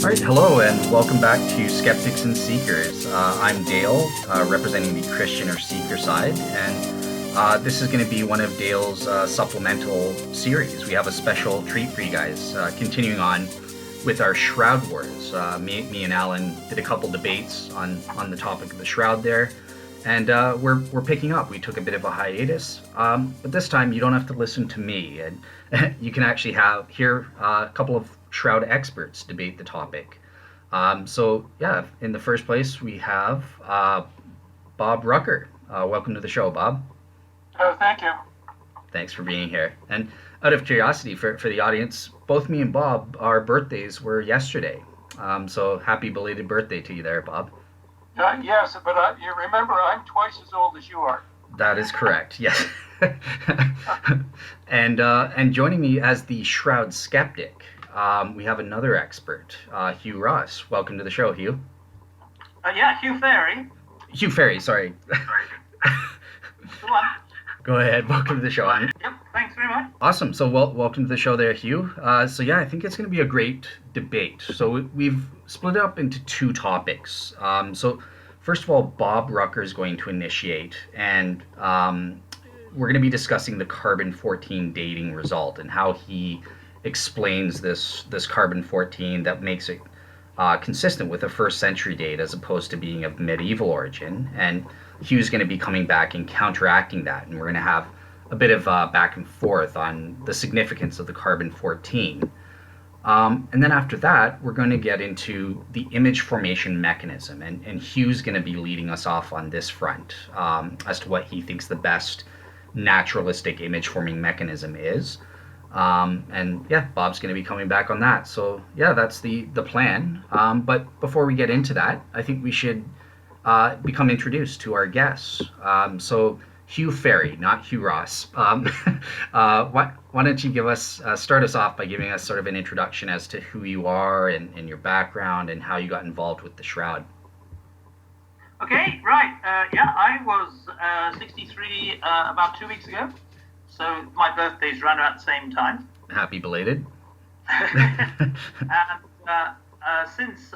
All right, hello and welcome back to Skeptics and Seekers. I'm Dale, representing the Christian or Seeker side, and this is going to be one of Dale's supplemental series. We have a special treat for you guys, continuing on with our Shroud Wars. Me and Alan did a couple debates on the topic of the Shroud there, and we're picking up. We took a bit of a hiatus, but this time you don't have to listen to me, and you can actually hear a couple of Shroud experts debate the topic. So yeah, in the first place we have Bob Rucker. Welcome to the show, Bob. Oh, thank you. Thanks for being here. And out of curiosity for the audience, both me and Bob, our birthdays were yesterday. So happy belated birthday to you there, Bob. Yes, but you remember I'm twice as old as you are. That is correct, yes. And joining me as the Shroud Skeptic, we have another expert, Hugh Ross. Welcome to the show, Hugh. Hugh Farey. Hugh Farey, sorry. Go on. Go ahead, welcome to the show. Yep, thanks very much. Awesome, so welcome to the show there, Hugh. So yeah, I think it's going to be a great debate. So we've split it up into two topics. So first of all, Bob Rucker is going to initiate, and we're going to be discussing the carbon-14 dating result and how he explains this carbon-14 that makes it consistent with a first century date as opposed to being of medieval origin. And Hugh's going to be coming back and counteracting that, and we're going to have a bit of back and forth on the significance of the carbon-14. And then after that, we're going to get into the image formation mechanism, and Hugh's going to be leading us off on this front as to what he thinks the best naturalistic image forming mechanism is. And yeah, Bob's going to be coming back on that. So yeah, that's the plan. But before we get into that, I think we should become introduced to our guests. So Hugh Farey, not Hugh Ross. Why don't you give us start us off by giving us sort of an introduction as to who you are and your background and how you got involved with the Shroud. Okay, right. I was 63 about 2 weeks ago. So my birthday's around about the same time. Happy belated. And since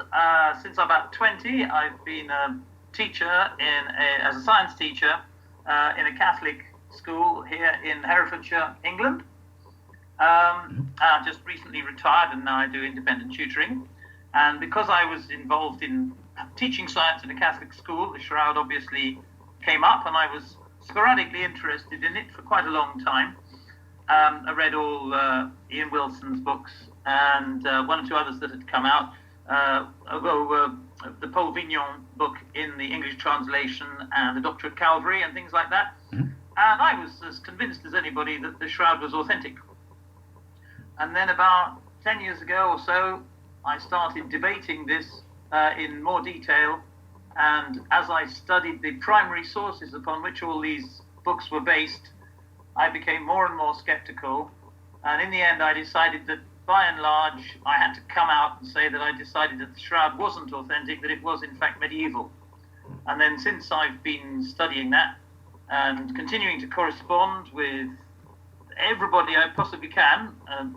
about 20, I've been a teacher as a science teacher in a Catholic school here in Herefordshire, England. I just recently retired and now I do independent tutoring. And because I was involved in teaching science in a Catholic school, the Shroud obviously came up, and I was sporadically interested in it for quite a long time. I read all Ian Wilson's books and one or two others that had come out. The Paul Vignon book in the English translation and the Doctor of Calvary and things like that. Mm-hmm. And I was as convinced as anybody that the Shroud was authentic. And then about 10 years ago or so, I started debating this in more detail. And as I studied the primary sources upon which all these books were based, I became more and more skeptical. And in the end, I decided that by and large, I had to come out and say that I decided that the Shroud wasn't authentic, that it was in fact medieval. And then since I've been studying that and continuing to correspond with everybody I possibly can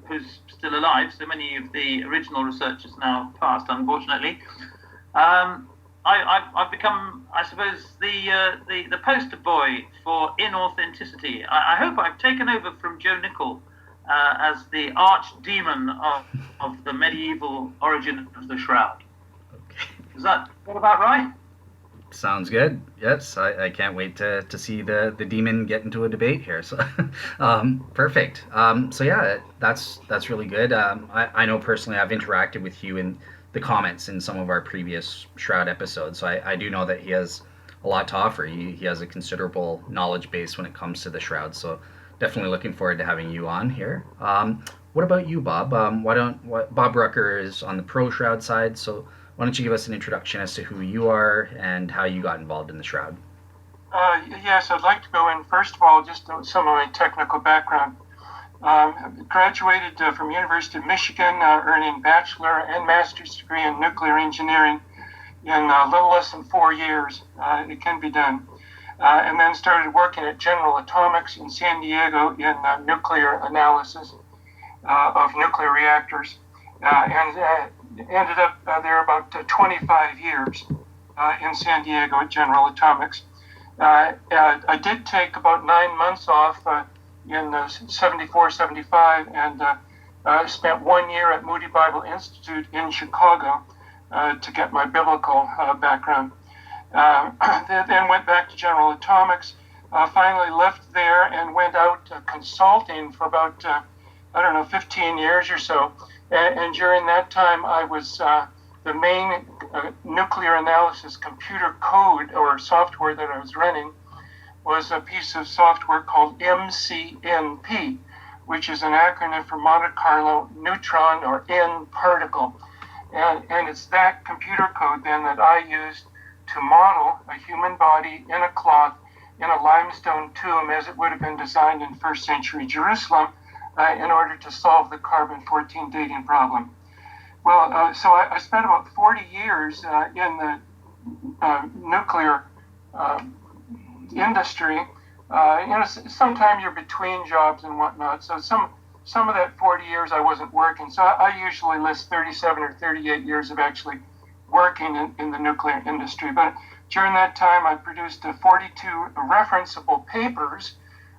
who's still alive, so many of the original researchers now passed, unfortunately, I've become, I suppose, the poster boy for inauthenticity. I hope I've taken over from Joe Nichol as the archdemon of the medieval origin of the Shroud. Okay. Is that about right? Sounds good. Yes, I can't wait to see the demon get into a debate here. So, perfect. So yeah, that's really good. I know personally I've interacted with you in the comments in some of our previous Shroud episodes, so I do know that he has a lot to offer. He has a considerable knowledge base when it comes to the Shroud, so definitely looking forward to having you on here. What about you, Bob? Bob Rucker is on the Pro-Shroud side, so why don't you give us an introduction as to who you are and how you got involved in the Shroud? Yes, I'd like to go in, first of all, just some of my technical background. Graduated from University of Michigan, earning bachelor and master's degree in nuclear engineering in a little less than 4 years. It can be done. And then started working at General Atomics in San Diego in nuclear analysis of nuclear reactors. And ended up there about 25 years in San Diego at General Atomics. I did take about 9 months off in 74, 75, and spent 1 year at Moody Bible Institute in Chicago to get my biblical background. Then went back to General Atomics, finally left there and went out consulting for about, 15 years or so. And during that time, I was the main nuclear analysis computer code or software that I was running was a piece of software called MCNP, which is an acronym for Monte Carlo neutron or N particle. And it's that computer code then that I used to model a human body in a cloth in a limestone tomb as it would have been designed in first century Jerusalem in order to solve the carbon-14 dating problem. Well, so I spent about 40 years in the nuclear industry. Sometimes you're between jobs and whatnot. So some of that 40 years I wasn't working. So I usually list 37 or 38 years of actually working in the nuclear industry. But during that time, I produced 42 referenceable papers,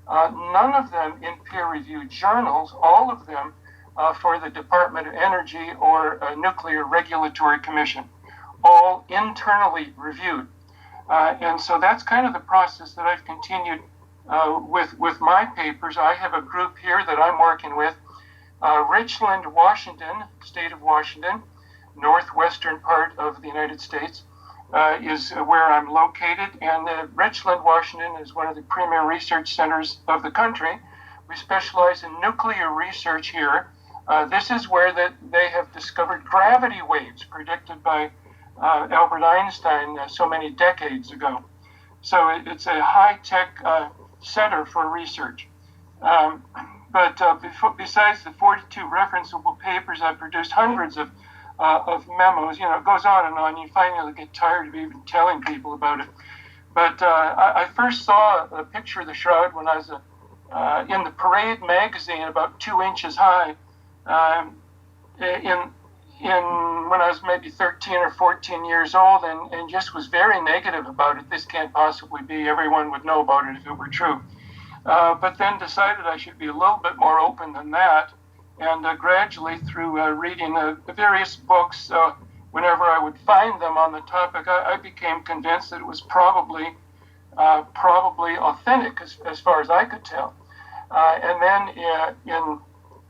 none of them in peer-reviewed journals, all of them for the Department of Energy or Nuclear Regulatory Commission, all internally reviewed. And so that's kind of the process that I've continued with my papers. I have a group here that I'm working with, Richland, Washington, state of Washington, northwestern part of the United States, is where I'm located. And Richland, Washington is one of the premier research centers of the country. We specialize in nuclear research here. This is where they have discovered gravity waves predicted by Albert Einstein so many decades ago. So it's a high-tech center for research. But besides the 42 referenceable papers, I've produced hundreds of memos. It goes on and on. You finally get tired of even telling people about it. But I first saw a picture of the Shroud when I was in the Parade magazine, about 2 inches high, when I was maybe 13 or 14 years old, and just was very negative about it. This can't possibly be. Everyone would know about it if it were true. But then decided I should be a little bit more open than that. And gradually, through reading the various books, whenever I would find them on the topic, I became convinced that it was probably authentic as far as I could tell. And then in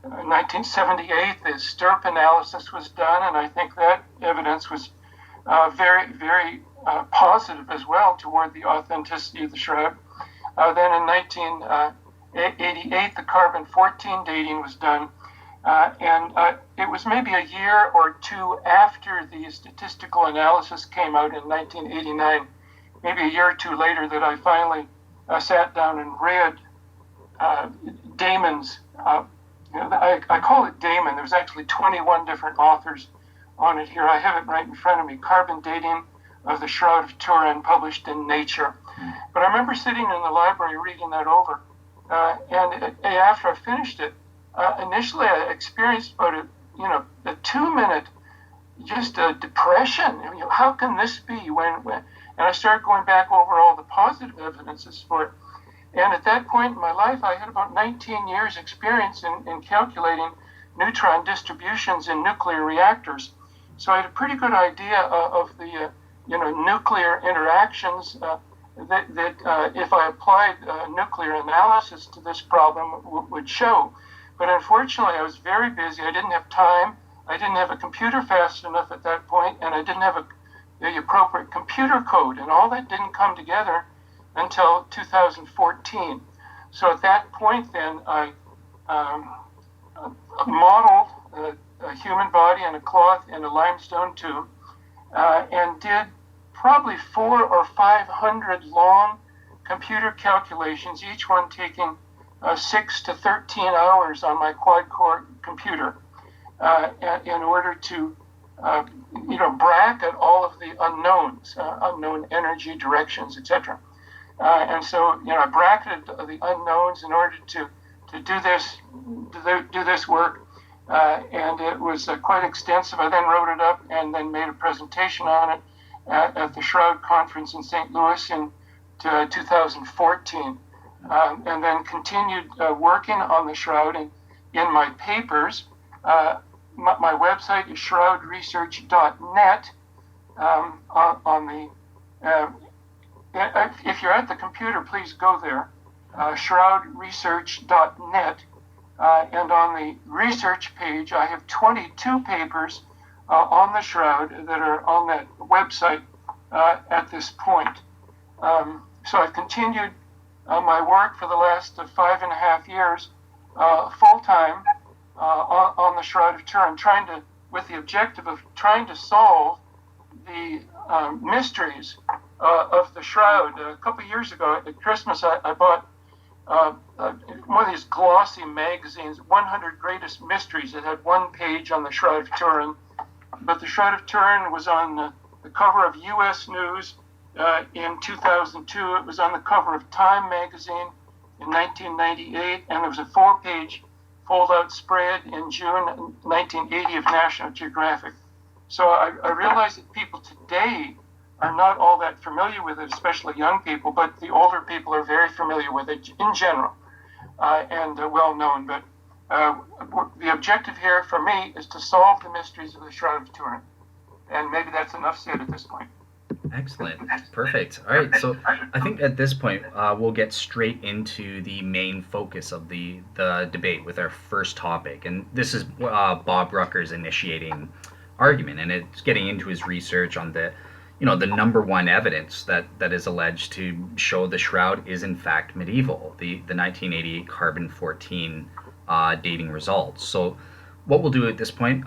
1978, the STIRP analysis was done, and I think that evidence was very, very positive as well toward the authenticity of the Shroud. Then in 1988, the carbon-14 dating was done, and it was maybe a year or two after the statistical analysis came out in 1989, maybe a year or two later, that I finally sat down and read Damon's. I call it Damon. There's actually 21 different authors on it here. I have it right in front of me. Carbon Dating of the Shroud of Turin, published in Nature. But I remember sitting in the library reading that over, and after I finished it, initially I experienced about a 2-minute just depression. How can this be? And I started going back over all the positive evidences for it. And at that point in my life, I had about 19 years experience in calculating neutron distributions in nuclear reactors. So I had a pretty good idea of the nuclear interactions that if I applied nuclear analysis to this problem would show. But unfortunately, I was very busy. I didn't have time. I didn't have a computer fast enough at that point, and I didn't have the appropriate computer code, and all that didn't come together until 2014. So at that point then, I modeled a human body in a cloth in a limestone tube and did probably 400 or 500 long computer calculations, each one taking 6 to 13 hours on my quad-core computer in order to bracket all of the unknowns, unknown energy, directions, etc. And so, I bracketed the unknowns in order to do this work. and it was quite extensive. I then wrote it up and then made a presentation on it at the Shroud conference in St. Louis in 2014, and then continued working on the Shroud in my papers. My website is shroudresearch.net. If you're at the computer, please go there, shroudresearch.net. And on the research page, I have 22 papers on the Shroud that are on that website at this point. So I've continued my work for the last 5.5 years, full-time, on the Shroud of Turin, with the objective of trying to solve the mysteries of the Shroud. A couple of years ago at Christmas, I bought one of these glossy magazines, 100 Greatest Mysteries. It had one page on the Shroud of Turin, but the Shroud of Turin was on the cover of U.S. News in 2002. It was on the cover of Time magazine in 1998, and there was a 4-page fold-out spread in June 1980 of National Geographic. So I realized that people today are not all that familiar with it, especially young people, but the older people are very familiar with it in general and well known. But the objective here for me is to solve the mysteries of the Shroud of Turin. And maybe that's enough said at this point. Excellent. Perfect. All right. So I think at this point, we'll get straight into the main focus of the debate with our first topic. And this is Bob Rucker's initiating argument, and it's getting into his research on the number one evidence that is alleged to show the Shroud is in fact medieval, the 1988 carbon-14 dating results. So what we'll do at this point,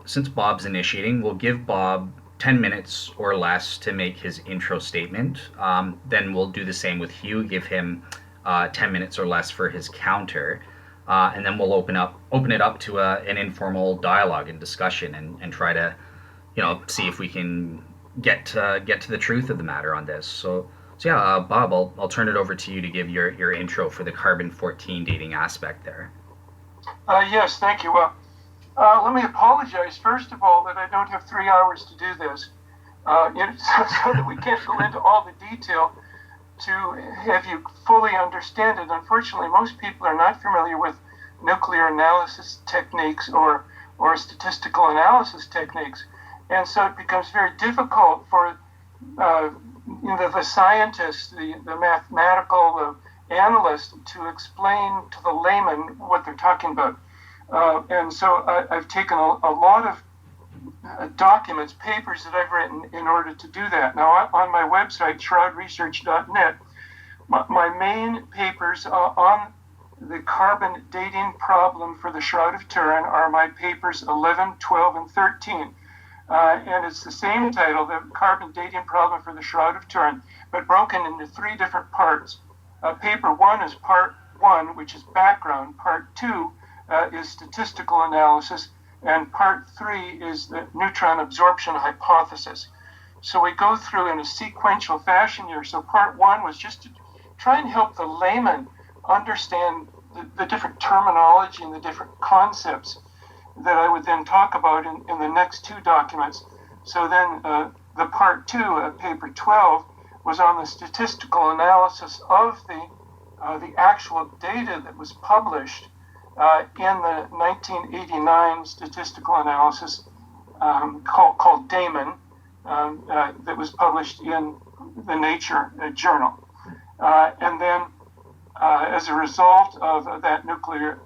since Bob's initiating, we'll give Bob 10 minutes or less to make his intro statement. Then we'll do the same with Hugh, give him 10 minutes or less for his counter. And then we'll open it up to an informal dialogue and discussion and try to, see if we can get to the truth of the matter on this. So yeah, Bob, I'll turn it over to you to give your intro for the carbon-14 dating aspect there. Yes, thank you. Let me apologize, first of all, that I don't have 3 hours to do this, so that we can't go into all the detail to have you fully understand it. Unfortunately, most people are not familiar with nuclear analysis techniques or statistical analysis techniques, and so it becomes very difficult for the scientist, the mathematical analyst, to explain to the layman what they're talking about. And so I've taken a lot of documents, papers that I've written in order to do that. Now, on my website, shroudresearch.net, my main papers on the carbon dating problem for the Shroud of Turin are my papers 11, 12, and 13. And it's the same title, the carbon dating problem for the Shroud of Turin, but broken into 3 different parts. Paper 1 is part 1, which is background. Part 2 is statistical analysis, and part 3 is the neutron absorption hypothesis. So we go through in a sequential fashion here. So part 1 was just to try and help the layman understand the different terminology and the different concepts that I would then talk about in the next 2 documents. So then the part 2, paper 12, was on the statistical analysis of the actual data that was published in the 1989 statistical analysis called Damon, that was published in the Nature journal. And then as a result of that nuclear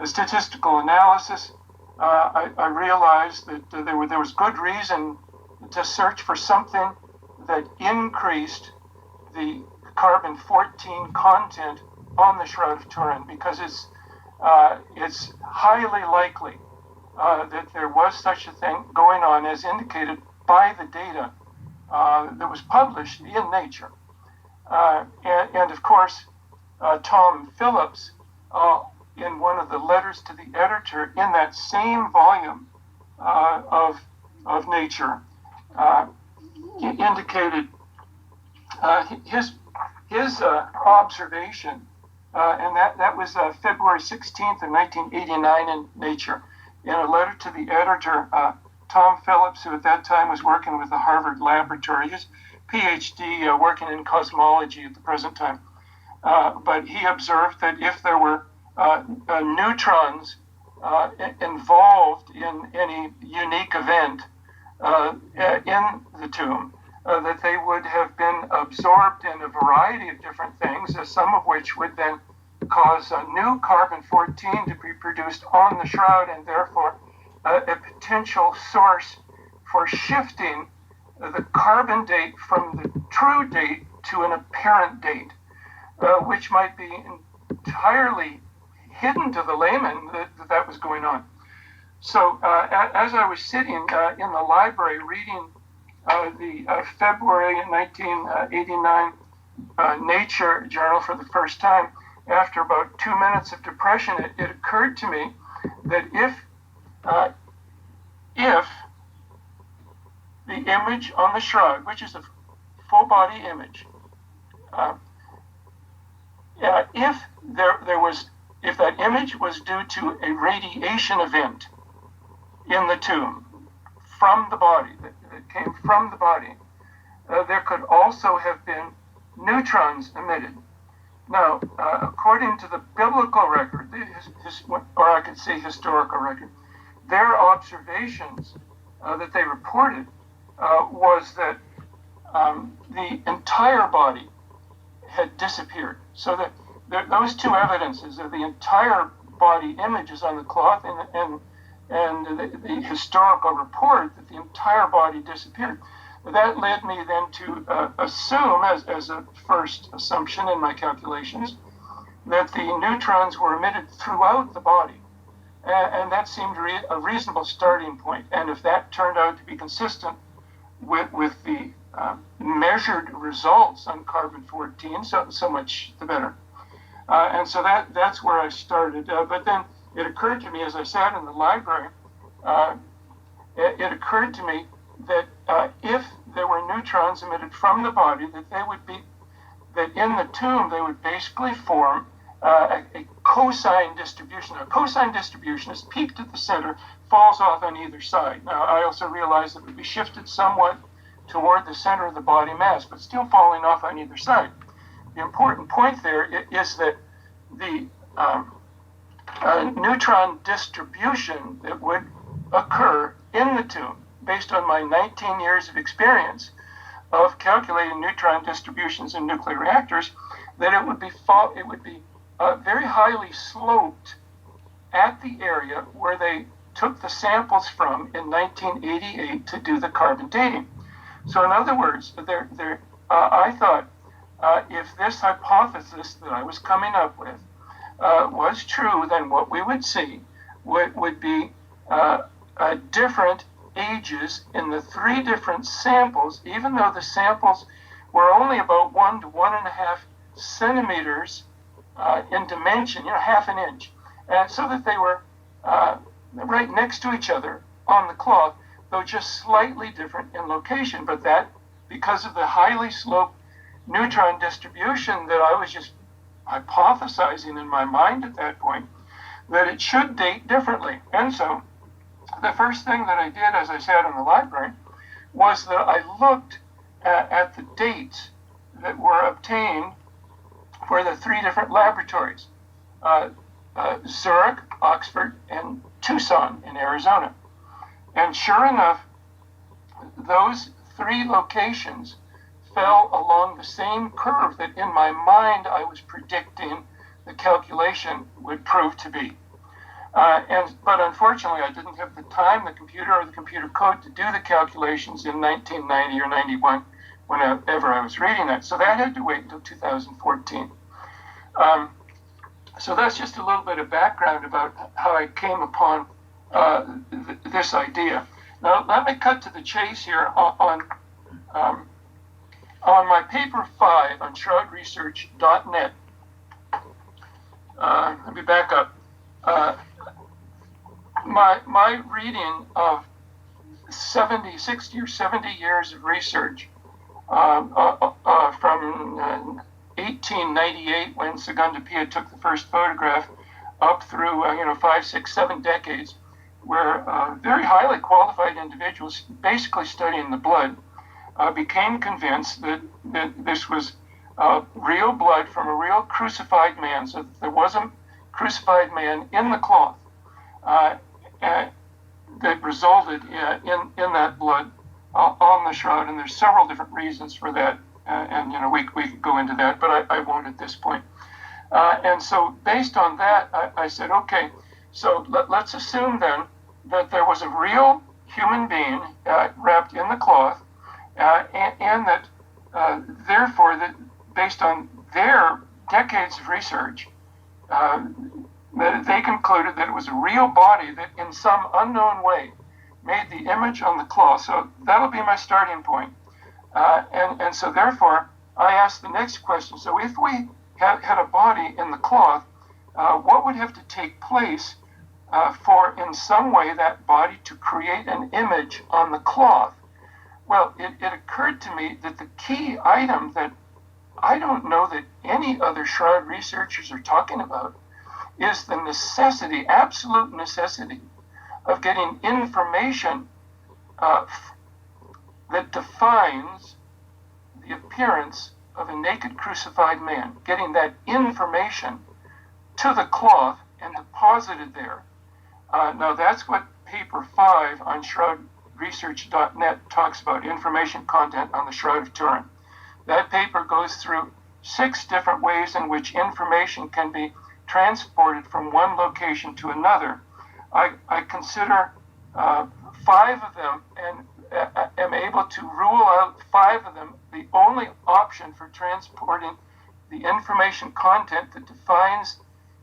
statistical analysis, I realized that there was good reason to search for something that increased the carbon-14 content on the Shroud of Turin, because it's highly likely that there was such a thing going on as indicated by the data that was published in Nature. And of course, Tom Phillips, in one of the letters to the editor in that same volume of Nature, indicated his observation and that was February 16th of 1989 in Nature. In a letter to the editor, Tom Phillips, who at that time was working with the Harvard Laboratory, his PhD working in cosmology at the present time, but he observed that if there were neutrons involved in any unique event in the tomb, that they would have been absorbed in a variety of different things, some of which would then cause a new carbon-14 to be produced on the shroud, and therefore a potential source for shifting the carbon date from the true date to an apparent date, which might be entirely hidden to the layman that was going on. So as I was sitting in the library reading the February 1989 Nature journal for the first time, after about 2 minutes of depression, it occurred to me that if the image on the shroud, which is a full body image, if that image was due to a radiation event in the tomb from the body, that came from the body, there could also have been neutrons emitted. Now, according to the biblical record, or I could say historical record, their observations that they reported was that the entire body had disappeared. So that those two evidences of the entire body images on the cloth and the historical report that the entire body disappeared. That led me then to assume, as a first assumption in my calculations, that the neutrons were emitted throughout the body. And that seemed a reasonable starting point. And if that turned out to be consistent with the measured results on carbon-14, so much the better. And so that's where I started. But then it occurred to me, as I sat in the library, it occurred to me that if there were neutrons emitted from the body, that in the tomb they would basically form a cosine distribution. A cosine distribution is peaked at the center, falls off on either side. Now, I also realized that it would be shifted somewhat toward the center of the body mass, but still falling off on either side. The important point there is that the neutron distribution that would occur in the tomb, based on my 19 years of experience of calculating neutron distributions in nuclear reactors, that it would be very highly sloped at the area where they took the samples from in 1988 to do the carbon dating. So in other words, I thought if this hypothesis that I was coming up with was true, then what we would see would be different ages in the three different samples, even though the samples were only about 1 to 1.5 centimeters in dimension, half an inch, and so that they were right next to each other on the cloth, though just slightly different in location. But that, because of the highly sloped neutron distribution that I was just hypothesizing in my mind at that point, that it should date differently. And so the first thing that I did as I sat in the library was that I looked at the dates that were obtained for the three different laboratories, Zurich, Oxford, and Tucson in Arizona. And sure enough, those three locations fell along the same curve that in my mind I was predicting the calculation would prove to be. But unfortunately, I didn't have the time, the computer, or the computer code to do the calculations in 1990 or 91 whenever I was reading that. So that had to wait until 2014. So that's just a little bit of background about how I came upon this idea. Now, let me cut to the chase here on my paper 5 on shroudresearch.net. Let me back up. My reading of 60 or 70 years of research from 1898, when Segunda Pia took the first photograph, up through 5, 6, 7 decades, where very highly qualified individuals, basically studying the blood, became convinced that this was real blood from a real crucified man. So there was a crucified man in the cloth that resulted in that blood on the shroud. And there's several different reasons for that. And we could go into that, but I won't at this point. And so based on that, I said, okay, so let's assume then that there was a real human being wrapped in the cloth, and that therefore, that based on their decades of research, that they concluded that it was a real body that in some unknown way made the image on the cloth. So that'll be my starting point. And so therefore, I asked the next question. So if we had a body in the cloth, what would have to take place for in some way that body to create an image on the cloth? Well, it occurred to me that the key item that I don't know that any other shroud researchers are talking about is the necessity, absolute necessity, of getting information that defines the appearance of a naked crucified man, getting that information to the cloth and deposited there. Now that's what paper 5 on shroudresearch.net talks about, information content on the Shroud of Turin. That paper goes through 6 different ways in which information can be transported from one location to another. I consider 5 of them and am able to rule out 5 of them. The only option for transporting the information content that defines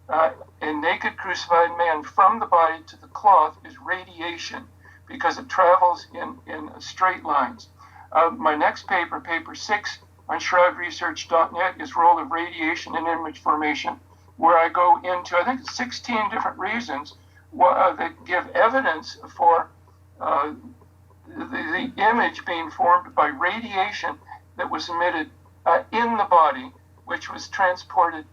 a naked crucified man from the body to the cloth is radiation, because it travels in straight lines. My next paper, paper 6 on shroudresearch.net, is role of radiation in image formation, where I go into, I think, 16 different reasons that give evidence for the image being formed by radiation that was emitted in the body, which was transported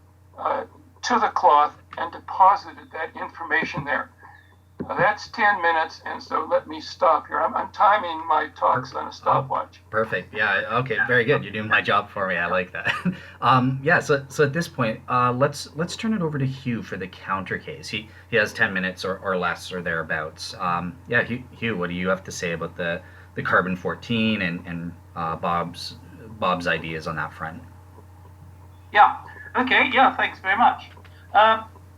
to the cloth and deposited that information there. That's 10 minutes, and so let me stop here. I'm timing my talks on a stopwatch. Perfect. Yeah. Okay. Very good. You're doing my job for me. I like that. Yeah. So at this point, let's turn it over to Hugh for the counter case. He has 10 minutes or less or thereabouts. Yeah. Hugh, what do you have to say about the carbon 14 and Bob's ideas on that front? Yeah. Okay. Yeah. Thanks very much.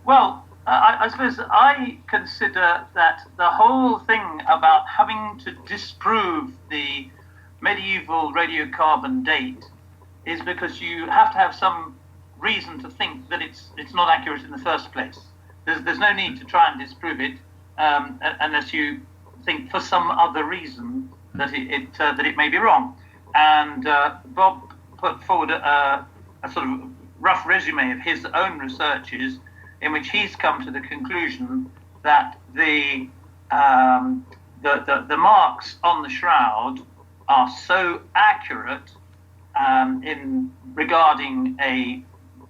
Well. I suppose I consider that the whole thing about having to disprove the medieval radiocarbon date is because you have to have some reason to think that it's not accurate in the first place. There's no need to try and disprove it unless you think for some other reason that it may be wrong. And Bob put forward a sort of rough resume of his own researches, in which he's come to the conclusion that the marks on the shroud are so accurate in regarding a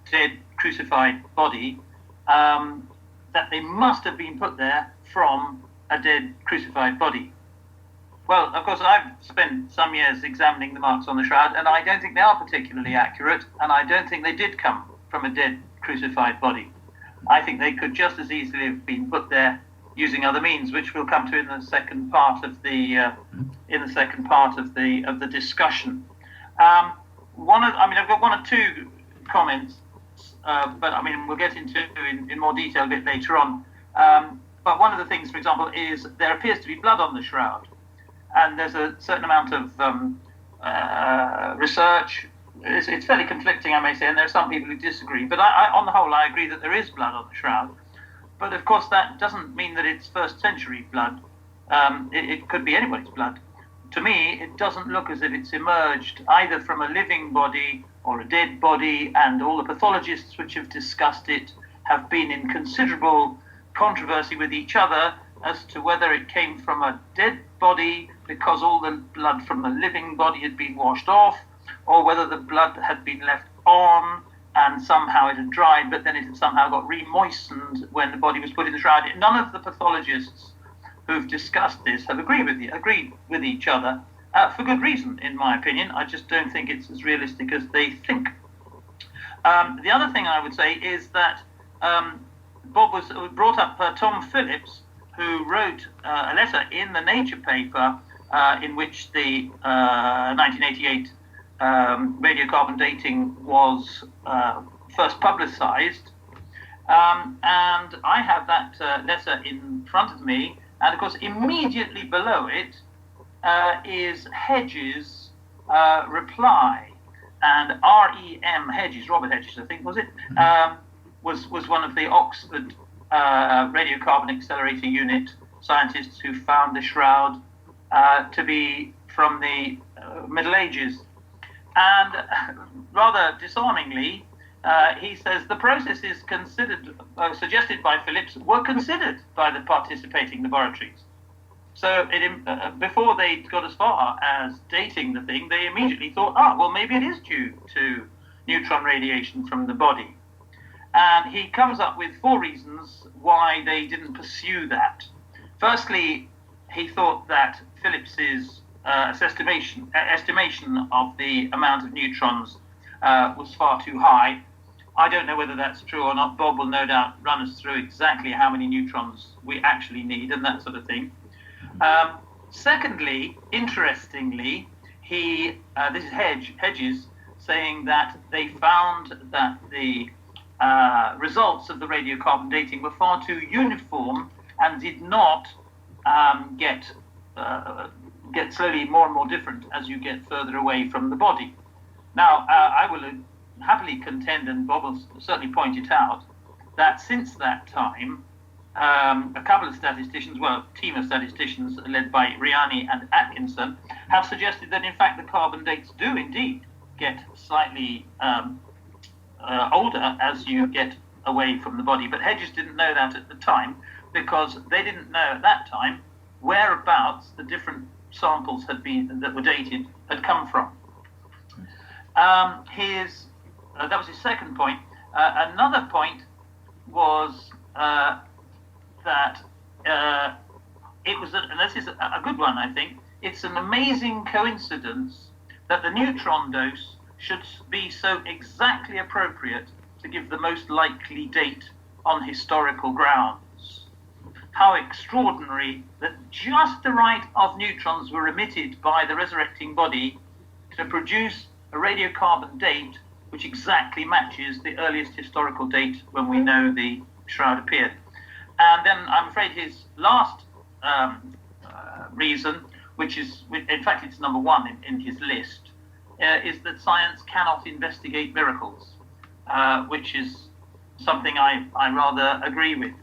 dead crucified body that they must have been put there from a dead crucified body. Well, of course, I've spent some years examining the marks on the shroud, and I don't think they are particularly accurate, and I don't think they did come from a dead crucified body. I think they could just as easily have been put there using other means, which we'll come to in the second part of the discussion. I've got 1 or 2 comments, but we'll get into in more detail a bit later on. But one of the things, for example, is there appears to be blood on the shroud, and there's a certain amount of research. It's fairly conflicting, I may say, and there are some people who disagree. But on the whole, I agree that there is blood on the shroud. But of course, that doesn't mean that it's first century blood. It could be anybody's blood. To me, it doesn't look as if it's emerged either from a living body or a dead body, and all the pathologists which have discussed it have been in considerable controversy with each other as to whether it came from a dead body because all the blood from the living body had been washed off, or whether the blood had been left on, and somehow it had dried, but then it had somehow got re-moistened when the body was put in the shroud. None of the pathologists who've discussed this have agreed with each other, for good reason, in my opinion. I just don't think it's as realistic as they think. The other thing I would say is that Bob brought up Tom Phillips, who wrote a letter in the Nature paper in which the 1988 radiocarbon dating was first publicized. And I have that letter in front of me, and of course immediately below it is Hedges' reply. And R.E.M. Hedges, Robert Hedges, I think, was it, was one of the Oxford Radiocarbon Accelerator Unit scientists who found the shroud to be from the Middle Ages. And rather disarmingly, he says the processes suggested by Phillips were considered by the participating laboratories. So before they got as far as dating the thing, they immediately thought, well, maybe it is due to neutron radiation from the body. And he comes up with 4 reasons why they didn't pursue that. Firstly, he thought that Phillips's estimation of the amount of neutrons was far too high. I don't know whether that's true or not. Bob will no doubt run us through exactly how many neutrons we actually need and that sort of thing. Secondly, interestingly, this is Hedges saying that they found that the results of the radiocarbon dating were far too uniform and did not get slowly more and more different as you get further away from the body. Now, I will happily contend, and Bob will certainly point it out, that since that time, a couple of statisticians, well, a team of statisticians led by Riani and Atkinson, have suggested that in fact the carbon dates do indeed get slightly older as you get away from the body. But Hedges didn't know that at the time, because they didn't know at that time whereabouts the different samples that were dated had come from. That was his second point. Another point was that it was, and this is a good one, I think, it's an amazing coincidence that the neutron dose should be so exactly appropriate to give the most likely date on historical grounds. How extraordinary that just the right of neutrons were emitted by the resurrecting body to produce a radiocarbon date which exactly matches the earliest historical date when we know the shroud appeared. And then I'm afraid his last reason, which is, in fact, it's number 1 in his list, is that science cannot investigate miracles, which is something I rather agree with.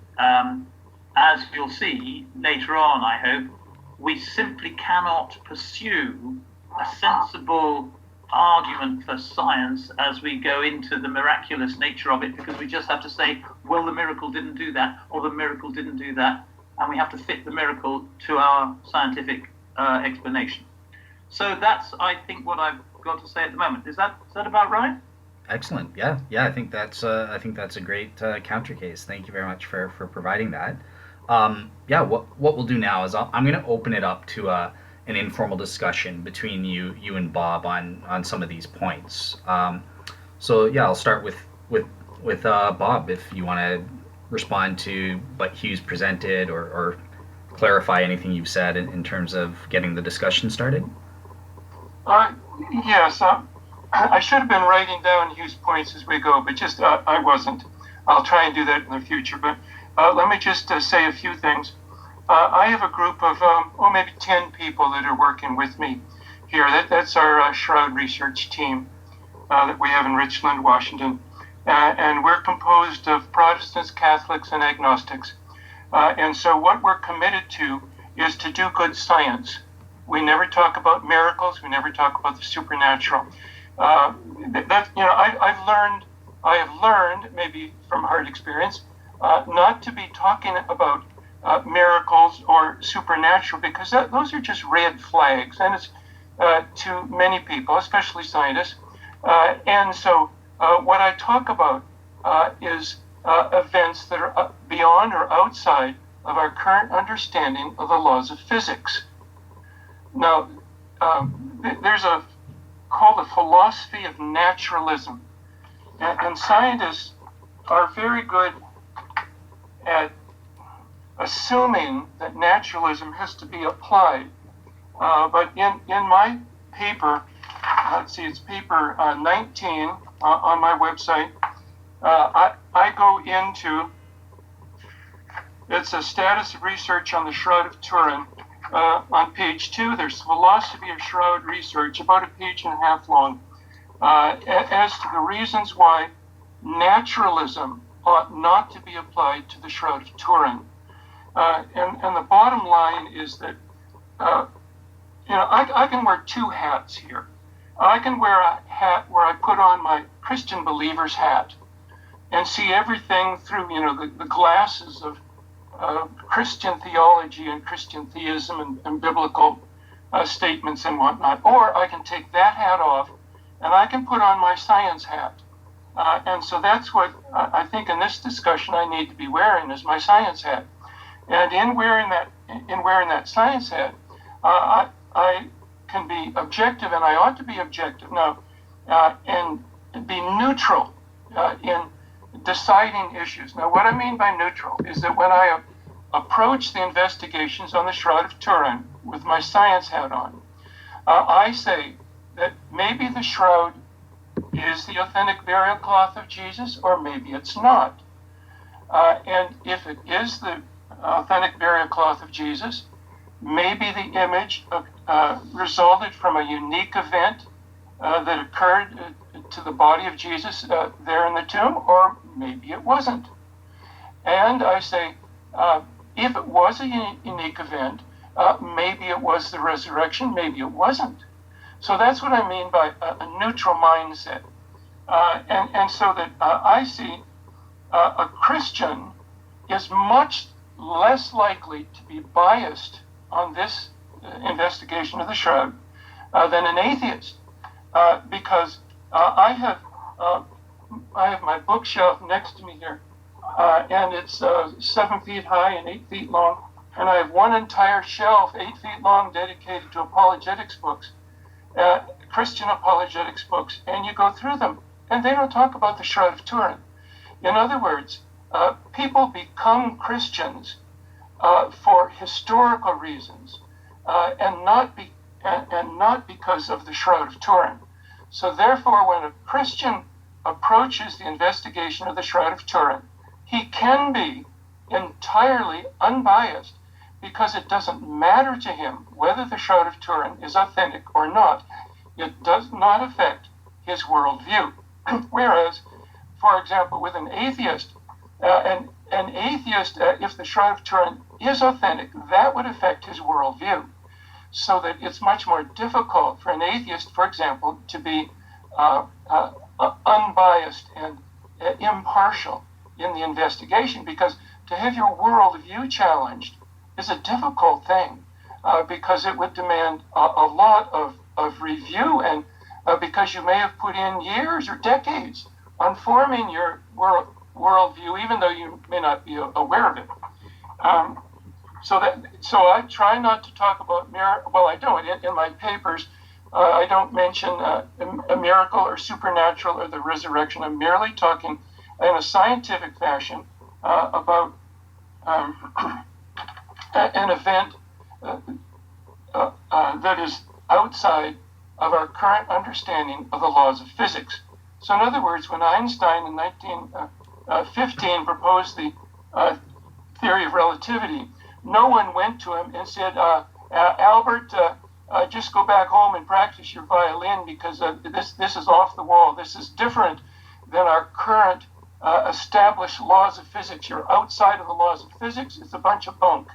As we'll see later on, I hope, we simply cannot pursue a sensible argument for science as we go into the miraculous nature of it, because we just have to say, well, the miracle didn't do that, or the miracle didn't do that, and we have to fit the miracle to our scientific explanation. So that's, I think, what I've got to say at the moment. Is that about right? Excellent. Yeah. I think that's a great counter case. Thank you very much for providing that. What we'll do now is I'm going to open it up to an informal discussion between you and Bob on some of these points. I'll start with Bob, if you want to respond to what Hugh's presented or clarify anything you've said in terms of getting the discussion started. Yes, I should have been writing down Hugh's points as we go, but just I wasn't. I'll try and do that in the future. But let me just say a few things. I have a group of maybe 10 people that are working with me here. That's our Shroud research team that we have in Richland, Washington. And we're composed of Protestants, Catholics, and agnostics. And so what we're committed to is to do good science. We never talk about miracles. We never talk about the supernatural. I have learned, maybe from hard experience, not to be talking about miracles or supernatural, because those are just red flags, and it's to many people, especially scientists. And so what I talk about is events that are beyond or outside of our current understanding of the laws of physics. Now, there's a called the philosophy of naturalism, and scientists are very good at assuming that naturalism has to be applied. But in my paper, let's see, it's paper 19 on my website, I go into, it's a status of research on the Shroud of Turin. On page 2, there's philosophy of Shroud research, about a page and a half long, as to the reasons why naturalism ought not to be applied to the Shroud of Turin. And the bottom line is that, I can wear two hats here. I can wear a hat where I put on my Christian believer's hat and see everything through, the glasses of Christian theology and Christian theism and biblical statements and whatnot. Or I can take that hat off and I can put on my science hat. And so that's what I think in this discussion I need to be wearing, is my science hat. And in wearing that science hat, I can be objective, and I ought to be objective now, and be neutral in deciding issues. Now, what I mean by neutral is that when I approach the investigations on the Shroud of Turin with my science hat on, I say that maybe the shroud is the authentic burial cloth of Jesus, or maybe it's not. And if it is the authentic burial cloth of Jesus, maybe the image resulted from a unique event that occurred to the body of Jesus there in the tomb, or maybe it wasn't. And I say, if it was a unique event, maybe it was the resurrection, maybe it wasn't. So that's what I mean by a neutral mindset. And so that I see a Christian is much less likely to be biased on this investigation of the Shroud than an atheist, because I have my bookshelf next to me here, and it's 7 feet high and 8 feet long, and I have one entire shelf 8 feet long dedicated to apologetics books, Christian apologetics books, and you go through them, and they don't talk about the Shroud of Turin. In other words, people become Christians for historical reasons, and not because of the Shroud of Turin. So therefore, when a Christian approaches the investigation of the Shroud of Turin, he can be entirely unbiased, because it doesn't matter to him whether the Shroud of Turin is authentic or not. It does not affect his worldview. Whereas, for example, with an atheist, if the Shroud of Turin is authentic, that would affect his worldview. So that it's much more difficult for an atheist, for example, to be unbiased and impartial in the investigation, because to have your worldview challenged is a difficult thing, because it would demand a lot of review, and because you may have put in years or decades on forming your worldview, even though you may not be aware of it. So I try not to talk about well, I don't. In my papers, I don't mention a miracle or supernatural or the resurrection. I'm merely talking in a scientific fashion about an event that is outside of our current understanding of the laws of physics. So in other words, when Einstein in 1915 proposed the theory of relativity, no one went to him and said, Albert, just go back home and practice your violin, because this is off the wall. This is different than our current established laws of physics. You're outside of the laws of physics. It's a bunch of bunk.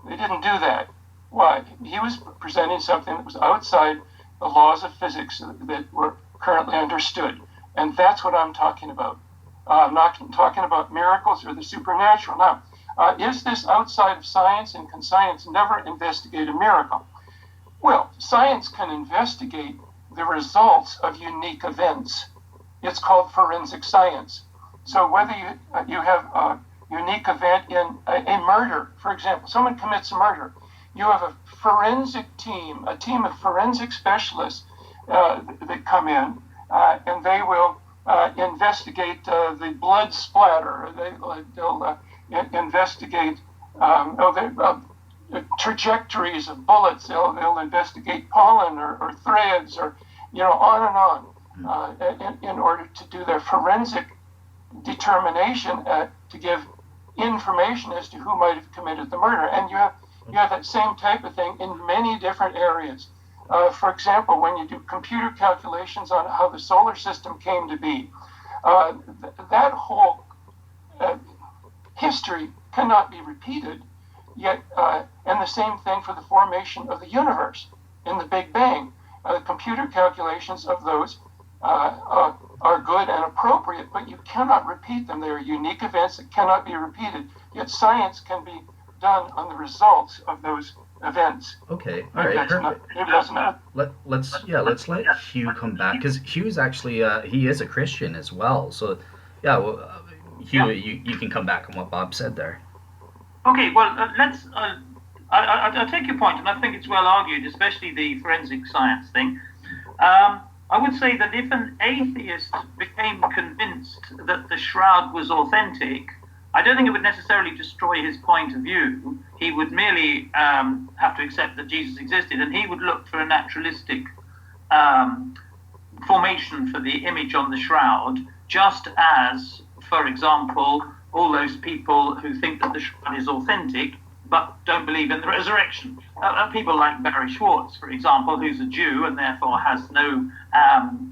They didn't do that. Why? He was presenting something that was outside the laws of physics that were currently understood. And that's what I'm talking about. I'm not talking about miracles or the supernatural. Now, is this outside of science, and can science never investigate a miracle? Well, science can investigate the results of unique events. it's called forensic science. So whether you have a unique event in a murder, for example, someone commits a murder, you have a forensic team, a team of forensic specialists that come in, and they will investigate the blood splatter. They'll investigate trajectories of bullets. They'll investigate pollen or threads, or on and on, in order to do their forensic determination to give information as to who might have committed the murder. And you have that same type of thing in many different areas. For example, when you do computer calculations on how the solar system came to be, that whole history cannot be repeated. Yet, and the same thing for the formation of the universe in the Big Bang. The computer calculations of those are good and appropriate, but you cannot repeat them. They are unique events that cannot be repeated. Yet science can be done on the results of those events. Okay, all right, perfect. Let's let Hugh come back, because Hugh's actually he is a Christian as well. So yeah, well, Hugh, you can come back on what Bob said there. Okay, well, I'll take your point, and I think it's well argued, especially the forensic science thing. I would say that if an atheist became convinced that the Shroud was authentic, I don't think it would necessarily destroy his point of view. He would merely have to accept that Jesus existed, and he would look for a naturalistic formation for the image on the Shroud, just as, for example, all those people who think that the Shroud is authentic but don't believe in the resurrection. People like Barry Schwartz, for example, who's a Jew and therefore has no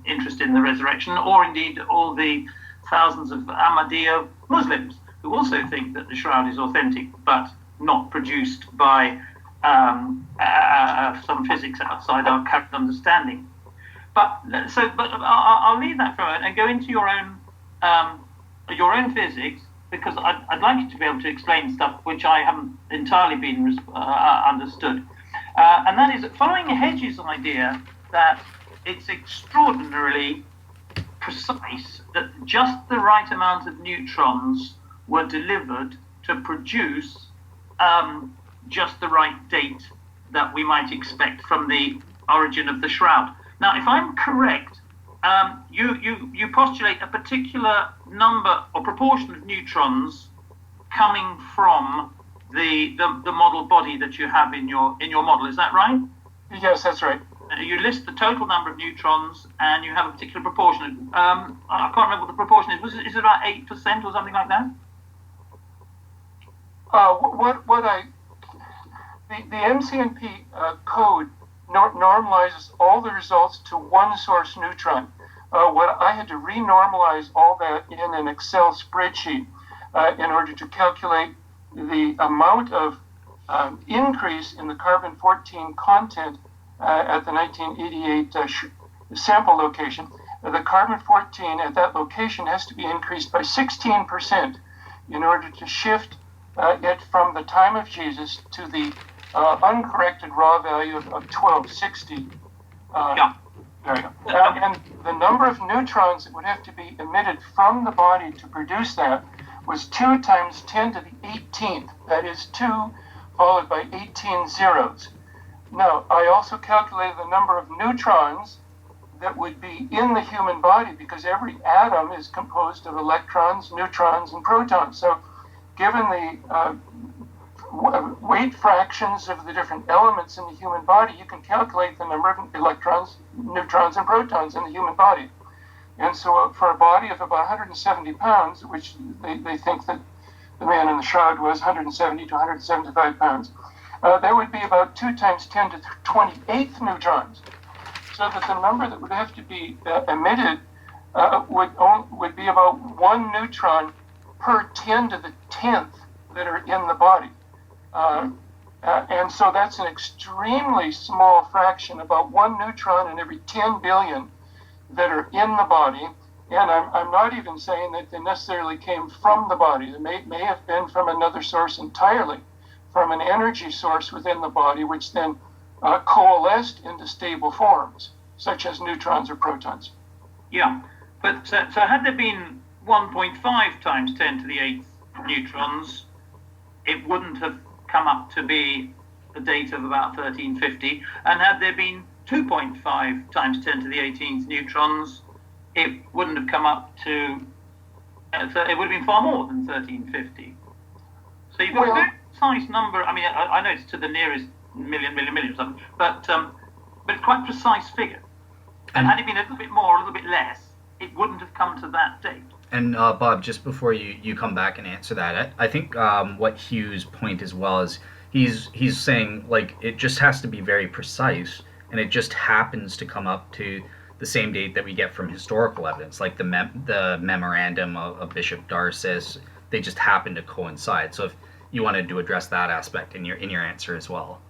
interest in the resurrection, or indeed all the thousands of Ahmadiyya Muslims who also think that the Shroud is authentic but not produced by some physics outside our current understanding. But I'll leave that for a moment and go into your own physics, because I'd like you to be able to explain stuff which I haven't entirely been understood. And that is, following Hedges' idea that it's extraordinarily precise that just the right amount of neutrons were delivered to produce just the right date that we might expect from the origin of the Shroud. Now, if I'm correct, you postulate a particular number or proportion of neutrons coming from the model body that you have in your model. Is that right? Yes, that's right. You list the total number of neutrons, and you have a particular proportion. I can't remember what the proportion is. Is it about 8% or something like that? The MCNP code normalizes all the results to one source neutron. What I had to renormalize all that in an Excel spreadsheet in order to calculate the amount of increase in the carbon-14 content at the 1988 sample location. The carbon-14 at that location has to be increased by 16% in order to shift it from the time of Jesus to the uncorrected raw value of 1260. There you go. And the number of neutrons that would have to be emitted from the body to produce that was 2 times 10 to the 18th. That is 2 followed by 18 zeros. Now, I also calculated the number of neutrons that would be in the human body, because every atom is composed of electrons, neutrons, and protons. So given the weight fractions of the different elements in the human body, you can calculate the number of electrons, neutrons, and protons in the human body. And so for a body of about 170 pounds, which they think that the man in the Shroud was 170 to 175 pounds, there would be about 2 times 10 to the 28th neutrons. So that the number that would have to be emitted would be about 1 neutron per 10 to the 10th that are in the body. And so that's an extremely small fraction, about 1 neutron in every 10 billion that are in the body. And I'm not even saying that they necessarily came from the body. They may have been from another source entirely, from an energy source within the body, which then coalesced into stable forms, such as neutrons or protons. Yeah. But so had there been 1.5 times 10 to the 8th neutrons, it wouldn't have come up to be a date of about 1350. And had there been 2.5 times 10 to the 18th neutrons, it wouldn't have come up to, it would have been far more than 1350. So you've got a very precise number. I mean, I know it's to the nearest million or something, but it's quite a precise figure. And had it been a little bit more, a little bit less, it wouldn't have come to that date. And Bob, just before you come back and answer that, I think what Hugh's point as well is he's saying, like, it just has to be very precise, and it just happens to come up to the same date that we get from historical evidence, like the memorandum of Bishop Darcis. They just happen to coincide. So if you wanted to address that aspect in your answer as well.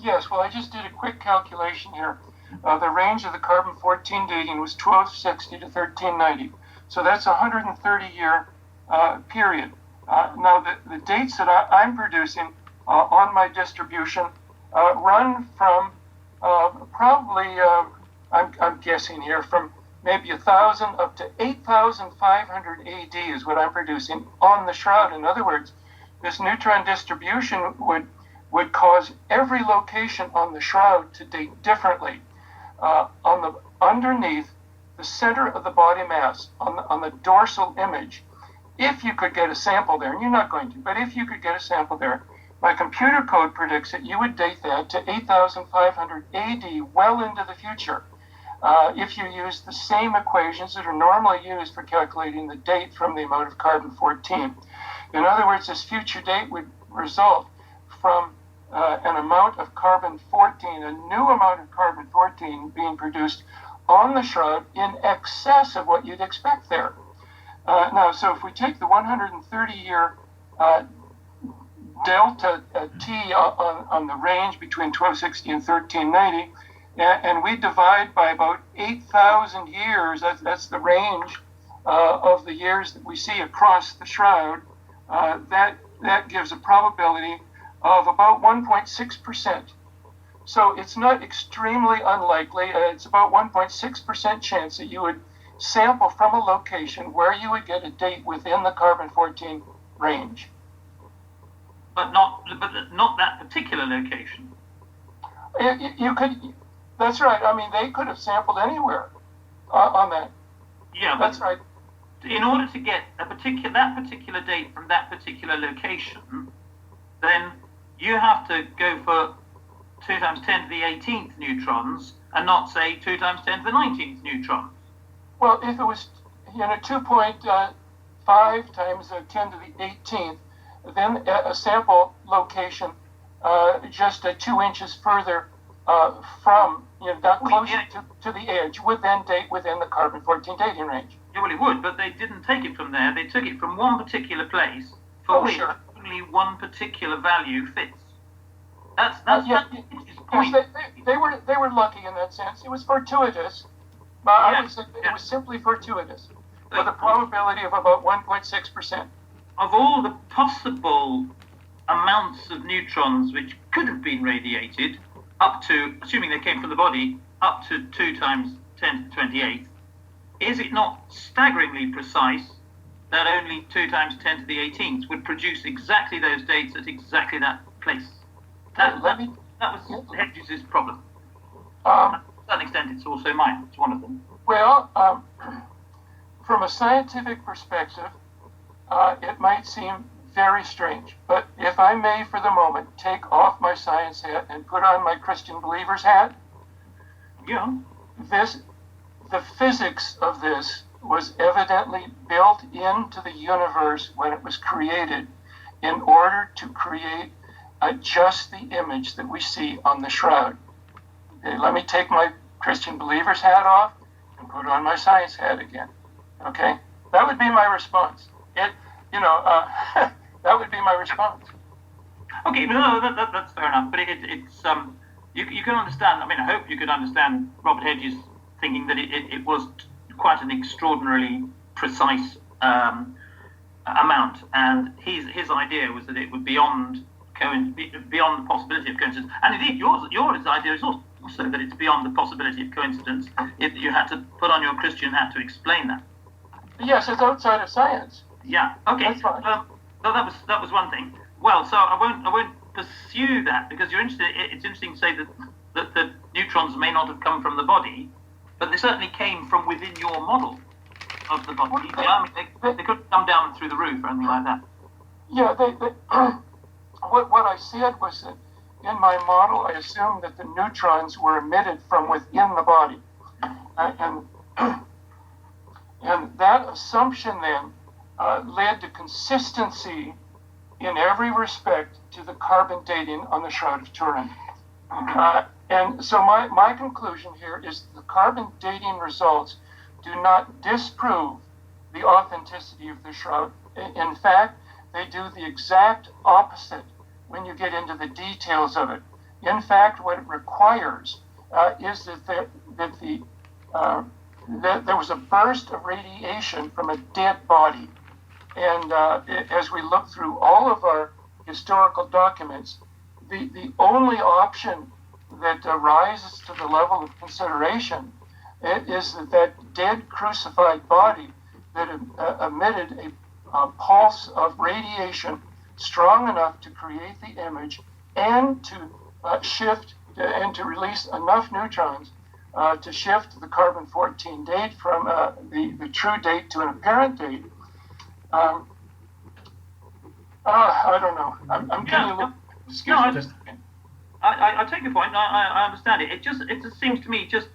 Yes, well, I just did a quick calculation here. The range of the carbon-14 dating was 1260 to 1390. So that's a 130-year period. Now, the dates that I'm producing on my distribution run from probably, I'm guessing here, from maybe 1,000 up to 8,500 AD is what I'm producing on the Shroud. In other words, this neutron distribution would cause every location on the Shroud to date differently. Underneath the center of the body mass, on the dorsal image, if you could get a sample there, and you're not going to, but if you could get a sample there, my computer code predicts that you would date that to 8,500 AD, well into the future, if you use the same equations that are normally used for calculating the date from the amount of carbon-14. In other words, this future date would result from an amount of carbon-14, a new amount of carbon-14 being produced on the Shroud in excess of what you'd expect there. Now, so if we take the 130-year delta T on the range between 1260 and 1390, and we divide by about 8,000 years, that's the range of the years that we see across the Shroud, that gives a probability of about 1.6%. So it's not extremely unlikely. It's about 1.6% chance that you would sample from a location where you would get a date within the carbon-14 range. But not that particular location. You could. That's right. I mean, they could have sampled anywhere on that. Yeah, that's right. In order to get that particular date from that particular location, then you have to go for 2 times 10 to the 18th neutrons, and not say 2 times 10 to the 19th neutrons. Well, if it was 2.5 times 10 to the 18th, then a sample location just 2 inches further from, that closer to the edge would then date within the carbon-14 dating range. Yeah, well, it would, but they didn't take it from there. They took it from one particular place for which only one particular value fits. That's point. They were lucky in that sense. It was fortuitous. I would say it was simply fortuitous, with a probability of about 1.6%. Of all the possible amounts of neutrons which could have been radiated, up to, assuming they came from the body, up to 2 times 10 to the 28th, is it not staggeringly precise that only 2 times 10 to the 18th would produce exactly those dates at exactly that place? That was Hedges' problem. To some extent, it's also mine. It's one of them. Well, from a scientific perspective, it might seem very strange, but if I may, for the moment, take off my science hat and put on my Christian believer's hat, the physics of this was evidently built into the universe when it was created in order to create just the image that we see on the Shroud. Okay, let me take my Christian believer's hat off and put on my science hat again. Okay, that would be my response. That would be my response. Okay, no, that's fair enough. But it's you can understand. I mean, I hope you could understand Robert Hedges thinking that it was quite an extraordinarily precise amount, and his idea was that it would beyond the possibility of coincidence. And indeed, your idea is also so that it's beyond the possibility of coincidence, if you had to put on your Christian hat to explain that. Yes, it's outside of science. Yeah. Okay. That's fine. So that was one thing. Well, so I won't pursue that because you're interested. It's interesting to say that the neutrons may not have come from the body, but they certainly came from within your model of the body. They couldn't come down through the roof or anything like that. Yeah, what I said was that in my model, I assumed that the neutrons were emitted from within the body. And that assumption then led to consistency in every respect to the carbon dating on the Shroud of Turin. And so my conclusion here is the carbon dating results do not disprove the authenticity of the shroud. In fact, they do the exact opposite when you get into the details of it. In fact, what it requires is that there was a burst of radiation from a dead body. And as we look through all of our historical documents, the only option that rises to the level of consideration is that dead crucified body that emitted a pulse of radiation strong enough to create the image and to shift and to release enough neutrons to shift the carbon-14 date from the true date to an apparent date. I don't know. I'm getting a little... Excuse me. I take your point. I understand it. It just seems to me just,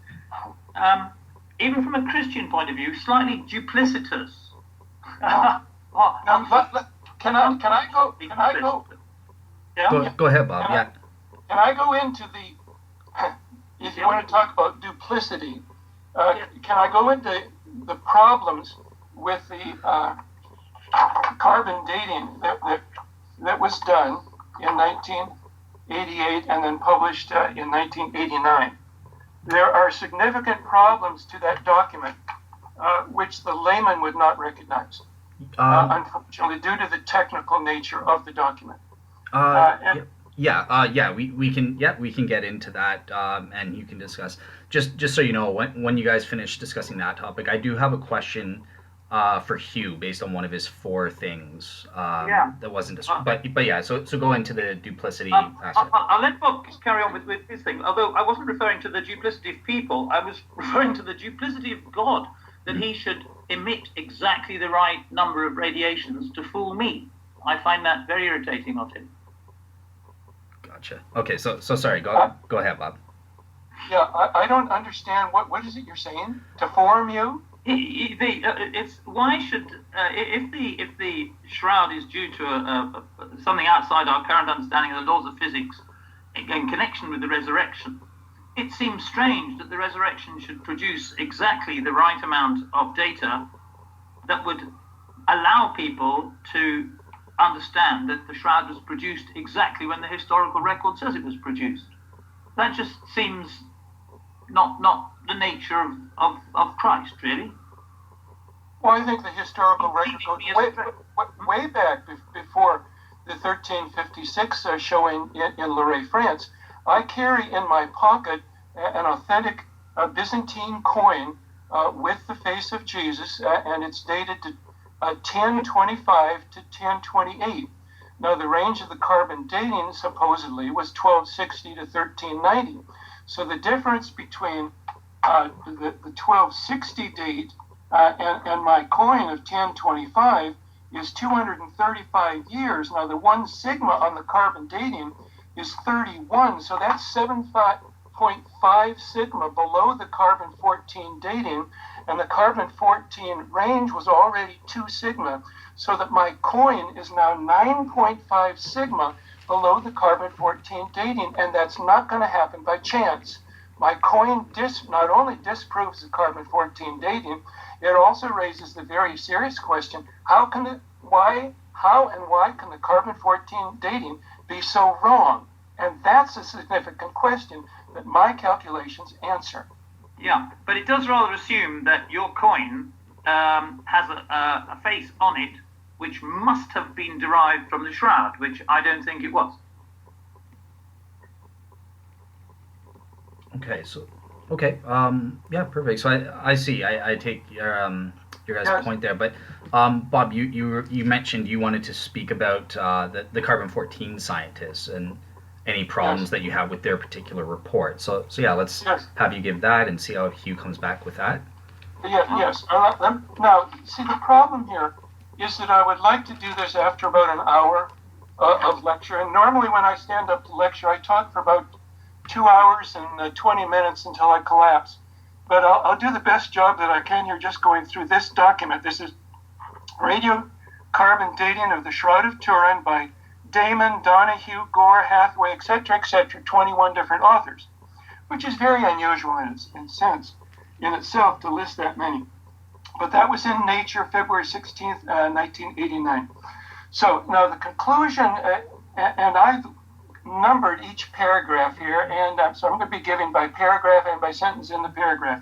even from a Christian point of view, slightly duplicitous. Can I go? Yeah? Go ahead, Bob. Can I go into if you want to talk about duplicity, can I go into the problems with the carbon dating that was done in 1988 and then published in 1989? There are significant problems to that document which the layman would not recognize, unfortunately, due to the technical nature of the document. We can get into that, and you can discuss. Just so you know, when you guys finish discussing that topic, I do have a question for Hugh based on one of his 4 things that wasn't discussed. But yeah, so go into the duplicity aspect. I'll let Bob carry on with his thing. Although I wasn't referring to the duplicity of people, I was referring to the duplicity of God, that he should emit exactly the right number of radiations to fool me. I find that very irritating of him. Gotcha. Okay, so sorry. Go ahead, Bob. Yeah, I don't understand. What is it you're saying? To form you? It's why should if the shroud is due to something outside our current understanding of the laws of physics in connection with the resurrection, it seems strange that the resurrection should produce exactly the right amount of data that would allow people to understand that the shroud was produced exactly when the historical record says it was produced. That just seems not the nature of Christ, really. Well, I think the historical record goes way back before the 1356 showing in Lorraine, France. I carry in my pocket an authentic Byzantine coin with the face of Jesus, and it's dated to 1025 to 1028. Now, the range of the carbon dating supposedly was 1260 to 1390. So the difference between the 1260 date and my coin of 1025 is 235 years. Now, the 1 sigma on the carbon dating is 31, so that's 7.5 sigma below the carbon 14 dating, and the carbon 14 range was already 2 sigma, so that my coin is now 9.5 sigma below the carbon 14 dating, and that's not going to happen by chance. My coin not only disproves the carbon 14 dating, it also raises the very serious question: how and why can the carbon 14 dating be so wrong? And that's a significant question that my calculations answer. Yeah, but it does rather assume that your coin has a face on it which must have been derived from the shroud, which I don't think it was. Okay, so okay, yeah, perfect. So I see. I take your guys' Yes. point there, but Bob, you mentioned you wanted to speak about the carbon 14 scientists and any problems Yes. that you have with their particular report. So yeah, let's Yes. have you give that and see how Hugh comes back with that. Yeah, yes. Now, see, the problem here is that I would like to do this after about an hour of lecture. And normally, when I stand up to lecture, I talk for about 2 hours and 20 minutes until I collapse. But I'll do the best job that I can here just going through this document. This is radiocarbon dating of the Shroud of Turin by Damon, Donahue, Gore, Hathaway, etc., 21 different authors, which is very unusual in sense in itself to list that many. But that was in Nature, February 16th, 1989. So now the conclusion, and I've numbered each paragraph here, and so I'm going to be giving by paragraph and by sentence in the paragraph.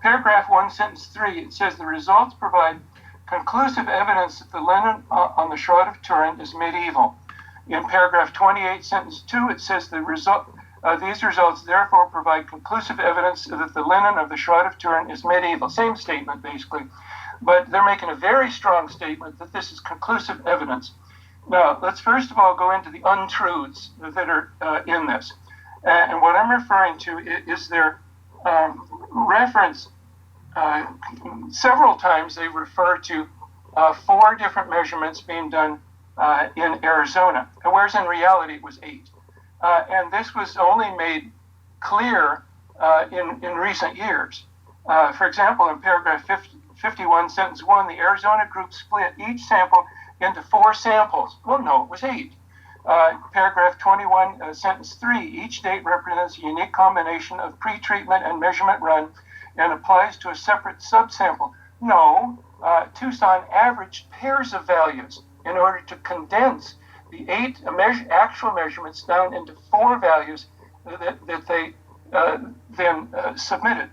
Paragraph 1, sentence 3, it says the results provide conclusive evidence that the linen on the Shroud of Turin is medieval. In paragraph 28, sentence 2, it says these results therefore provide conclusive evidence that the linen of the Shroud of Turin is medieval. Same statement, basically. But they're making a very strong statement that this is conclusive evidence. Now, let's first of all go into the untruths that are in this. And what I'm referring to is their reference. Several times they refer to 4 different measurements being done in Arizona, whereas in reality it was 8. And this was only made clear in recent years. For example, in paragraph 51, sentence 1, the Arizona group split each sample into 4 samples. Well, no, it was 8. Paragraph 21, sentence 3, each date represents a unique combination of pre-treatment and measurement run and applies to a separate subsample. No, Tucson averaged pairs of values in order to condense the 8 actual measurements down into 4 values that they then submitted.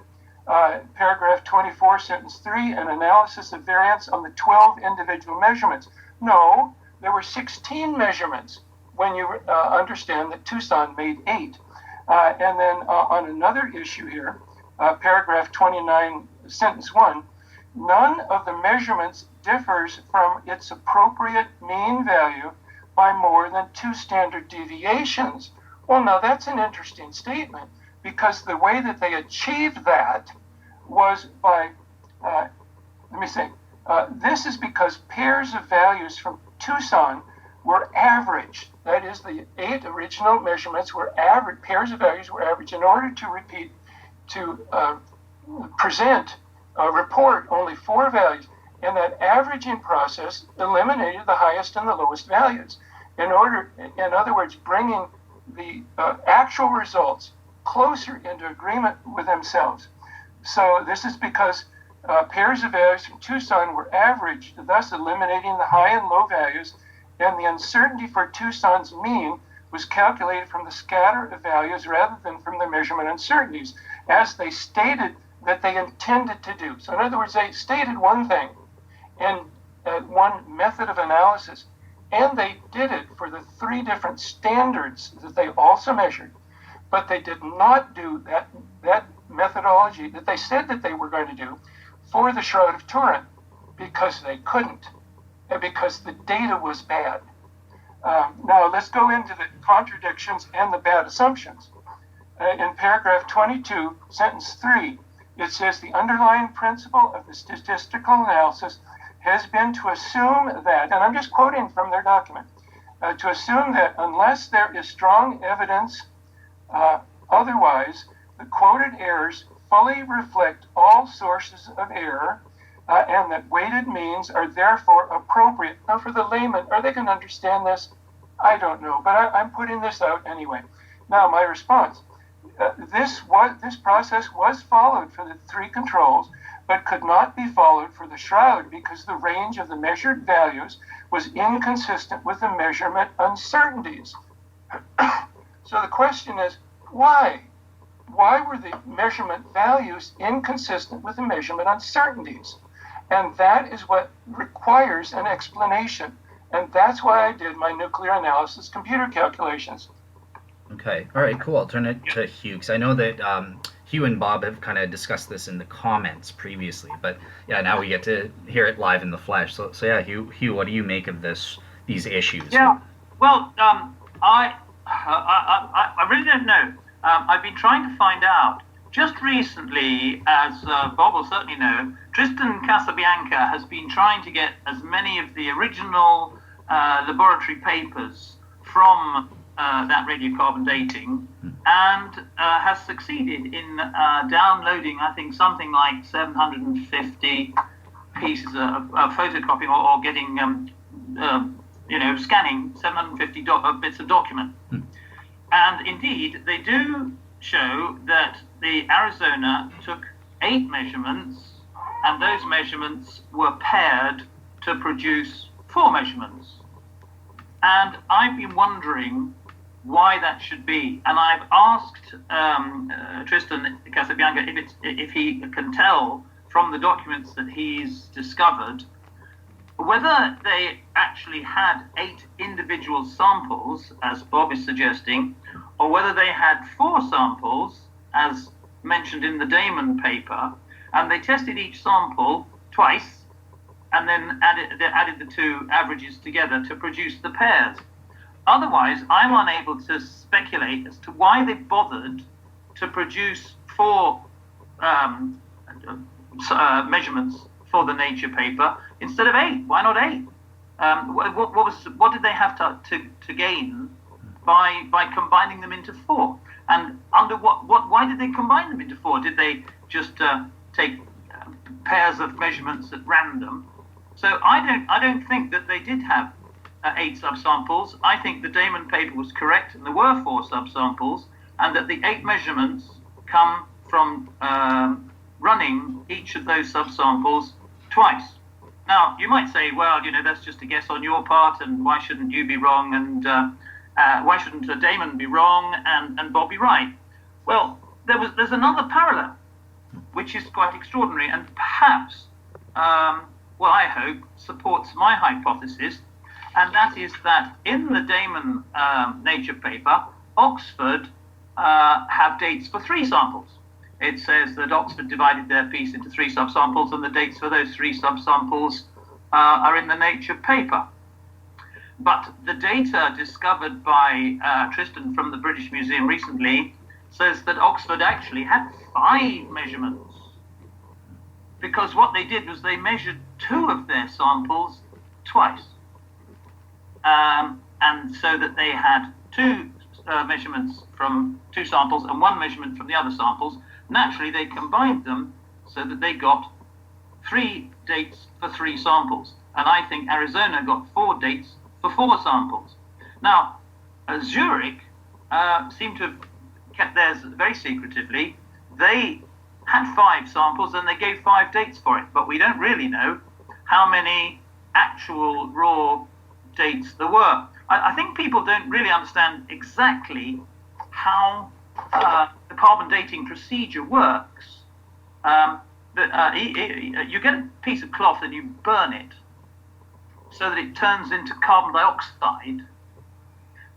Paragraph 24, sentence 3, an analysis of variance on the 12 individual measurements. No, there were 16 measurements when you understand that Tucson made 8. And then on another issue here, paragraph 29, sentence 1, none of the measurements differs from its appropriate mean value by more than 2 standard deviations. Well, now that's an interesting statement because the way that they achieved that was by, this is because pairs of values from Tucson were averaged. That is, the 8 original measurements were average, pairs of values were averaged in order to present a report only 4 values. And that averaging process eliminated the highest and the lowest values. In other words, bringing the actual results closer into agreement with themselves. So this is because pairs of values from Tucson were averaged, thus eliminating the high and low values, and the uncertainty for Tucson's mean was calculated from the scatter of values rather than from the measurement uncertainties, as they stated that they intended to do. So in other words, they stated one thing and one method of analysis, and they did it for the 3 different standards that they also measured, but they did not do that methodology that they said that they were going to do for the Shroud of Turin because they couldn't, and because the data was bad. Now let's go into the contradictions and the bad assumptions. In paragraph 22, sentence 3, it says the underlying principle of the statistical analysis has been to assume that, and I'm just quoting from their document, to assume that unless there is strong evidence otherwise, the quoted errors fully reflect all sources of error, and that weighted means are therefore appropriate. Now, for the layman, are they going to understand this? I don't know, but I'm putting this out anyway. Now, my response. This process was followed for the 3 controls, but could not be followed for the Shroud because the range of the measured values was inconsistent with the measurement uncertainties. So the question is, why? Why were the measurement values inconsistent with the measurement uncertainties? And that is what requires an explanation. And that's why I did my nuclear analysis computer calculations. Okay. All right. Cool. I'll turn it to Hugh because I know that Hugh and Bob have kind of discussed this in the comments previously, but yeah, now we get to hear it live in the flesh. So yeah, Hugh, what do you make of these issues? Yeah. Well, I really don't know. I've been trying to find out. Just recently, as Bob will certainly know, Tristan Casabianca has been trying to get as many of the original laboratory papers from that radiocarbon dating, and has succeeded in downloading, I think, something like 750 pieces of photocopying or getting, scanning 750 bits of document. And indeed, they do show that the Arizona took 8 measurements, and those measurements were paired to produce 4 measurements. And I've been wondering why that should be. And I've asked Tristan Casabianca if he can tell from the documents that he's discovered whether they actually had 8 individual samples, as Bob is suggesting, or whether they had 4 samples, as mentioned in the Damon paper, and they tested each sample twice, and then added the 2 averages together to produce the pairs. Otherwise, I'm unable to speculate as to why they bothered to produce 4 measurements for the Nature paper instead of 8. Why not 8? What did they have to gain by combining them into 4? And under why did they combine them into 4? Did they just take pairs of measurements at random? So I don't think that they did have 8 subsamples. I think the Damon paper was correct, and there were 4 subsamples, and that the 8 measurements come from running each of those subsamples twice. Now, you might say, well, that's just a guess on your part, and why shouldn't you be wrong, and why shouldn't Damon be wrong and Bob be right? Well, there's another parallel, which is quite extraordinary, and perhaps, I hope, supports my hypothesis, and that is that in the Damon Nature paper, Oxford have dates for 3 samples. It says that Oxford divided their piece into 3 subsamples, and the dates for those 3 subsamples are in the Nature paper. But the data discovered by Tristan from the British Museum recently says that Oxford actually had 5 measurements, because what they did was they measured 2 of their samples twice. And so that they had 2 measurements from 2 samples and 1 measurement from the other samples. Naturally, they combined them so that they got 3 dates for 3 samples. And I think Arizona got 4 dates for 4 samples. Now, Zurich seemed to have kept theirs very secretively. They had 5 samples and they gave 5 dates for it, but we don't really know how many actual raw dates there were. I think people don't really understand exactly how the carbon dating procedure works. You get a piece of cloth and you burn it so that it turns into carbon dioxide,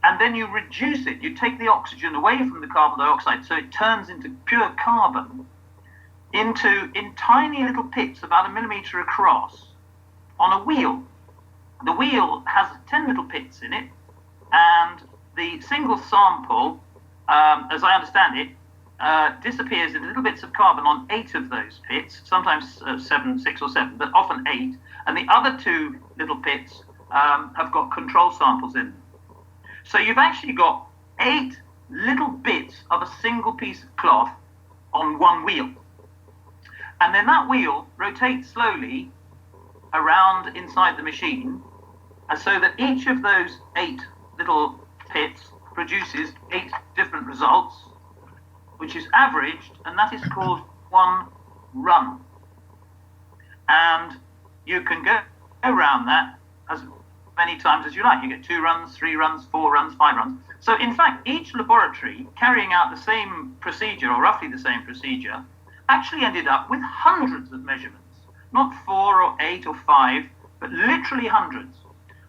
and then you reduce it. You take the oxygen away from the carbon dioxide so it turns into pure carbon in tiny little pits about 1 millimeter across on a wheel. The wheel has 10 little pits in it, and the single sample, as I understand it, disappears in little bits of carbon on 8 of those pits, sometimes 6 or 7, but often 8. And the other 2 little pits have got control samples in them. So you've actually got 8 little bits of a single piece of cloth on one wheel. And then that wheel rotates slowly around inside the machine, so that each of those 8 little pits produces 8 different results, which is averaged, and that is called 1 run. And you can go around that as many times as you like. You get 2 runs, 3 runs, 4 runs, 5 runs. So in fact, each laboratory carrying out the same procedure, or roughly the same procedure, actually ended up with hundreds of measurements. Not 4 or 8 or 5, but literally hundreds,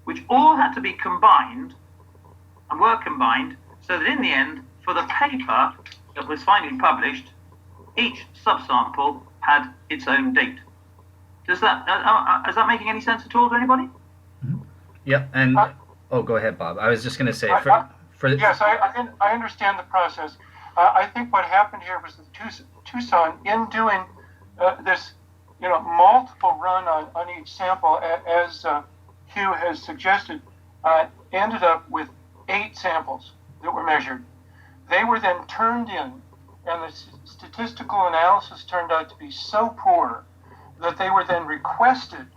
which all had to be combined and were combined So that in the end, for the paper that was finally published, each subsample had its own date. Is that making any sense at all to anybody? Yep. And go ahead, Bob. I was just going to say yes, I understand the process. I think what happened here was that Tucson, in doing this, multiple run on each sample, as Hugh has suggested, ended up with 8 samples that were measured. They were then turned in, and the statistical analysis turned out to be so poor that they were then requested.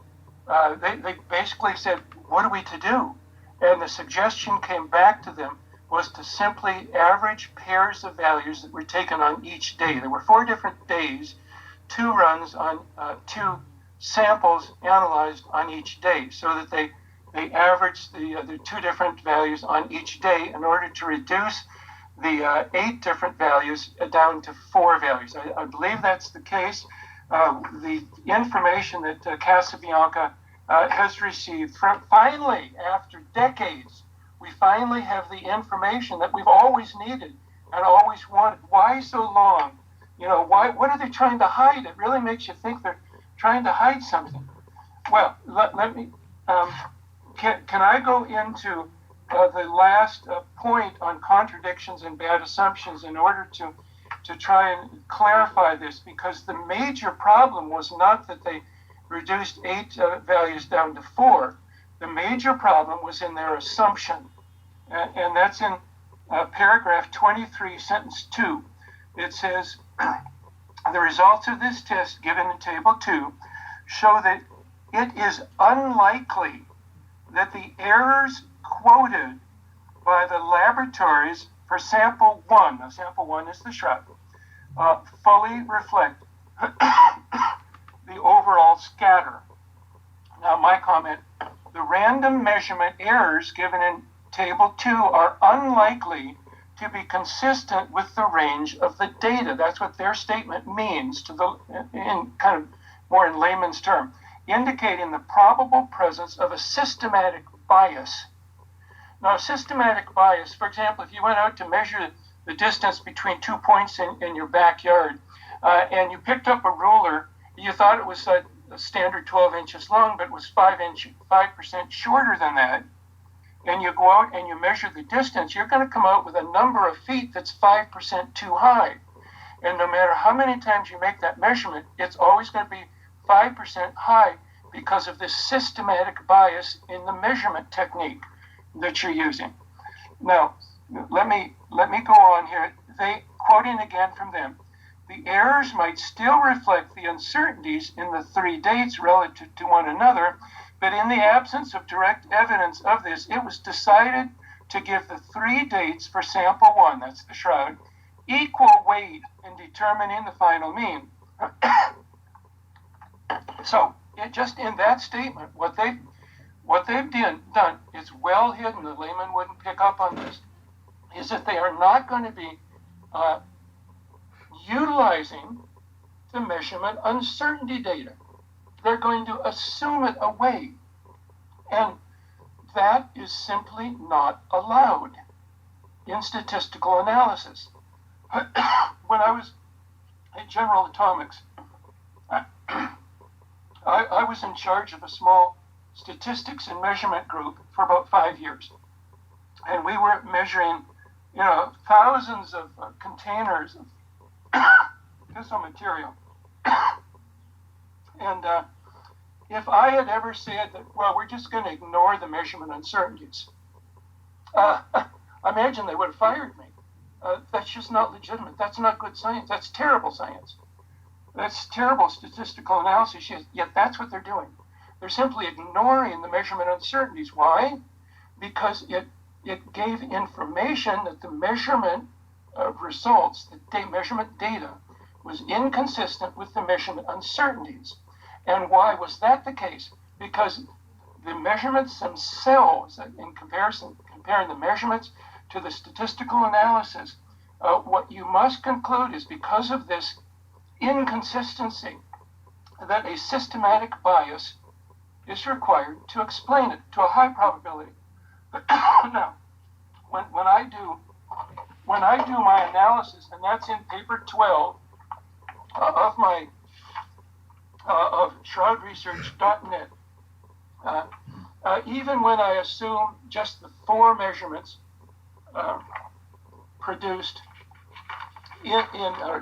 They basically said, what are we to do? And the suggestion came back to them was to simply average pairs of values that were taken on each day. There were 4 different days, 2 runs on 2 samples analyzed on each day, so that they averaged the 2 different values on each day in order to reduce the 8 different values down to 4 values. I believe that's the case. The information that Casabianca has received finally, after decades, we finally have the information that we've always needed and always wanted. Why so long? What are they trying to hide? It really makes you think they're trying to hide something. Well, let me, can I go into the last point on contradictions and bad assumptions in order to try and clarify this? Because the major problem was not that they reduced 8 values down to 4. The major problem was in their assumption, and that's in paragraph 23, sentence 2. It says, the results of this test given in table 2 show that it is unlikely that the errors quoted by the laboratories for sample 1, now sample 1 is the Shroud, fully reflect the overall scatter. Now my comment, the random measurement errors given in table 2 are unlikely to be consistent with the range of the data. That's what their statement means, in kind of more in layman's term, indicating the probable presence of a systematic bias. Now, a systematic bias, for example, if you went out to measure the distance between 2 points in your backyard, and you picked up a ruler, you thought it was a standard 12 inches long, but it was 5% shorter than that, and you go out and you measure the distance, you're going to come out with a number of feet that's 5% too high. And no matter how many times you make that measurement, it's always going to be 5% high because of this systematic bias in the measurement technique that you're using. Now, let me go on here. Quoting again from them, the errors might still reflect the uncertainties in the 3 dates relative to one another, but in the absence of direct evidence of this, it was decided to give the 3 dates for sample 1, that's the Shroud, equal weight in determining the final mean. So, just in that statement, what they've done, it's well hidden, the layman wouldn't pick up on this, is that they are not going to be utilizing the measurement uncertainty data. They're going to assume it away. And that is simply not allowed in statistical analysis. When I was at General Atomics, I was in charge of a small statistics and measurement group for about 5 years. And we were measuring, thousands of containers of fissile material. And if I had ever said that, well, we're just going to ignore the measurement uncertainties, I imagine they would have fired me. That's just not legitimate. That's not good science. That's terrible science. That's terrible statistical analysis, yet that's what they're doing. They're simply ignoring the measurement uncertainties. Why? Because it gave information that the measurement results, the measurement data, was inconsistent with the measurement uncertainties. And why was that the case? Because the measurements themselves, in comparison, comparing the measurements to the statistical analysis, what you must conclude is because of this inconsistency, that a systematic bias is required to explain it to a high probability. Now, when I do when I do my analysis, and that's in paper 12 of my of shroudresearch.net, even when I assume just the 4 measurements produced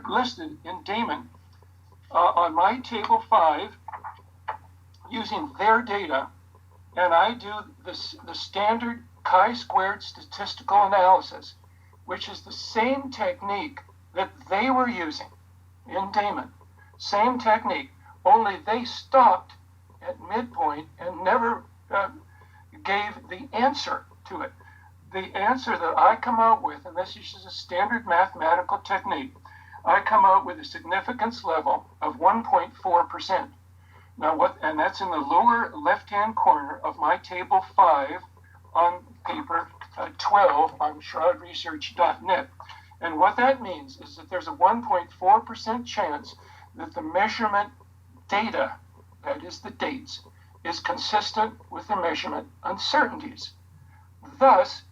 listed in Damon on my table 5, using their data, and I do the standard chi-squared statistical analysis, which is the same technique that they were using in Damon. Same technique, only they stopped at midpoint and never gave the answer to it. The answer that I come out with, and this is a standard mathematical technique, I come out with a significance level of 1.4%. Now and that's in the lower left-hand corner of my table 5 on paper 12 on shroudresearch.net. And what that means is that there's a 1.4% chance that the measurement data, that is the dates, is consistent with the measurement uncertainties. Thus,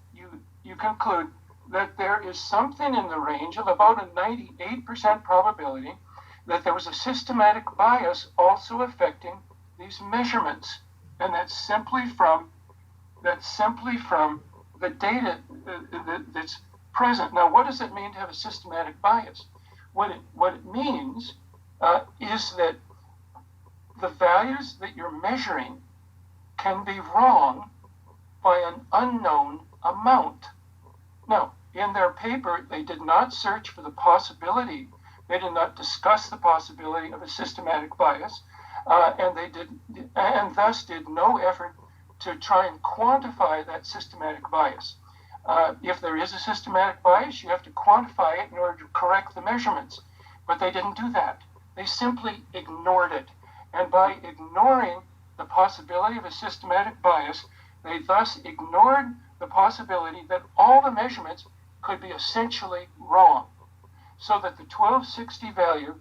you conclude that there is something in the range of about a 98% probability that there was a systematic bias also affecting these measurements. And that's simply from the data that's present. Now, what does it mean to have a systematic bias? What it means is that the values that you're measuring can be wrong by an unknown amount. Now, in their paper, they did not search for the possibility, they did not discuss the possibility of a systematic bias, and thus did no effort to try and quantify that systematic bias. If there is a systematic bias, you have to quantify it in order to correct the measurements. But they didn't do that. They simply ignored it. And by ignoring the possibility of a systematic bias, they thus ignored the possibility that all the measurements could be essentially wrong. So that the 1260 value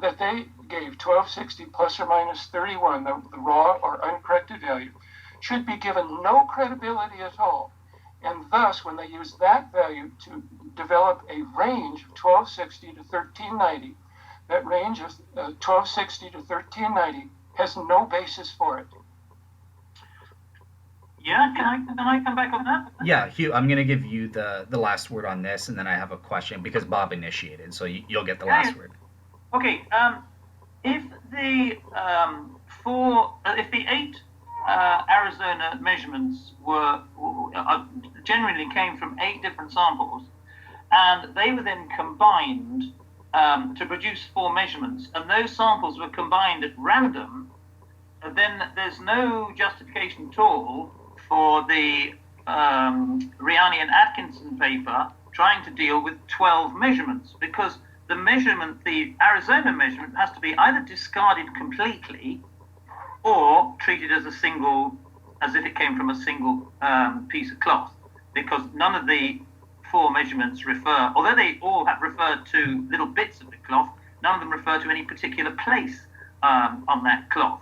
that they gave, 1260 plus or minus 31, the raw or uncorrected value, should be given no credibility at all. And thus, when they use that value to develop a range of 1260 to 1390, that range of 1260 to 1390 has no basis for it. Yeah, can I come back on that? Yeah, Hugh, I'm going to give you the last word on this, and then I have a question because Bob initiated, so you'll get the last word. Okay, if the 8 Arizona measurements were generally came from 8 different samples, and they were then combined to produce 4 measurements, and those samples were combined at random, then there's no justification at all for the Riani and Atkinson paper trying to deal with 12 measurements, because the Arizona measurement has to be either discarded completely or treated as as if it came from a single piece of cloth, because none of the 4 measurements refer, although they all have referred to little bits of the cloth, none of them refer to any particular place on that cloth.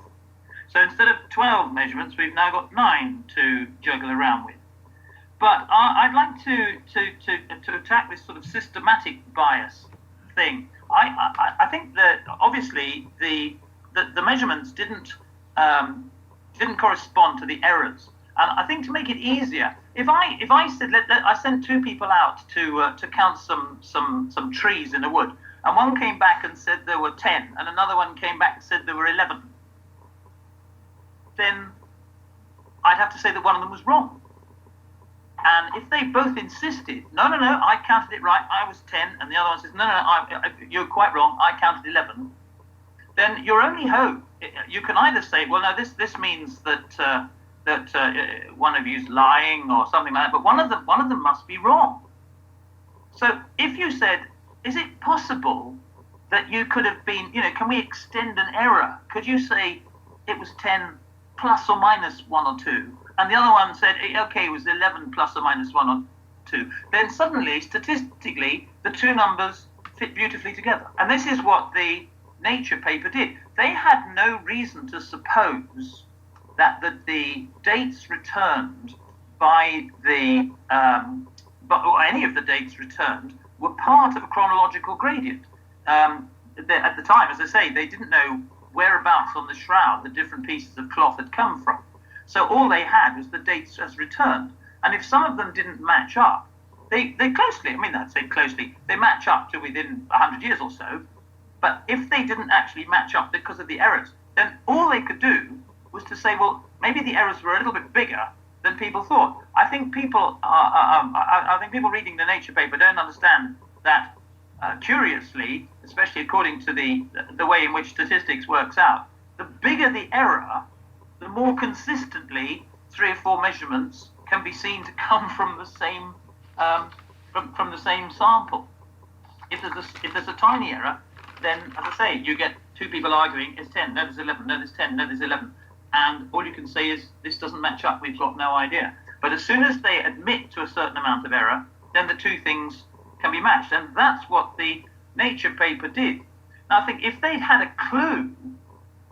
So instead of 12 measurements, we've now got 9 to juggle around with. But I'd like to attack this sort of systematic bias thing. I think that obviously the measurements didn't correspond to the errors. And I think to make it easier, if I said I sent 2 people out to count some trees in a wood, and one came back and said there were 10, and another one came back and said there were 11, then I'd have to say that one of them was wrong. And if they both insisted, no, I counted it right, I was 10, and the other one says, no, you're quite wrong, I counted 11, then your only hope, you can either say, well, no, this means that one of you's lying or something like that, but one of them must be wrong. So if you said, is it possible that you could have been, can we extend an error? Could you say it was 10 plus or minus 1 or 2, and the other one said, okay, it was 11 plus or minus 1 or 2, then suddenly, statistically, the 2 numbers fit beautifully together. And this is what the Nature paper did. They had no reason to suppose that the dates returned by the or any of the dates returned were part of a chronological gradient. At the time, as I say, they didn't know whereabouts on the shroud the different pieces of cloth had come from. So all they had was the dates as returned. And if some of them didn't match up, they closely, I'd say closely, they match up to within 100 years or so. But if they didn't actually match up because of the errors, then all they could do was to say, well, maybe the errors were a little bit bigger than people thought. I think people reading the Nature paper don't understand that. Curiously, especially according to the way in which statistics works out, the bigger the error, the more consistently 3 or 4 measurements can be seen to come from the same from the same sample. If there's a tiny error, then, as I say, you get 2 people arguing, it's 10, no, there's 11, no, there's 10, no, there's 11. And all you can say is, this doesn't match up, we've got no idea. But as soon as they admit to a certain amount of error, then the 2 things can be matched. And that's what the Nature paper did. Now, I think if they'd had a clue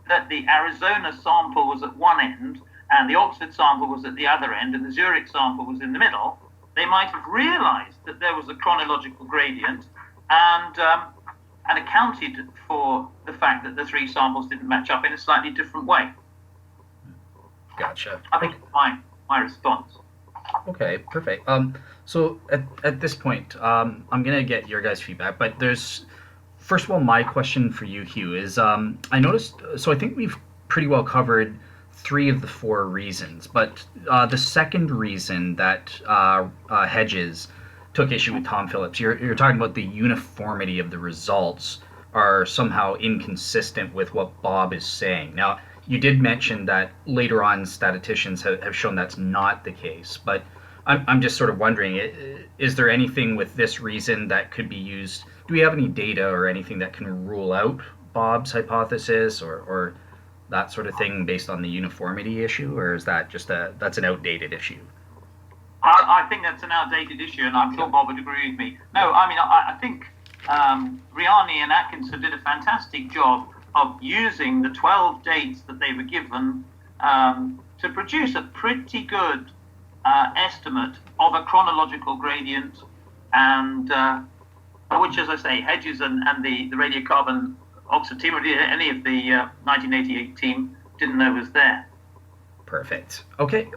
that the Arizona sample was at one end, and the Oxford sample was at the other end, and the Zurich sample was in the middle, they might have realized that there was a chronological gradient and accounted for the fact that the 3 samples didn't match up in a slightly different way. Gotcha. I think that's my response. Okay, perfect. So at this point, I'm gonna get your guys' feedback, but first of all, my question for you, Hugh, is I noticed. So I think we've pretty well covered 3 of the 4 reasons, but the second reason that Hedges took issue with Tom Phillips, you're talking about the uniformity of the results are somehow inconsistent with what Bob is saying. Now, you did mention that later on statisticians have shown that's not the case, but I'm just sort of wondering, is there anything with this reason that could be used? Do we have any data or anything that can rule out Bob's hypothesis or that sort of thing based on the uniformity issue, or is that just that's an outdated issue? I think that's an outdated issue, and I'm sure Bob would agree with me. No, I think Riani and Atkinson did a fantastic job of using the 12 dates that they were given to produce a pretty good estimate of a chronological gradient, and which, as I say, Hedges and the radiocarbon Oxford team, or any of the 1988 team, didn't know was there. Perfect. Okay,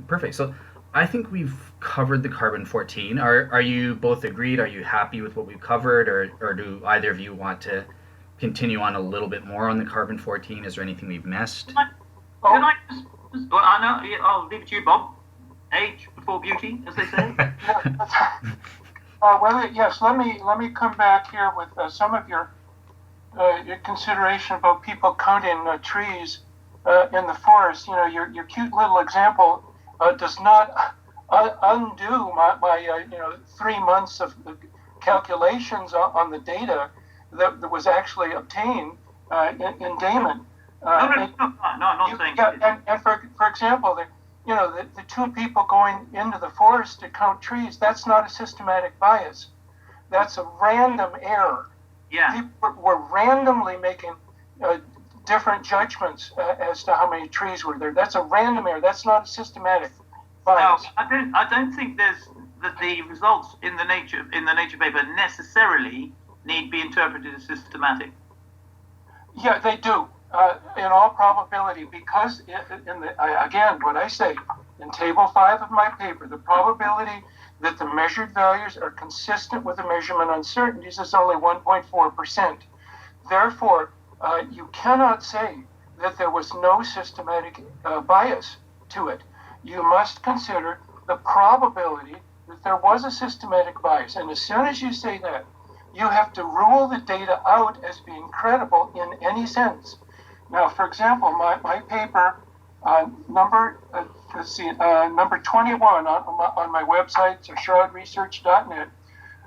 perfect. So I think we've covered the carbon-14. Are you both agreed? Are you happy with what we've covered, or do either of you want to continue on a little bit more on the carbon-14? Is there anything we've missed? Can I just I'll leave it to you, Bob. Age before beauty, as they say. Well, yes. Let me come back here with some of your consideration about people counting trees in the forest. Your cute little example does not undo my 3 months of calculations on the data that was actually obtained in Damon. No, I'm not saying. And for example, the 2 people going into the forest to count trees, that's not a systematic bias. That's a random error. Yeah. People were randomly making different judgments as to how many trees were there. That's a random error. That's not a systematic bias. No, I don't think that the results in the nature paper necessarily need be interpreted as systematic. Yeah, they do. In all probability, because again, what I say in Table 5 of my paper, the probability that the measured values are consistent with the measurement uncertainties is only 1.4%. Therefore, you cannot say that there was no systematic bias to it. You must consider the probability that there was a systematic bias. And as soon as you say that, you have to rule the data out as being credible in any sense. Now, for example, my paper, number 21 on my website, so shroudresearch.net,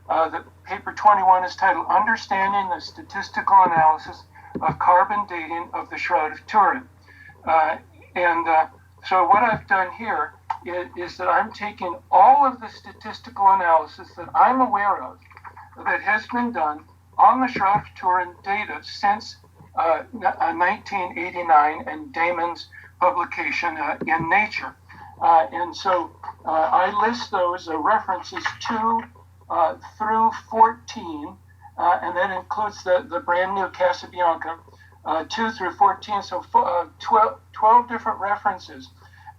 the paper 21 is titled Understanding the Statistical Analysis of Carbon Dating of the Shroud of Turin. So what I've done here is that I'm taking all of the statistical analysis that I'm aware of that has been done on the Shroud of Turin data since 1989 and Damon's publication in Nature. And so I list those references 2 through 14, and that includes the brand new Casabianca, 2 through 14, so 12 different references.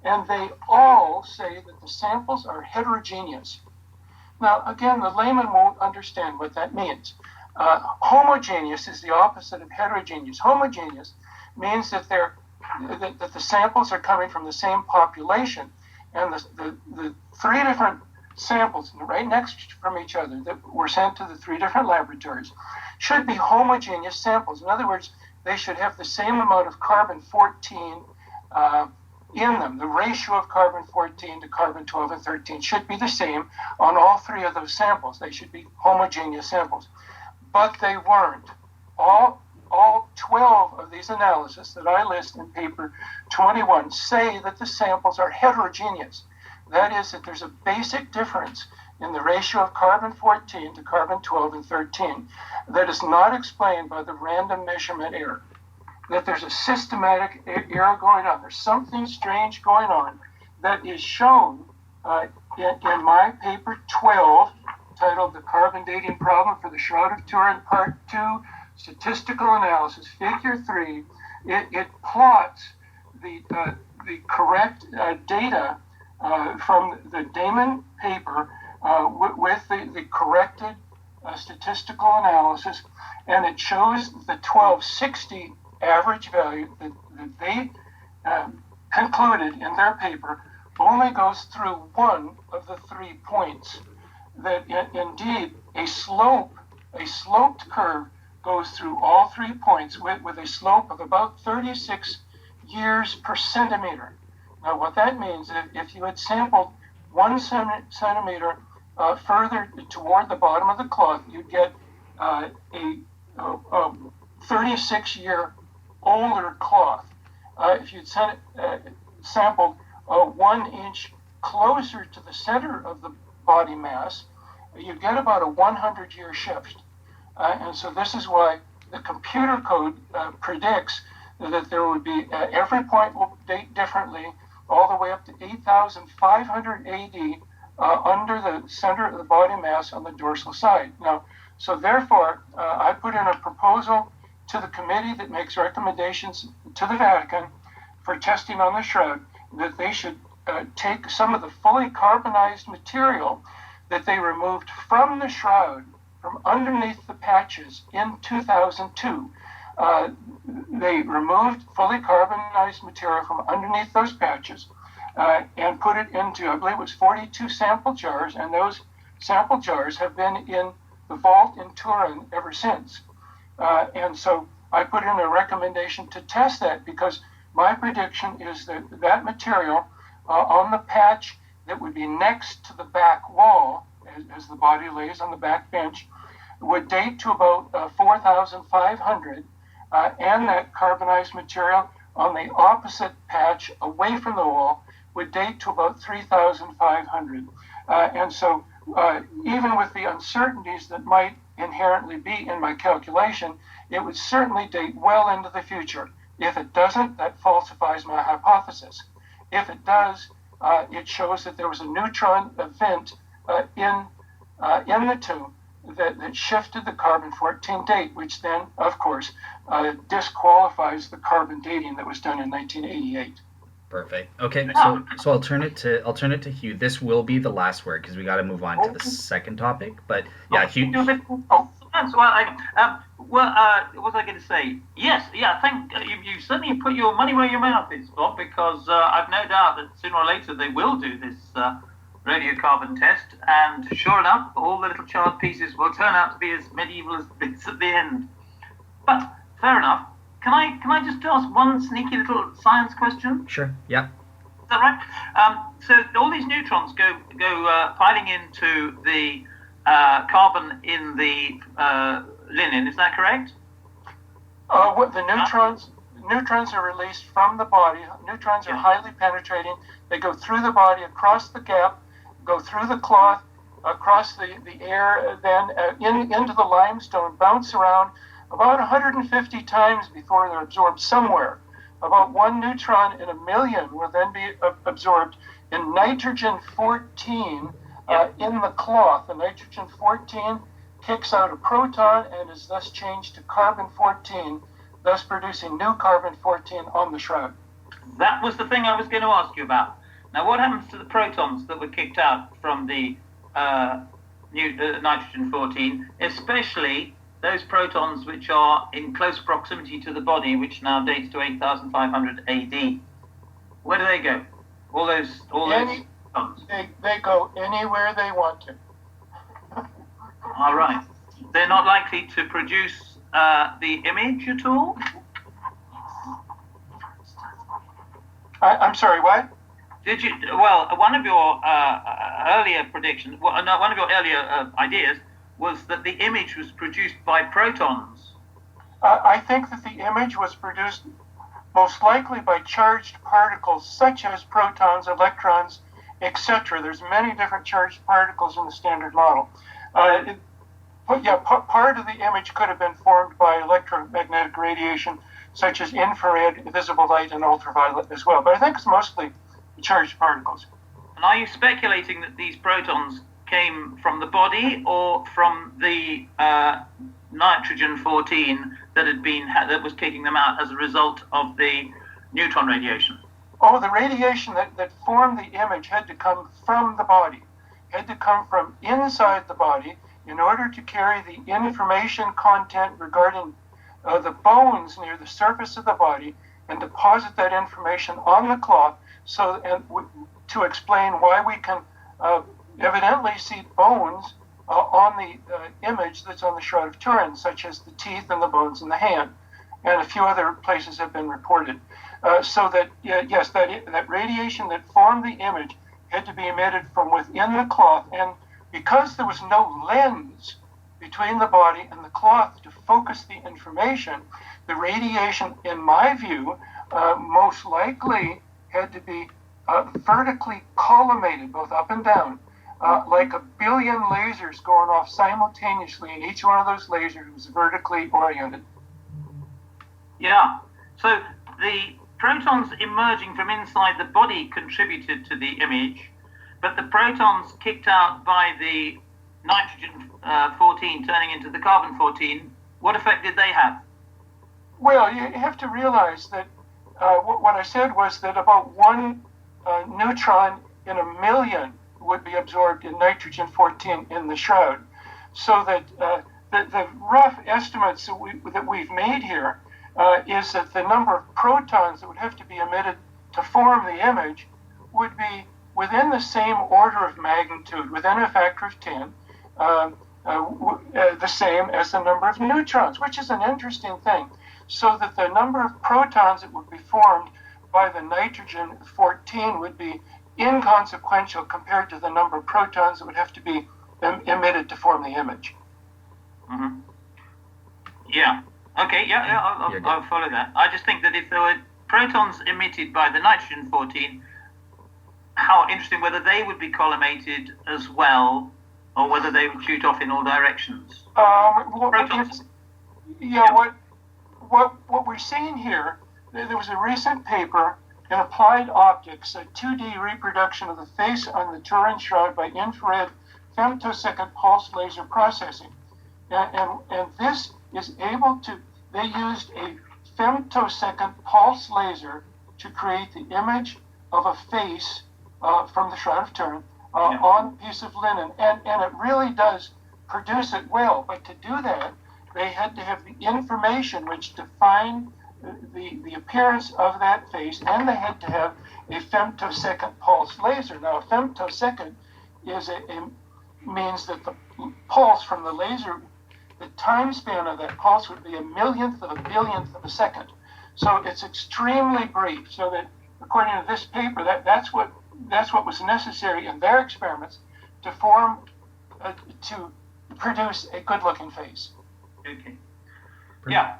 And they all say that the samples are heterogeneous. Now, again, the layman won't understand what that means. Homogeneous is the opposite of heterogeneous. Homogeneous means that the samples are coming from the same population, and the 3 different samples right next from each other that were sent to the 3 different laboratories should be homogeneous samples. In other words, they should have the same amount of carbon-14 in them. The ratio of carbon-14 to carbon-12 and 13 should be the same on all 3 of those samples. They should be homogeneous samples. But they weren't. All 12 of these analyses that I list in paper 21 say that the samples are heterogeneous. That is, that there's a basic difference in the ratio of carbon-14 to carbon-12 and 13 that is not explained by the random measurement error. That there's a systematic error going on. There's something strange going on that is shown in my paper 12, titled The Carbon Dating Problem for the Shroud of Turin, Part 2, Statistical Analysis, Figure 3. It plots the correct data from the Damon paper with the corrected statistical analysis, and it shows the 1260 average value that they concluded in their paper only goes through one of the 3 points. That indeed a sloped curve goes through all 3 points with a slope of about 36 years per centimeter. Now, what that means is if you had sampled 1 centimeter further toward the bottom of the cloth, you'd get a 36-year older cloth. If you'd sampled 1 inch closer to the center of the body mass, you get about a 100-year shift. And so this is why the computer code predicts that there would be, every point will date differently, all the way up to 8,500 AD under the center of the body mass on the dorsal side. Now, so therefore, I put in a proposal to the committee that makes recommendations to the Vatican for testing on the shroud, that they should take some of the fully carbonized material that they removed from the shroud, from underneath the patches in 2002. They removed fully carbonized material from underneath those patches and put it into, I believe it was 42 sample jars, and those sample jars have been in the vault in Turin ever since. And so I put in a recommendation to test that, because my prediction is that that material on the patch that would be next to the back wall, as the body lays on the back bench, would date to about 4,500, and that carbonized material on the opposite patch away from the wall would date to about 3,500. And so even with the uncertainties that might inherently be in my calculation, it would certainly date well into the future. If it doesn't, that falsifies my hypothesis. If it does, it shows that there was a neutron event in the tomb that shifted the carbon-14 date, which then, of course, disqualifies the carbon dating that was done in 1988. Perfect. Okay, so I'll turn it to Hugh. This will be the last word because we got to move on to the second topic. But yeah, Hugh. What was I going to say? Yes, yeah. You certainly put your money where your mouth is, Bob, because I've no doubt that sooner or later they will do this radiocarbon test, and sure enough, all the little charred pieces will turn out to be as medieval as bits at the end. But fair enough. Can I just ask one sneaky little science question? Sure. Yeah. Is that right? So all these neutrons go piling into the carbon in the linen. Is that correct? The neutrons are released from the body. Neutrons are highly penetrating. They go through the body, across the gap, go through the cloth, across the air, then into the limestone, bounce around about 150 times before they're absorbed somewhere. About 1 neutron in a million will then be absorbed in nitrogen 14 in the cloth. The nitrogen 14 kicks out a proton and is thus changed to carbon 14, thus producing new carbon 14 on the shroud. That was the thing I was going to ask you about. Now, what happens to the protons that were kicked out from the nitrogen 14, especially those protons which are in close proximity to the body, which now dates to 8,500 AD? Where do they go? All those protons? They go anywhere they want to. All right. They're not likely to produce the image at all? I'm sorry, what? Did you? Well, one of your earlier predictions, one of your earlier ideas was that the image was produced by protons. I think that the image was produced most likely by charged particles such as protons, electrons, etc. There's many different charged particles in the standard model. Part of the image could have been formed by electromagnetic radiation, such as infrared, visible light, and ultraviolet as well. But I think it's mostly charged particles. And are you speculating that these protons came from the body or from the nitrogen 14 that was kicking them out as a result of the neutron radiation? Oh, the radiation that formed the image had to come from the body, had to come from inside the body in order to carry the information content regarding the bones near the surface of the body and deposit that information on the cloth to explain why we can evidently see bones on the image that's on the Shroud of Turin, such as the teeth and the bones in the hand, and a few other places have been reported. That radiation that formed the image had to be emitted from within the cloth, and because there was no lens between the body and the cloth to focus the information, the radiation, in my view, most likely had to be vertically collimated, both up and down, like a billion lasers going off simultaneously, and each one of those lasers was vertically oriented. Yeah. So the protons emerging from inside the body contributed to the image, but the protons kicked out by the nitrogen 14 turning into the carbon 14, what effect did they have? Well, you have to realize that what I said was that about one neutron in a million would be absorbed in nitrogen 14 in the shroud. So that the rough estimates that we've made here is that the number of protons that would have to be emitted to form the image would be within the same order of magnitude, within a factor of 10, the same as the number of neutrons, which is an interesting thing. So that the number of protons that would be formed by the nitrogen 14 would be inconsequential compared to the number of protons that would have to be emitted to form the image. Mm-hmm. Yeah. Okay. Yeah. I'll follow that. I just think that if there were protons emitted by the nitrogen 14, how interesting whether they would be collimated as well, or whether they would shoot off in all directions. What we're seeing here, there was a recent paper in Applied Optics, a 2D reproduction of the face on the Turin shroud by infrared femtosecond pulse laser processing. And this is able to, they used a femtosecond pulse laser to create the image of a face from the Shroud of Turin on a piece of linen. And it really does produce it well. But to do that, they had to have the information which defined the appearance of that face, and they had to have a femtosecond pulse laser. Now, a femtosecond means that the pulse from the laser, the time span of that pulse would be a millionth of a billionth of a second. So it's extremely brief. So that, according to this paper, that's what was necessary in their experiments to produce a good-looking face. Okay. Yeah.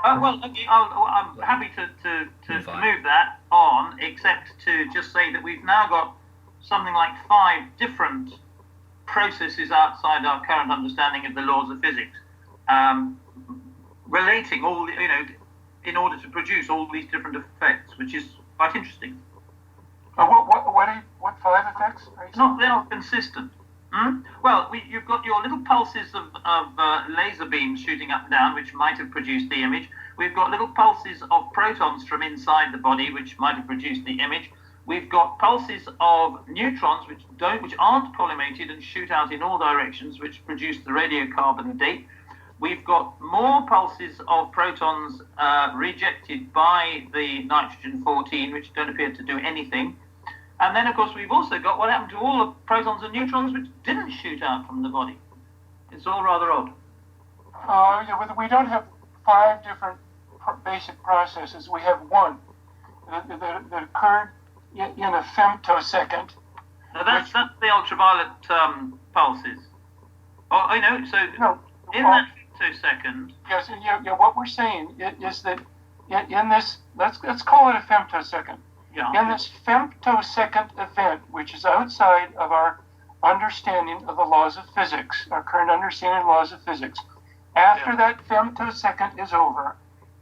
Well, okay, I'm happy to move that on, except to just say that we've now got something like 5 different processes outside our current understanding of the laws of physics, relating all, in order to produce all these different effects, which is quite interesting. What five effects? They're not consistent. Well, you've got your little pulses of laser beams shooting up and down, which might have produced the image. We've got little pulses of protons from inside the body, which might have produced the image. We've got pulses of neutrons, which aren't collimated and shoot out in all directions, which produce the radiocarbon date. We've got more pulses of protons rejected by the nitrogen-14, which don't appear to do anything. And then, of course, we've also got what happened to all the protons and neutrons which didn't shoot out from the body. It's all rather odd. We don't have five different basic processes. We have one that occurred in a femtosecond. Now that's the ultraviolet pulses. Oh, I know. So no, that femtosecond. Yes, yeah. What we're saying is that in this, let's call it a femtosecond. Yeah. In this femtosecond event, which is outside of our understanding of the laws of physics, our current understanding of laws of physics, after that femtosecond is over,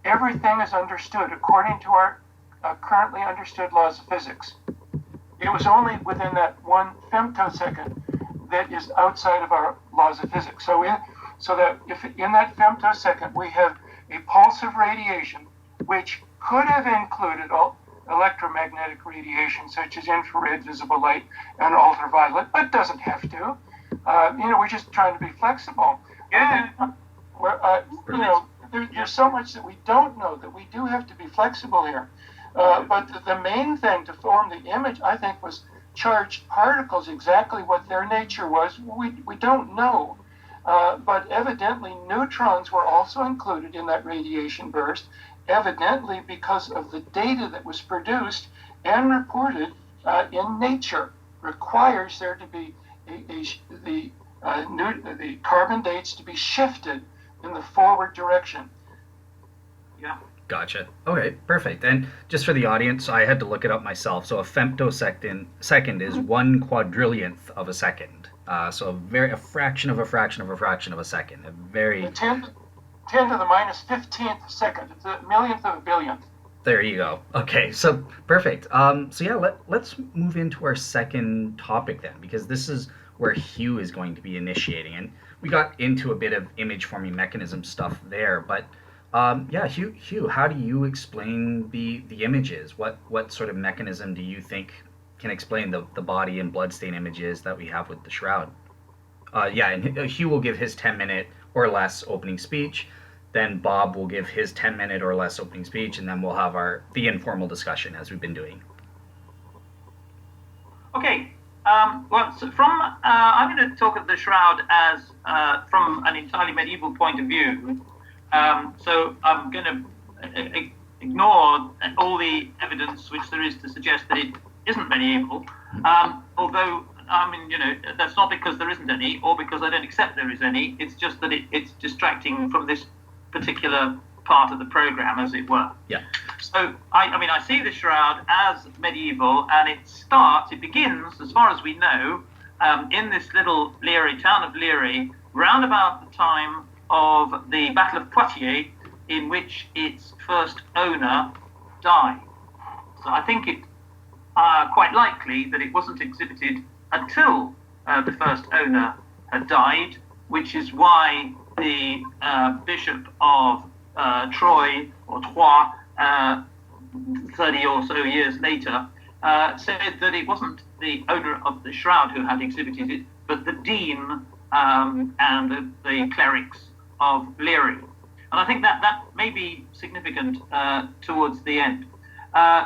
everything is understood according to our currently understood laws of physics. It was only within that one femtosecond that is outside of our laws of physics. So that if in that femtosecond we have a pulse of radiation, which could have included electromagnetic radiation such as infrared visible light and ultraviolet, but doesn't have to. We're just trying to be flexible. Yeah. There's so much that we don't know that we do have to be flexible here. But the main thing to form the image, I think, was charged particles. Exactly what their nature was, we don't know. But evidently, neutrons were also included in that radiation burst, evidently because of the data that was produced and reported in Nature. Requires there to be the carbon dates to be shifted in the forward direction. Yeah. Gotcha. Okay, perfect. And just for the audience, I had to look it up myself. So a femtosecond is 1/4 of a second. So a fraction of a fraction of a fraction of a second. A very 10 to the minus 15th second. It's a millionth of a billionth. There you go. Okay, so perfect. Let's move into our second topic then, because this is where Hugh is going to be initiating, and we got into a bit of image forming mechanism stuff there. But Hugh, how do you explain the images? What sort of mechanism do you think can explain the body and bloodstain images that we have with the Shroud? And Hugh will give his 10-minute or less opening speech. Then Bob will give his 10-minute or less opening speech, and then we'll have the informal discussion as we've been doing. Okay. I'm going to talk of the Shroud as from an entirely medieval point of view. So I'm going to ignore all the evidence which there is to suggest that it isn't medieval. Although, that's not because there isn't any, or because I don't accept there is any. It's just that it's distracting from this particular part of the program, as it were. Yeah. So, I see the Shroud as medieval, and it begins, as far as we know, in this little town of Liry, round about the time of the Battle of Poitiers, in which its first owner died. So I think it quite likely that it wasn't exhibited until the first owner had died, which is why the Bishop of Troyes, 30 or so years later, said that it wasn't the owner of the Shroud who had exhibited it, but the Dean and the clerics of Liry. And I think that may be significant towards the end.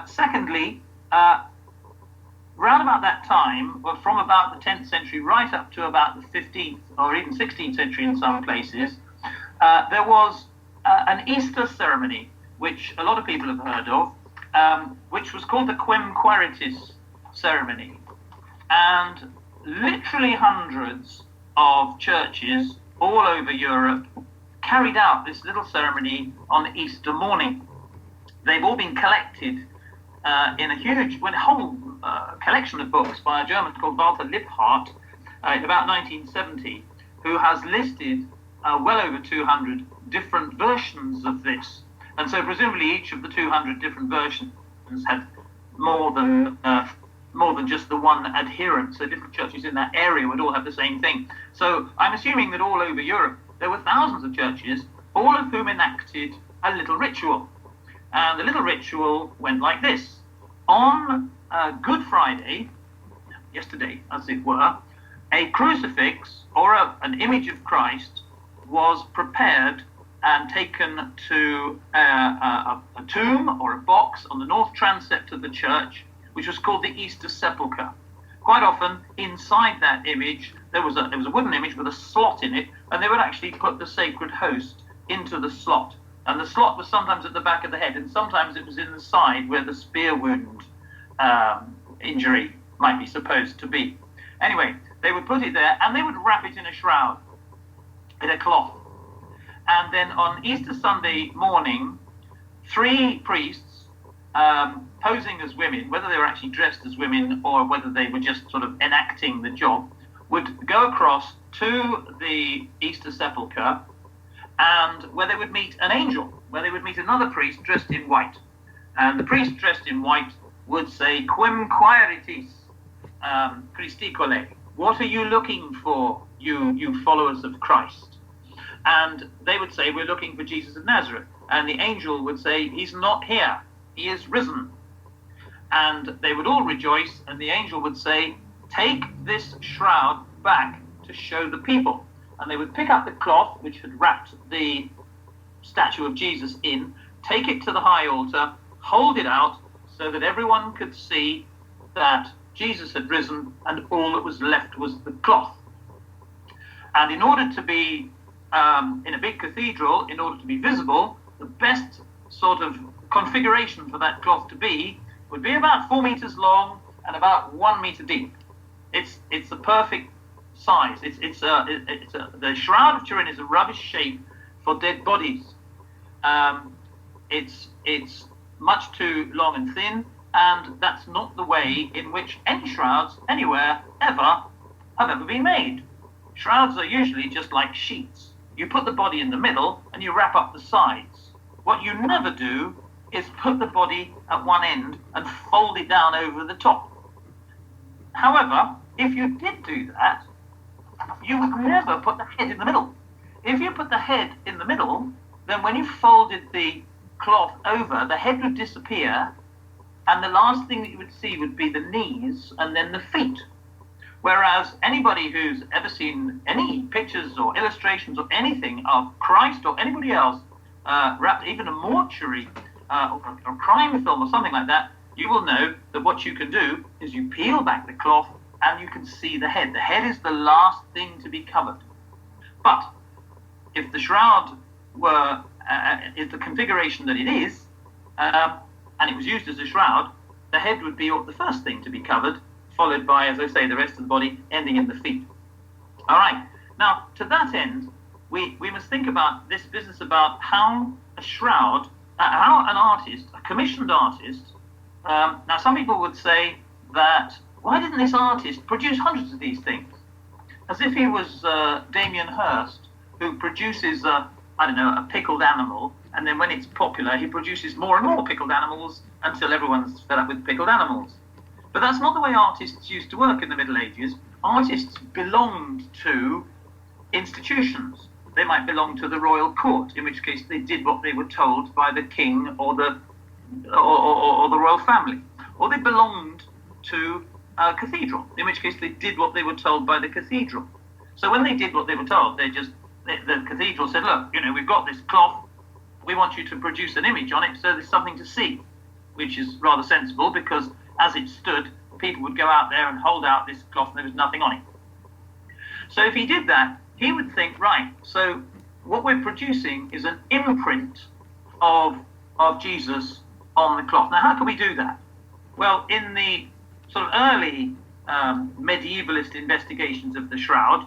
Secondly, round about that time, from about the 10th century right up to about the 15th or even 16th century in some places, there was an Easter ceremony, which a lot of people have heard of, which was called the Quem Quiritis ceremony. And literally hundreds of churches all over Europe carried out this little ceremony on Easter morning. They've all been collected in a whole collection of books by a German called Walter Lipphardt in about 1970, who has listed well over 200 different versions of this. And so presumably each of the 200 different versions had more than more than just the one adherent. So different churches in that area would all have the same thing. So I'm assuming that all over Europe there were thousands of churches, all of whom enacted a little ritual. And the little ritual went like this. On Good Friday, yesterday as it were, a crucifix or an image of Christ was prepared and taken to a tomb or a box on the north transept of the church, which was called the Easter Sepulchre. Quite often, inside that image, there was a wooden image with a slot in it, and they would actually put the sacred host into the slot. And the slot was sometimes at the back of the head, and sometimes it was in the side where the spear wound injury might be supposed to be. Anyway, they would put it there, and they would wrap it in a shroud, in a cloth. And then on Easter Sunday morning, 3 priests, posing as women, whether they were actually dressed as women or whether they were just sort of enacting the job, would go across to the Easter Sepulchre, and where they would meet an angel, where they would meet another priest dressed in white. And the priest dressed in white would say, Quem quaeritis, Christicole? What are you looking for, you followers of Christ? And they would say, we're looking for Jesus of Nazareth. And the angel would say, he's not here, he is risen. And they would all rejoice, and the angel would say, take this shroud back to show the people. And they would pick up the cloth which had wrapped the statue of Jesus in, take it to the high altar, hold it out so that everyone could see that Jesus had risen and all that was left was the cloth. And in order to be in a big cathedral, in order to be visible, the best sort of configuration for that cloth to be would be about 4 meters long and about 1 meter deep. It's a perfect size. The Shroud of Turin is a rubbish shape for dead bodies. It's much too long and thin, and that's not the way in which any shrouds anywhere ever have ever been made. Shrouds are usually just like sheets. You put the body in the middle and you wrap up the sides. What you never do is put the body at one end and fold it down over the top. However, if you did do that, you would never put the head in the middle. If you put the head in the middle, then when you folded the cloth over, the head would disappear, and the last thing that you would see would be the knees and then the feet. Whereas anybody who's ever seen any pictures or illustrations or anything of Christ or anybody else wrapped, even a mortuary or a crime film or something like that, you will know that what you can do is you peel back the cloth and you can see the head. The head is the last thing to be covered. But if the shroud were is the configuration that it is, and it was used as a shroud, the head would be the first thing to be covered, followed by, as I say, the rest of the body, ending in the feet. All right. Now, to that end, we must think about this business about how a shroud, how an artist, a commissioned artist, now some people would say that, why didn't this artist produce hundreds of these things? As if he was Damien Hirst, who produces, a pickled animal, and then when it's popular, he produces more and more pickled animals until everyone's fed up with pickled animals. But that's not the way artists used to work in the Middle Ages. Artists belonged to institutions. They might belong to the royal court, in which case they did what they were told by the king or the royal family. Or they belonged to a cathedral, in which case they did what they were told by the cathedral. So when they did what they were told, the cathedral said, look, we've got this cloth, we want you to produce an image on it so there's something to see, which is rather sensible because as it stood, people would go out there and hold out this cloth and there was nothing on it. So if he did that, he would think, right, so what we're producing is an imprint of Jesus on the cloth. Now, how can we do that? Well, in the sort of early medievalist investigations of the Shroud,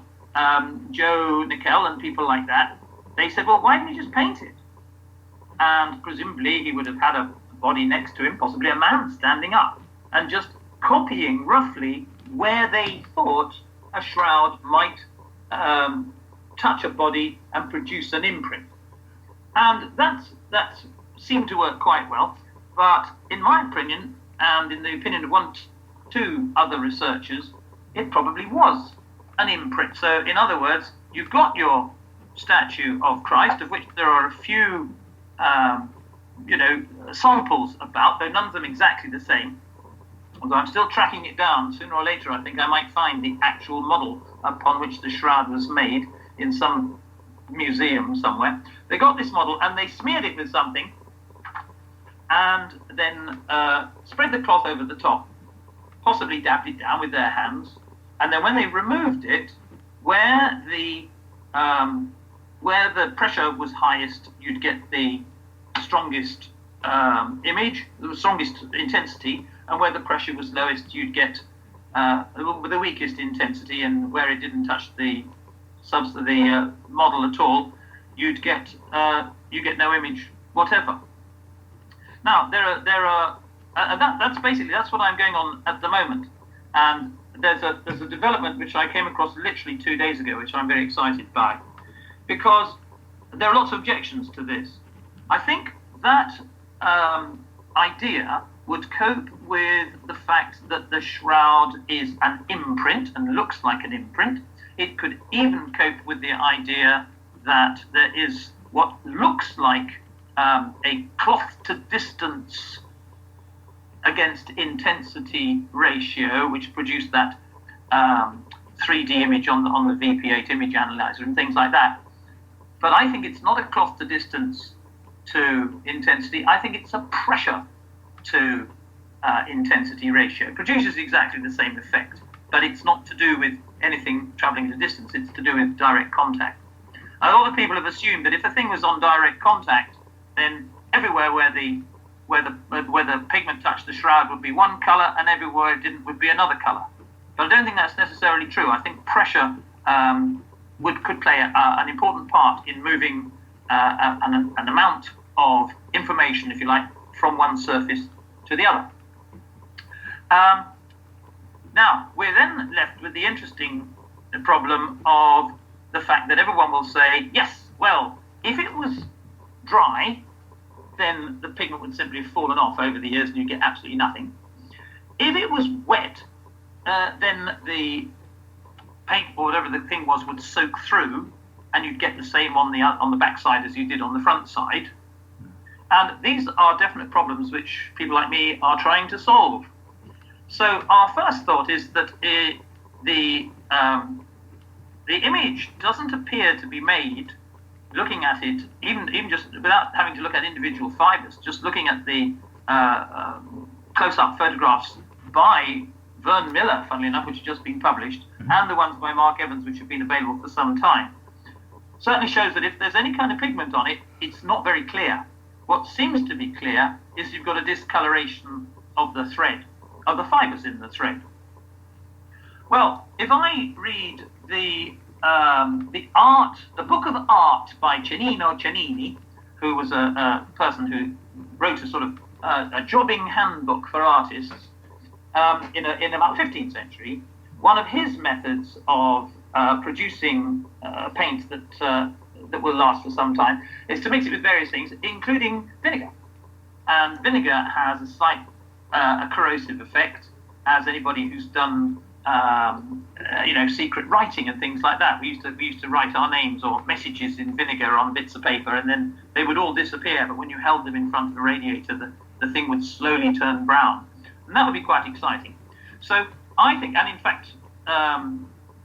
Joe Nickel and people like that, they said, well, why didn't you just paint it? And presumably he would have had a body next to him, possibly a man standing up, and just copying roughly where they thought a shroud might touch a body and produce an imprint. And that seemed to work quite well. But in my opinion, and in the opinion of one to other researchers, it probably was an imprint. So in other words, you've got your statue of Christ, of which there are a few samples about, though none of them exactly the same. Although I'm still tracking it down, sooner or later I think I might find the actual model upon which the shroud was made in some museum somewhere. They got this model and they smeared it with something and then spread the cloth over the top, possibly dabbed it down with their hands, and then when they removed it, where the pressure was highest, you'd get the strongest image, the strongest intensity, and where the pressure was lowest, you'd get the weakest intensity, and where it didn't touch the model at all, you get no image whatever. Now that's what I'm going on at the moment, and there's a development which I came across literally 2 days ago, which I'm very excited by, because there are lots of objections to this. I think that idea would cope with the fact that the shroud is an imprint and looks like an imprint. It could even cope with the idea that there is what looks like a cloth to distance against intensity ratio, which produced that 3D image on the VP8 image analyzer and things like that. But I think it's not a cloth to distance to intensity. I think it's a pressure to intensity ratio. It produces exactly the same effect, but it's not to do with anything traveling the distance. It's to do with direct contact. A lot of people have assumed that if a thing was on direct contact, then everywhere where the pigment touched the shroud would be one color, and everywhere it didn't would be another color. But I don't think that's necessarily true. I think pressure could play an important part in moving an amount of information, if you like, from one surface to the other. Now, we're then left with the interesting problem of the fact that everyone will say, yes, well, if it was dry, then the pigment would simply have fallen off over the years and you get absolutely nothing. If it was wet, then the paint or whatever the thing was would soak through, and you'd get the same on the back side as you did on the front side. And these are definite problems which people like me are trying to solve. So our first thought is that the image doesn't appear to be made, looking at it, even just without having to look at individual fibers, just looking at the close-up photographs by Vern Miller, funnily enough, which have just been published, and the ones by Mark Evans, which have been available for some time, certainly shows that if there's any kind of pigment on it, it's not very clear. What seems to be clear is you've got a discoloration of the thread, of the fibers in the thread. Well, if I read the book of art by Cennino Cennini, who was a person who wrote a sort of a jobbing handbook for artists in about 15th century, one of his methods of producing paint that will last for some time is to mix it with various things, including vinegar. And vinegar has a slight corrosive effect, as anybody who's done secret writing and things like that. We used to write our names or messages in vinegar on bits of paper, and then they would all disappear. But when you held them in front of a radiator, the thing would slowly turn brown, and that would be quite exciting. So I think, and in fact,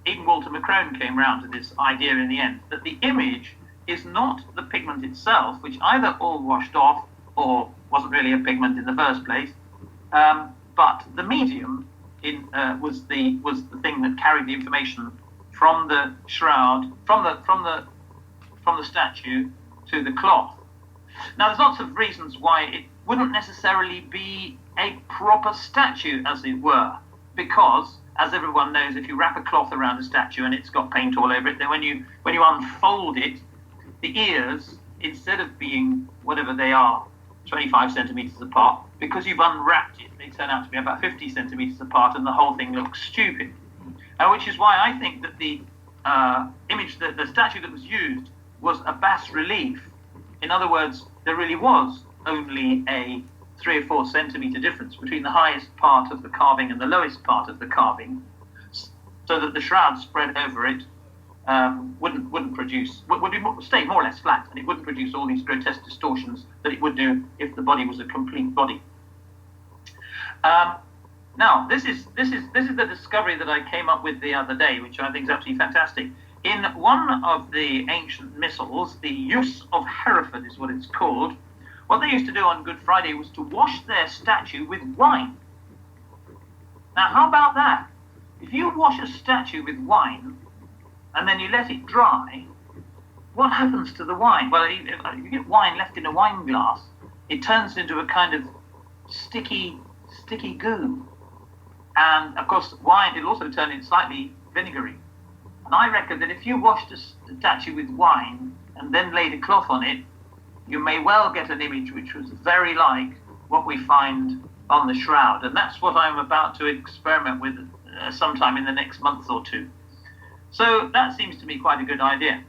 even Walter McCrone came round to this idea in the end, that the image is not the pigment itself, which either all washed off or wasn't really a pigment in the first place, but the medium was the thing that carried the information from the shroud, from the statue to the cloth. Now, there's lots of reasons why it wouldn't necessarily be a proper statue, as it were, because, as everyone knows, if you wrap a cloth around a statue and it's got paint all over it, then when you unfold it, the ears, instead of being whatever they are, 25 centimeters apart, because you've unwrapped it, they turn out to be about 50 centimeters apart, and the whole thing looks stupid. Which is why I think that the image, the statue that was used, was a bas relief. In other words, there really was only a 3 or 4 centimeter difference between the highest part of the carving and the lowest part of the carving, so that the shroud spread over it wouldn't produce, would stay more or less flat, and it wouldn't produce all these grotesque distortions that it would do if the body was a complete body. Now, this is the discovery that I came up with the other day, which I think is absolutely fantastic. In one of the ancient missals, the use of Hereford is what it's called. What they used to do on Good Friday was to wash their statue with wine. Now, how about that? If you wash a statue with wine and then you let it dry, what happens to the wine? Well, if you get wine left in a wine glass, it turns into a kind of sticky goo. And of course, wine, it'll also turn into slightly vinegary. And I reckon that if you washed a statue with wine and then laid a cloth on it, you may well get an image which was very like what we find on the shroud. And that's what I'm about to experiment with sometime in the next month or two. So that seems to me quite a good idea.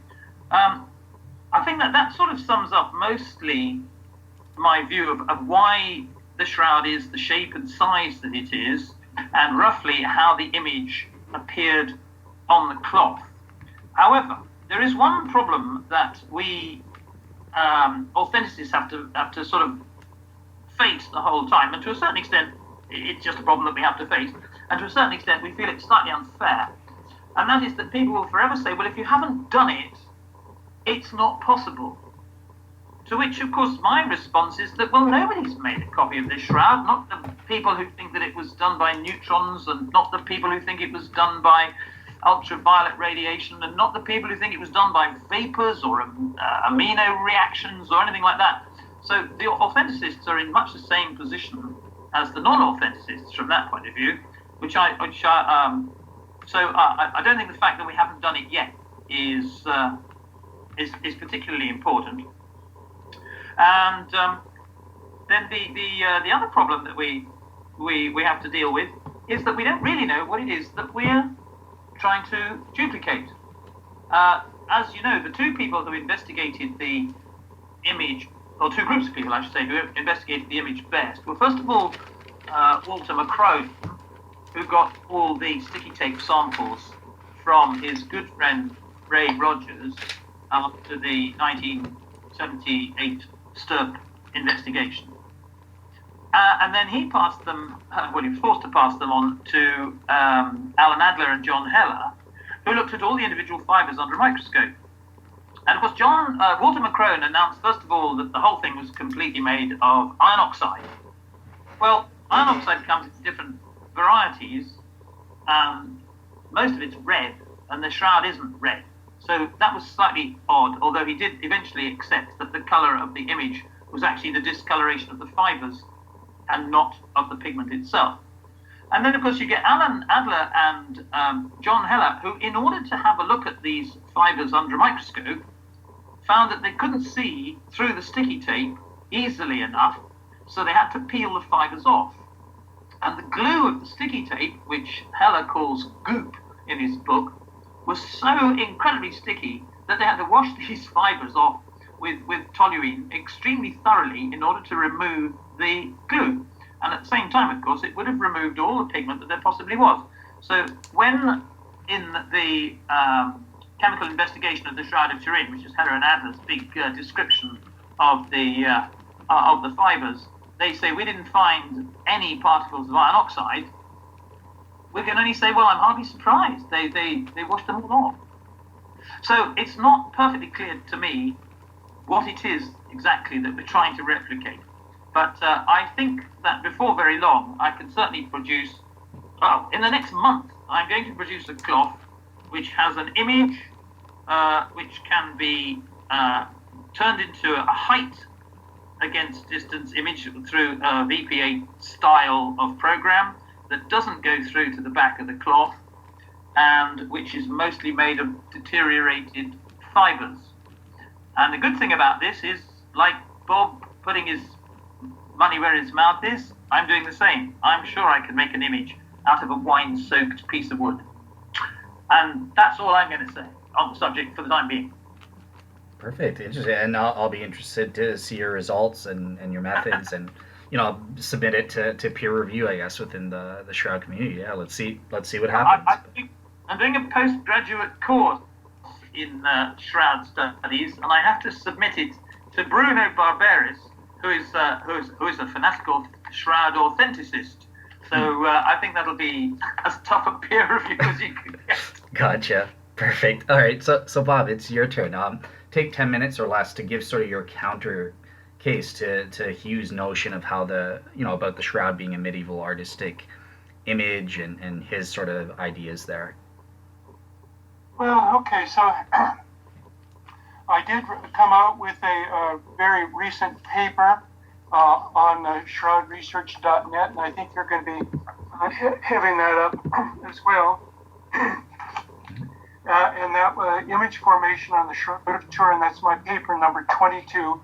I think that sort of sums up mostly my view of why the shroud is the shape and size that it is, and roughly how the image appeared on the cloth. However, there is one problem that we authenticists have to sort of face the whole time, and to a certain extent it's just a problem that we have to face, and to a certain extent we feel it's slightly unfair, and that is that people will forever say, well, if you haven't done it, it's not possible. To which, of course, my response is that, well, nobody's made a copy of this shroud, not the people who think that it was done by neutrons, and not the people who think it was done by ultraviolet radiation, and not the people who think it was done by vapors or amino reactions or anything like that. So the authenticists are in much the same position as the non-authenticists from that point of view, so I don't think the fact that we haven't done it yet is particularly important. And then the other problem that we have to deal with is that we don't really know what it is that we're trying to duplicate. As you know, the two people who investigated the image, or two groups of people, I should say, who investigated the image best, were first of all Walter McCrone, who got all the sticky tape samples from his good friend Ray Rogers after the 1978 Stirp investigation. And then he passed them, he was forced to pass them on to Alan Adler and John Heller, who looked at all the individual fibers under a microscope. And of course, Walter McCrone announced, first of all, that the whole thing was completely made of iron oxide. Well, iron oxide comes in different varieties, and most of it's red, and the shroud isn't red. So that was slightly odd, although he did eventually accept that the colour of the image was actually the discoloration of the fibres and not of the pigment itself. And then, of course, you get Alan Adler and John Heller, who, in order to have a look at these fibres under a microscope, found that they couldn't see through the sticky tape easily enough, so they had to peel the fibres off. And the glue of the sticky tape, which Heller calls goop in his book, was so incredibly sticky that they had to wash these fibres off with toluene extremely thoroughly in order to remove the glue. And at the same time, of course, it would have removed all the pigment that there possibly was. So when in the chemical investigation of the Shroud of Turin, which is Heller and Adler's big description of the fibres, they say we didn't find any particles of iron oxide, we can only say, well, I'm hardly surprised. They washed them all off. So it's not perfectly clear to me what it is exactly that we're trying to replicate. But I think that before very long, I can certainly produce, well, in the next month, I'm going to produce a cloth which has an image which can be turned into a height against distance image through a VPA style of program that doesn't go through to the back of the cloth, and which is mostly made of deteriorated fibres. And the good thing about this is, like Bob putting his money where his mouth is, I'm doing the same. I'm sure I can make an image out of a wine-soaked piece of wood. And that's all I'm going to say on the subject for the time being. Perfect, interesting, and I'll be interested to see your results and your methods, and submit it to peer review, I guess, within the Shroud community. Yeah, let's see what I, happens. I think I'm doing a postgraduate course in Shroud studies, and I have to submit it to Bruno Barberis, who is a fanatical Shroud authenticist. So I think that'll be as tough a peer review as you can get. Gotcha. Perfect. All right. So Bob, it's your turn. Take 10 minutes or less to give sort of your counter case to Hugh's notion of how about the Shroud being a medieval artistic image and his sort of ideas there. Well, okay, so I did come out with a very recent paper on shroudresearch.net, and I think you're going to be having that up as well. And that image formation on the Shroud of Turin, that's my paper number 22.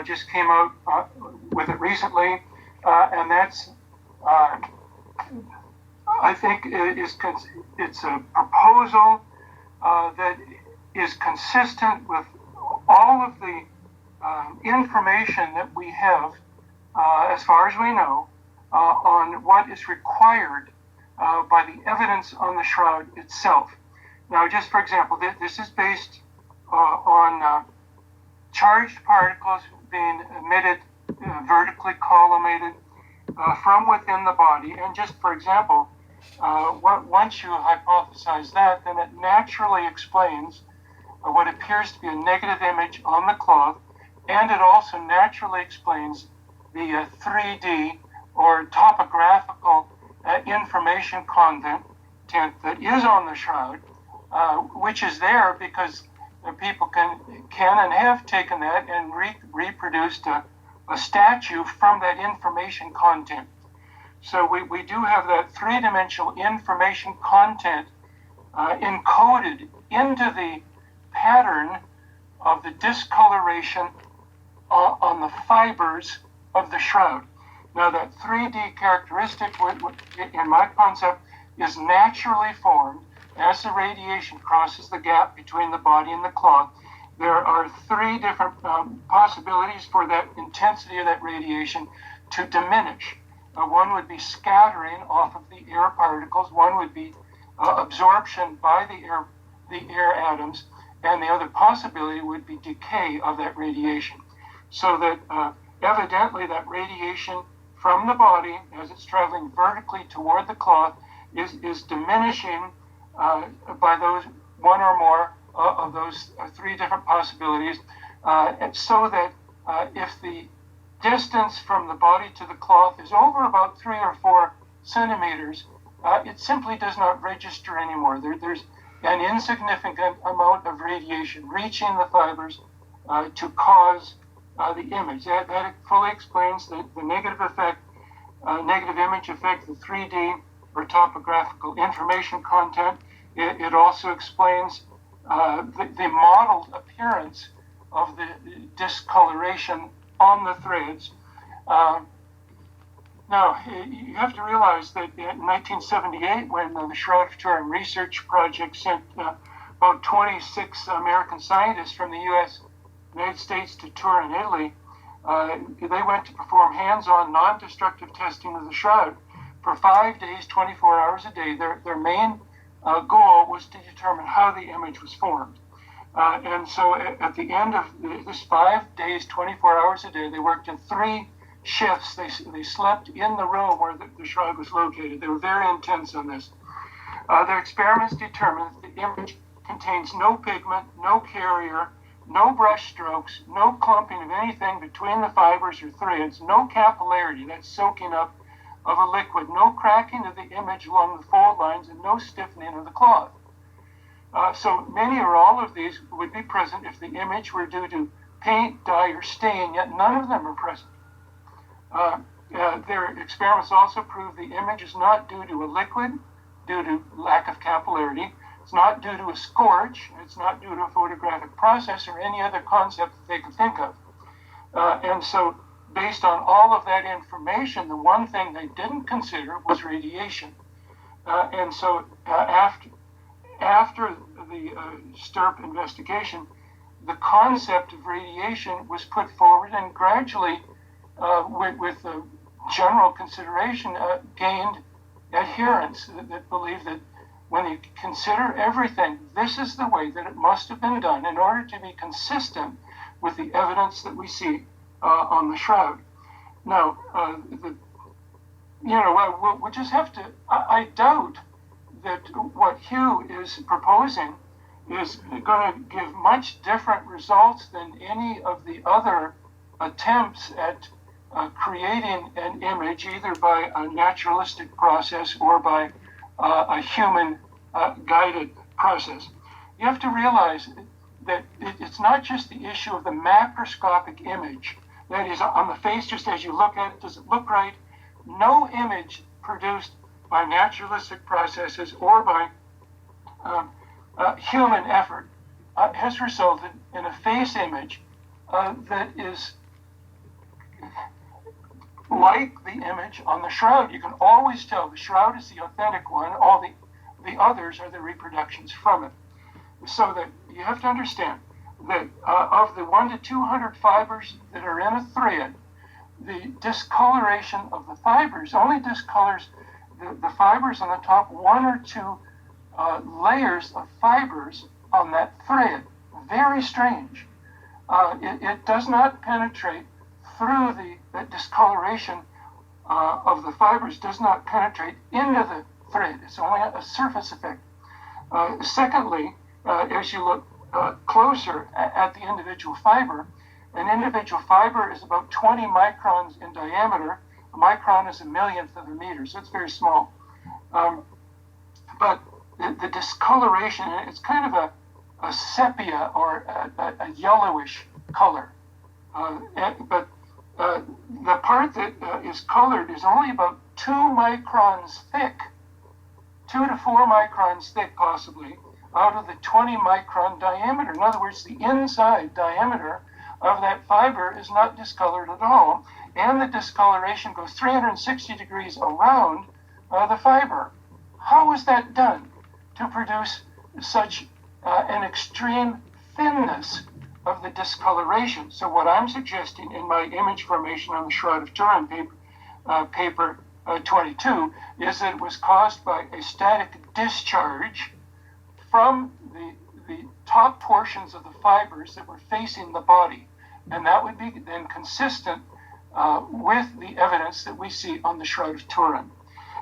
Just came out with it recently, and that's I think it's a proposal that is consistent with all of the information that we have, as far as we know, on what is required by the evidence on the Shroud itself. Now, just for example, this is based on charged particles being emitted vertically collimated from within the body. And just for example, once you hypothesize that, then it naturally explains what appears to be a negative image on the cloth, and it also naturally explains the 3D or topographical information content that is on the Shroud, which is there because people can and have taken that and reproduced a statue from that information content. So we do have that three-dimensional information content encoded into the pattern of the discoloration on the fibers of the Shroud. Now that 3D characteristic, in my concept, is naturally formed as the radiation crosses the gap between the body and the cloth. There are three different possibilities for that intensity of that radiation to diminish. One would be scattering off of the air particles. One would be absorption by the air atoms, and the other possibility would be decay of that radiation. So that evidently that radiation from the body, as it's traveling vertically toward the cloth, is diminishing by those one or more of those three different possibilities, so that if the distance from the body to the cloth is over about 3 or 4 centimeters, it simply does not register anymore. There's an insignificant amount of radiation reaching the fibers to cause the image. That fully explains the negative effect, negative image effect, the 3D or topographical information content. It also explains the modeled appearance of the discoloration on the threads. Now, you have to realize that in 1978, when the Shroud of Turin Research Project sent about 26 American scientists from the United States to Turin, Italy, they went to perform hands-on non-destructive testing of the Shroud for 5 days, 24 hours a day. Their main goal was to determine how the image was formed. And so at the end of this 5 days, 24 hours a day, they worked in 3 shifts. They slept in the room where the Shroud was located. They were very intense on this. Their experiments determined that the image contains no pigment, no carrier, no brush strokes, no clumping of anything between the fibers or threads, no capillarity, that's soaking up of a liquid, no cracking of the image along the fold lines, and no stiffening of the cloth. So many or all of these would be present if the image were due to paint, dye, or stain, yet none of them are present. Their experiments also prove the image is not due to a liquid, due to lack of capillarity. It's not due to a scorch. It's not due to a photographic process or any other concept that they could think of. And so, based on all of that information, the one thing they didn't consider was radiation. And so, after the STIRP investigation, the concept of radiation was put forward, and gradually, with general consideration gained adherents that believe that when you consider everything, this is the way that it must have been done in order to be consistent with the evidence that we see on the shroud. Now, we'll just have to. I doubt that what Hugh is proposing is going to give much different results than any of the other attempts at creating an image, either by a naturalistic process or by a human guided process. You have to realize that it's not just the issue of the macroscopic image. That is, on the face, just as you look at it, does it look right? No image produced by naturalistic processes or by human effort has resulted in a face image that is like the image on the shroud. You can always tell the shroud is the authentic one, all the others are the reproductions from it. So that you have to understand that of the 1 to 200 fibers that are in a thread, the discoloration of the fibers only discolors the fibers on the top 1 or 2 layers of fibers on that thread. Very strange. It does not penetrate through the discoloration of the fibers, does not penetrate into the thread. It's only a surface effect. Secondly, as you look closer at the individual fiber, an individual fiber is about 20 microns in diameter. A micron is a millionth of a meter, so it's very small. But the discoloration, it's kind of a sepia or a yellowish color. But the part that is colored is only about 2 microns thick, 2 to 4 microns thick possibly, out of the 20 micron diameter. In other words, the inside diameter of that fiber is not discolored at all, and the discoloration goes 360 degrees around the fiber. How is that done to produce such an extreme thinness of the discoloration? So what I'm suggesting in my image formation on the Shroud of Turin paper 22 is that it was caused by a static discharge from the top portions of the fibers that were facing the body. And that would be then consistent with the evidence that we see on the Shroud of Turin.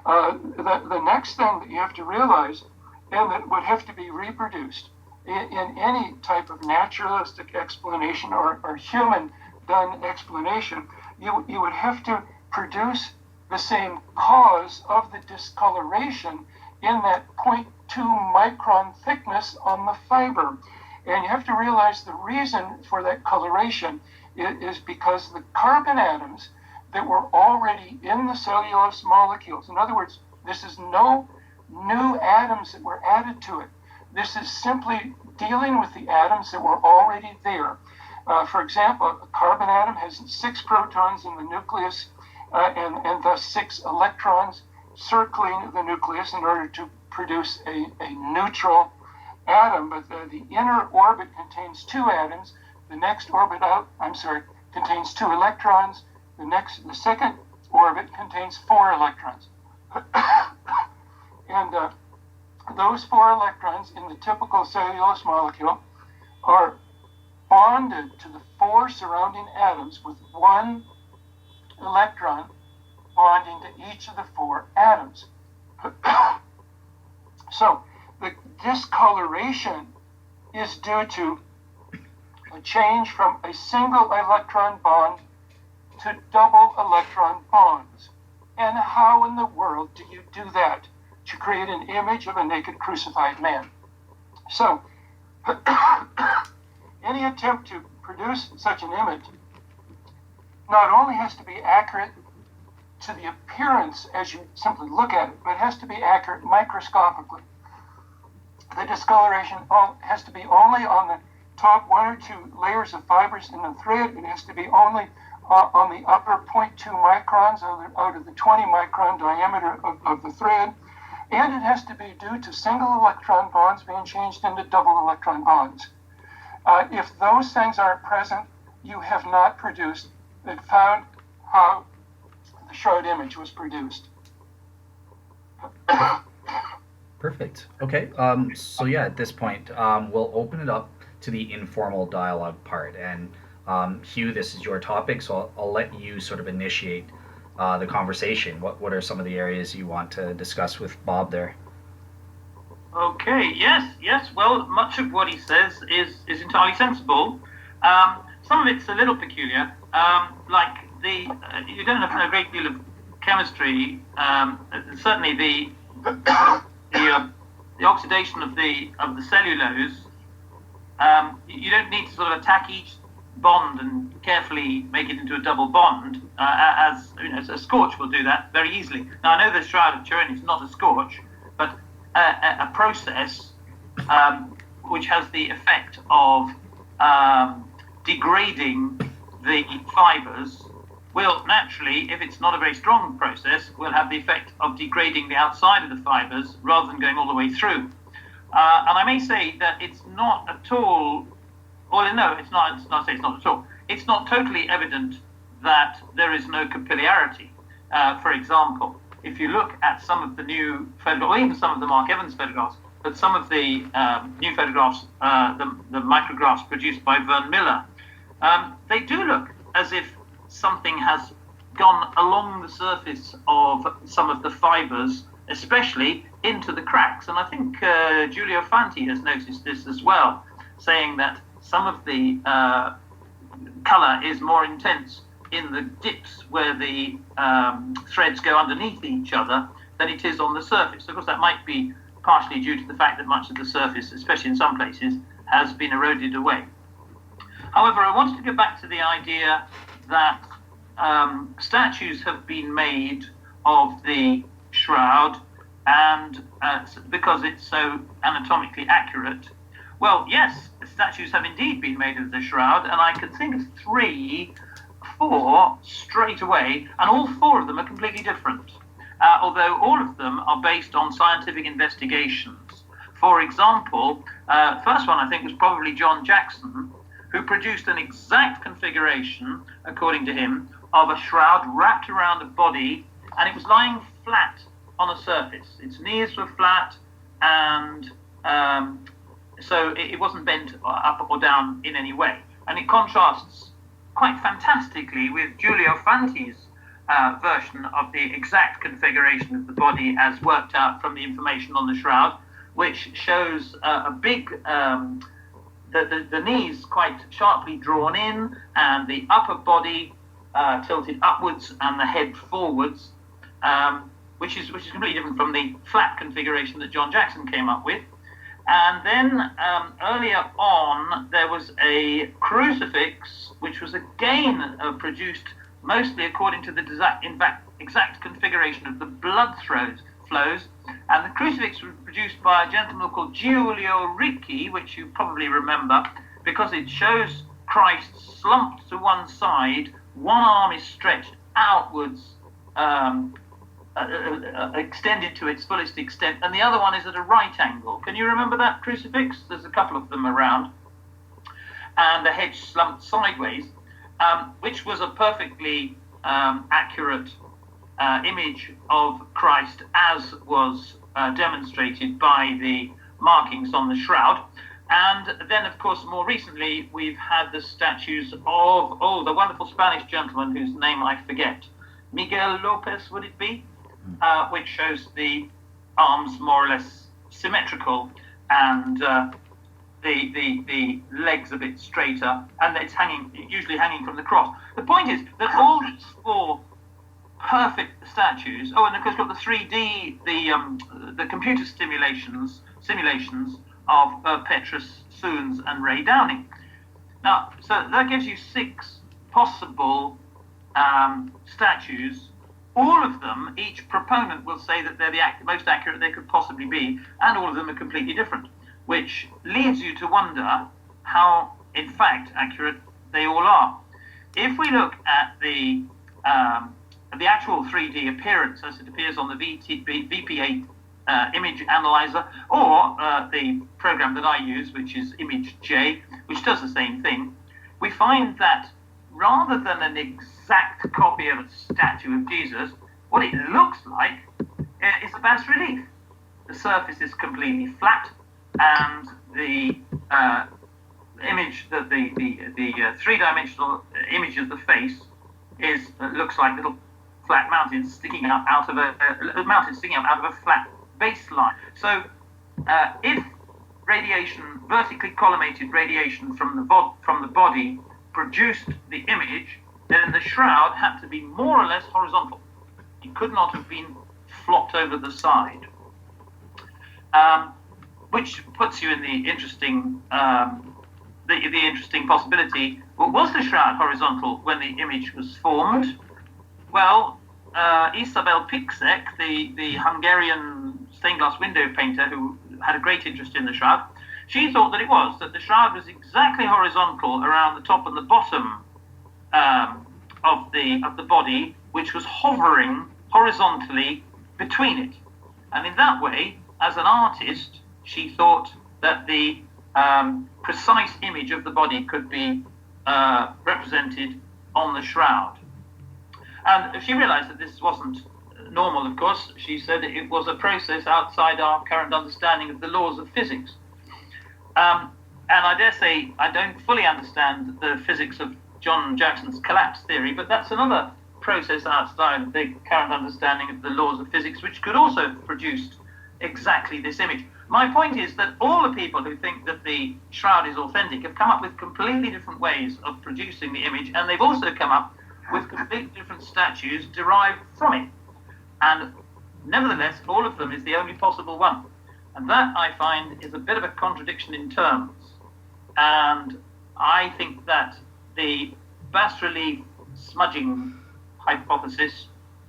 The next thing that you have to realize, and that would have to be reproduced in any type of naturalistic explanation or human done explanation, you would have to produce the same cause of the discoloration in that 0.2 micron thickness on the fiber. And you have to realize the reason for that coloration is because the carbon atoms that were already in the cellulose molecules, in other words, this is no new atoms that were added to it. This is simply dealing with the atoms that were already there. For example, a carbon atom has 6 protons in the nucleus and thus 6 electrons circling the nucleus in order to produce a neutral atom, but the inner orbit contains 2 atoms. The next orbit out, contains 2 electrons. The second orbit contains 4 electrons. And those 4 electrons in the typical cellulose molecule are bonded to the 4 surrounding atoms with 1 electron bonding to each of the 4 atoms. So the discoloration is due to a change from a single electron bond to double electron bonds. And how in the world do you do that to create an image of a naked crucified man? So any attempt to produce such an image not only has to be accurate to the appearance as you simply look at it, but it has to be accurate microscopically. The discoloration has to be only on the top 1 or 2 layers of fibers in the thread. It has to be only on the upper 0.2 microns out of the 20 micron diameter of the thread. And it has to be due to single electron bonds being changed into double electron bonds. If those things aren't present, you have not produced and found how the Shroud image was produced. Perfect. Okay. So yeah, at this point, we'll open it up to the informal dialogue part. And Hugh, this is your topic, so I'll let you sort of initiate the conversation. What are some of the areas you want to discuss with Bob there? Okay, yes. Well, much of what he says is entirely sensible. Some of it's a little peculiar, like you don't have to know a great deal of chemistry. Certainly the oxidation of the cellulose. You don't need to sort of attack each bond and carefully make it into a double bond, as you know, a scorch will do that very easily. Now I know the Shroud of Turin is not a scorch, but a process which has the effect of degrading the fibers will naturally, if it's not a very strong process, will have the effect of degrading the outside of the fibers rather than going all the way through. And I may say that it's not at all, well, no, it's not at all. It's not totally evident that there is no capillarity. For example, if you look at some of the new photographs, or even some of the Mark Evans photographs, but some of the new photographs, the micrographs produced by Vern Miller, they do look as if something has gone along the surface of some of the fibers, especially into the cracks. And I think Giulio Fanti has noticed this as well, saying that some of the colour is more intense in the dips where the threads go underneath each other than it is on the surface. Of course, that might be partially due to the fact that much of the surface, especially in some places, has been eroded away. However, I wanted to go back to the idea that statues have been made of the shroud, and because it's so anatomically accurate. Well, yes, the statues have indeed been made of the shroud, and I could think of 4 straight away, and all 4 of them are completely different, although all of them are based on scientific investigations. For example, first one I think was probably John Jackson, who produced an exact configuration, according to him, of a shroud wrapped around a body, and it was lying flat on a surface. Its knees were flat, and so it wasn't bent up or down in any way. And it contrasts quite fantastically with Giulio Fanti's version of the exact configuration of the body as worked out from the information on the shroud, which shows a big... The knees quite sharply drawn in, and the upper body tilted upwards and the head forwards, which is completely different from the flat configuration that John Jackson came up with. And then earlier on, there was a crucifix, which was again produced mostly according to the exact configuration of the blood flows. And the crucifix was produced by a gentleman called Giulio Ricci, which you probably remember, because it shows Christ slumped to one side, one arm is stretched outwards, extended to its fullest extent, and the other one is at a right angle. Can you remember that crucifix? There's a couple of them around. And the head slumped sideways, which was a perfectly accurate image of Christ, as was demonstrated by the markings on the shroud. And then, of course, more recently, we've had the statues of, the wonderful Spanish gentleman whose name I forget. Miguel Lopez, would it be? Which shows the arms more or less symmetrical, and the legs a bit straighter, and it's usually hanging from the cross. The point is that all these 4 perfect statues. Oh, and of course, got the 3D, the computer simulations of Petrus, Soons, and Ray Downing. Now, so that gives you 6 possible statues. All of them, each proponent will say that they're the most accurate they could possibly be, and all of them are completely different, which leads you to wonder how, in fact, accurate they all are. If we look at the actual 3D appearance as it appears on the VP8 image analyzer, or the program that I use, which is Image J, which does the same thing, we find that rather than an exact copy of a statue of Jesus, what it looks like is a bas relief. The surface is completely flat, and the image, the three-dimensional image of the face looks like little flat mountains sticking up out of a flat baseline. So, if radiation, vertically collimated radiation from the body produced the image, then the shroud had to be more or less horizontal. It could not have been flopped over the side, which puts you in the interesting interesting possibility. Was the shroud horizontal when the image was formed? Well, Isabel Pixek, the Hungarian stained glass window painter who had a great interest in the shroud, she thought that the shroud was exactly horizontal around the top and the bottom of the body, which was hovering horizontally between it. And in that way, as an artist, she thought that the precise image of the body could be represented on the shroud. And she realized that this wasn't normal, of course. She said it was a process outside our current understanding of the laws of physics. And I dare say I don't fully understand the physics of John Jackson's collapse theory, but that's another process outside of the current understanding of the laws of physics, which could also have produced exactly this image. My point is that all the people who think that the shroud is authentic have come up with completely different ways of producing the image, and they've also come up with completely different statues derived from it. And nevertheless, all of them is the only possible one. And that, I find, is a bit of a contradiction in terms. And I think that the bas relief smudging hypothesis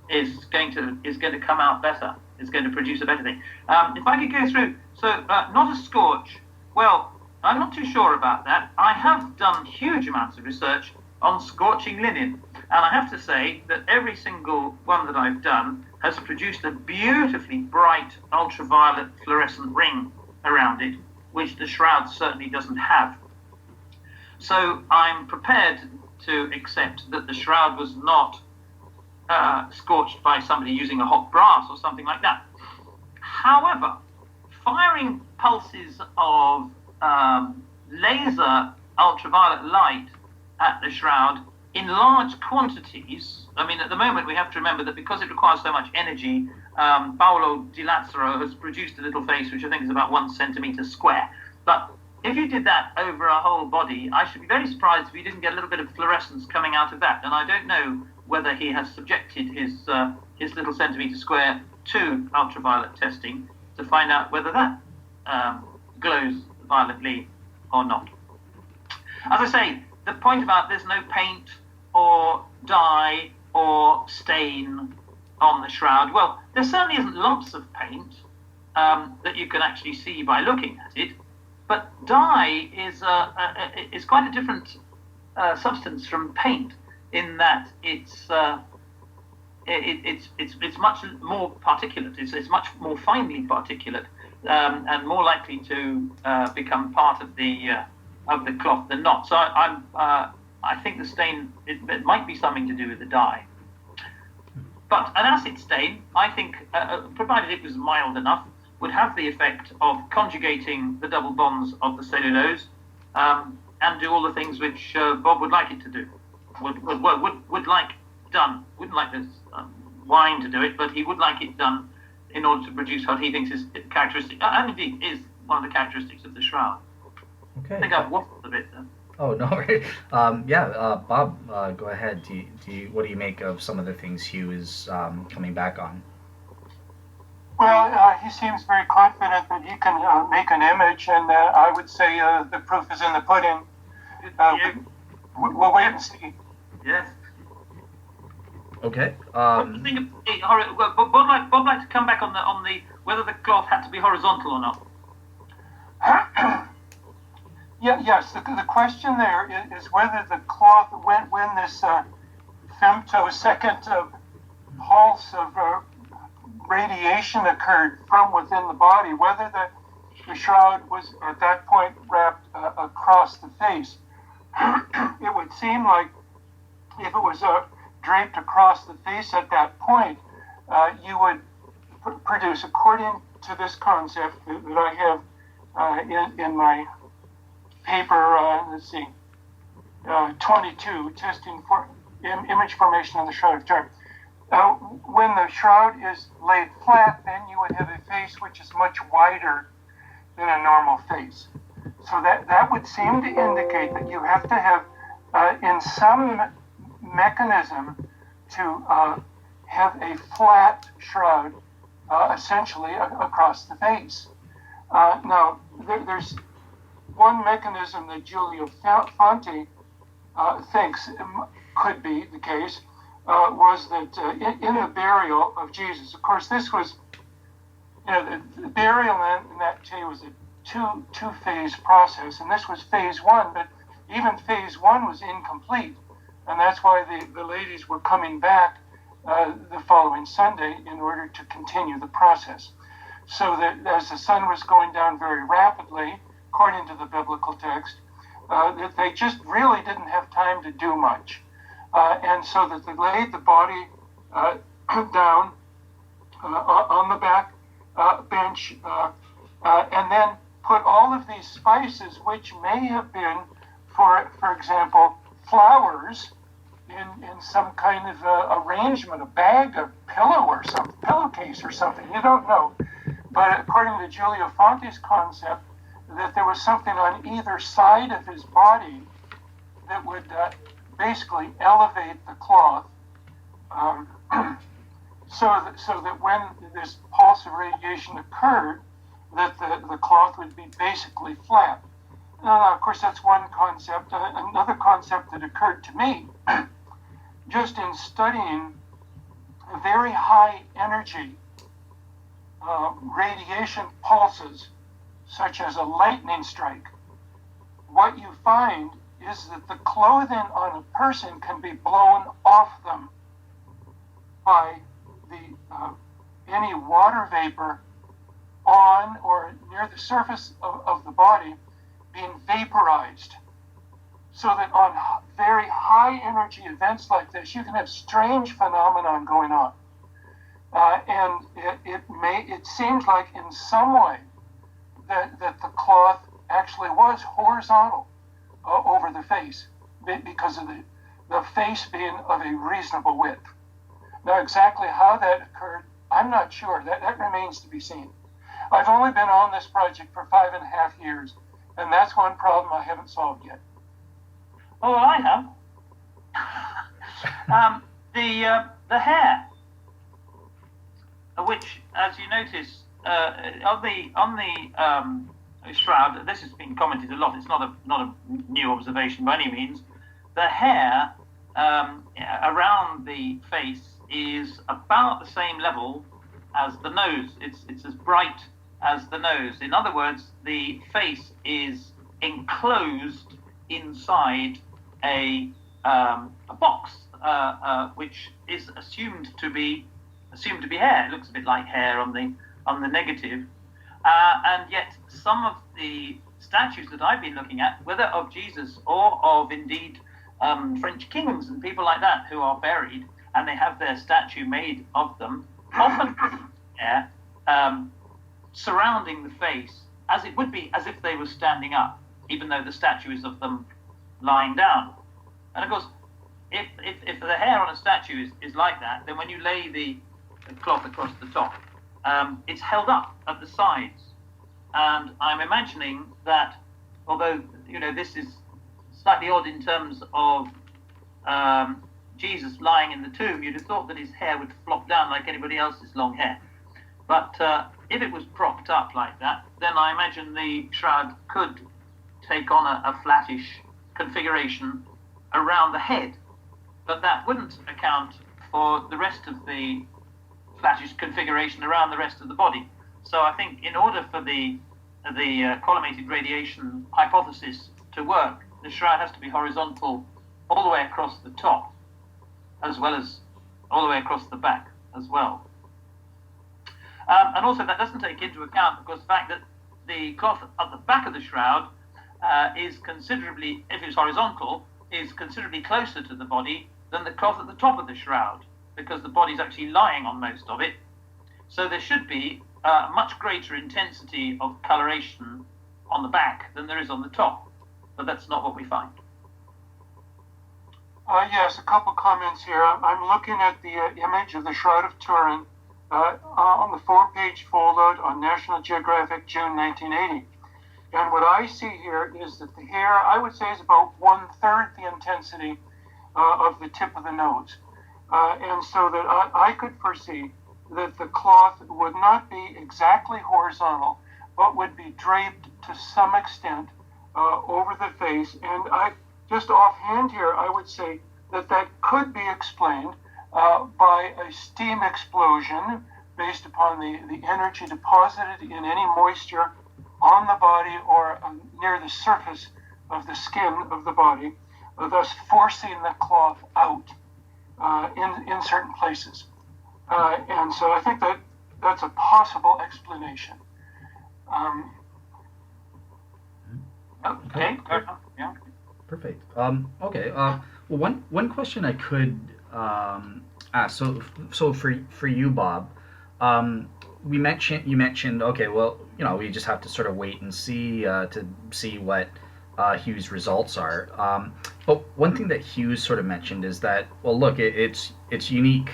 is going to come out better. Is going to produce a better thing. If I could go through, so not a scorch. Well, I'm not too sure about that. I have done huge amounts of research on scorching linen, and I have to say that every single one that I've done has produced a beautifully bright ultraviolet fluorescent ring around it, which the shroud certainly doesn't have. So I'm prepared to accept that the shroud was not scorched by somebody using a hot brass or something like that. However, firing pulses of laser ultraviolet light at the shroud in large quantities, I mean, at the moment we have to remember that because it requires so much energy, Paolo Di Lazzaro has produced a little face which I think is about 1 centimeter square. But if you did that over a whole body, I should be very surprised if you didn't get a little bit of fluorescence coming out of that. And I don't know whether he has subjected his little centimeter square to ultraviolet testing to find out whether that glows violently or not. As I say, the point about there's no paint or dye or stain on the shroud, well, there certainly isn't lumps of paint that you can actually see by looking at it, but dye is quite a different substance from paint in that it's much more particulate. It's much more finely particulate and more likely to become part of the cloth than not. So I think the stain it might be something to do with the dye. But an acid stain, I think, provided it was mild enough, would have the effect of conjugating the double bonds of the cellulose and do all the things which Bob would like it to do. Would like done. Wouldn't like this wine to do it, but he would like it done in order to produce what he thinks is characteristic, and indeed is one of the characteristics of the shroud. Okay. I think I've waffled a bit there. Oh no, right. Bob, go ahead. What do you make of some of the things Hugh is coming back on? Well, he seems very confident that he can make an image, and I would say the proof is in the pudding. We'll wait and see. Yes. Okay. Bob like to come back on the whether the cloth had to be horizontal or not. Yes. The question there is whether the cloth, when this femtosecond pulse of radiation occurred from within the body, whether the shroud was at that point wrapped across the face. It would seem like if it was draped across the face at that point, you would produce, according to this concept that I have in my paper, let's see, 22, testing for image formation on the shroud of turin. When the shroud is laid flat, then you would have a face which is much wider than a normal face. So that would seem to indicate that you have to have, in some mechanism, to have a flat shroud, essentially across the face. Now, there's one mechanism that Giulio Fanti thinks could be the case, was that in the burial of Jesus, of course, this was, the burial in that day was a two-phase process, and this was phase one, but even phase one was incomplete, and that's why the ladies were coming back the following Sunday in order to continue the process. So that as the sun was going down very rapidly, according to the biblical text, that they just really didn't have time to do much. And so that they laid the body down on the back bench, and then put all of these spices, which may have been, for example, flowers, in some kind of arrangement, a bag, a pillow or some pillowcase or something. You don't know. But according to Giulio Fanti's concept, that there was something on either side of his body that would basically elevate the cloth, so that when this pulse of radiation occurred, that the cloth would be basically flat. Now, of course, that's one concept. Another concept that occurred to me, just in studying very high energy radiation pulses, such as a lightning strike, what you find is that the clothing on a person can be blown off them by any water vapor on or near the surface of the body being vaporized. So that on very high energy events like this, you can have strange phenomenon going on. And it seems like in some way that the cloth actually was horizontal over the face, because of the face being of a reasonable width. Now, exactly how that occurred, I'm not sure. That remains to be seen. I've only been on this project for 5.5 years, and that's one problem I haven't solved yet. Oh, well, I have. The hair, which, as you notice, on the shroud, this has been commented a lot. It's not a new observation by any means. The hair around the face is about the same level as the nose. It's as bright as the nose. In other words, the face is enclosed inside a box, which is assumed to be hair. It looks a bit like hair on the negative, and yet some of the statues that I've been looking at, whether of Jesus or of indeed French kings and people like that who are buried, and they have their statue made of them, often hair surrounding the face, as it would be as if they were standing up, even though the statue is of them lying down. And of course, if the hair on a statue is like that, then when you lay the cloth across the top, it's held up at the sides. And I'm imagining that, although this is slightly odd in terms of Jesus lying in the tomb, you'd have thought that his hair would flop down like anybody else's long hair. But if it was propped up like that, then I imagine the shroud could take on a flattish configuration around the head. But that wouldn't account for the rest of the flattish configuration around the rest of the body. So I think in order for the collimated radiation hypothesis to work, the shroud has to be horizontal all the way across the top, as well as all the way across the back as well. And also that doesn't take into account, of course, the fact that the cloth at the back of the shroud is considerably, if it's horizontal, is considerably closer to the body than the cloth at the top of the shroud, because the body's actually lying on most of it. So there should be a much greater intensity of coloration on the back than there is on the top, but that's not what we find. Yes, a couple comments here. I'm looking at the image of the Shroud of Turin on the 4-page folio on National Geographic, June 1980. And what I see here is that the hair, I would say, is about 1/3 the intensity of the tip of the nose. And so that I could foresee that the cloth would not be exactly horizontal, but would be draped to some extent over the face. And I just offhand here, I would say that that could be explained by a steam explosion based upon the energy deposited in any moisture on the body or near the surface of the skin of the body, thus forcing the cloth out in certain places. And so I think that that's a possible explanation. Okay. Yeah. Perfect. Okay. Well, one question I could ask. So for you, Bob, you mentioned. Okay. Well, we just have to sort of wait and see to see what Hugh's results are. But one thing that Hughes sort of mentioned is that, well, look, it's unique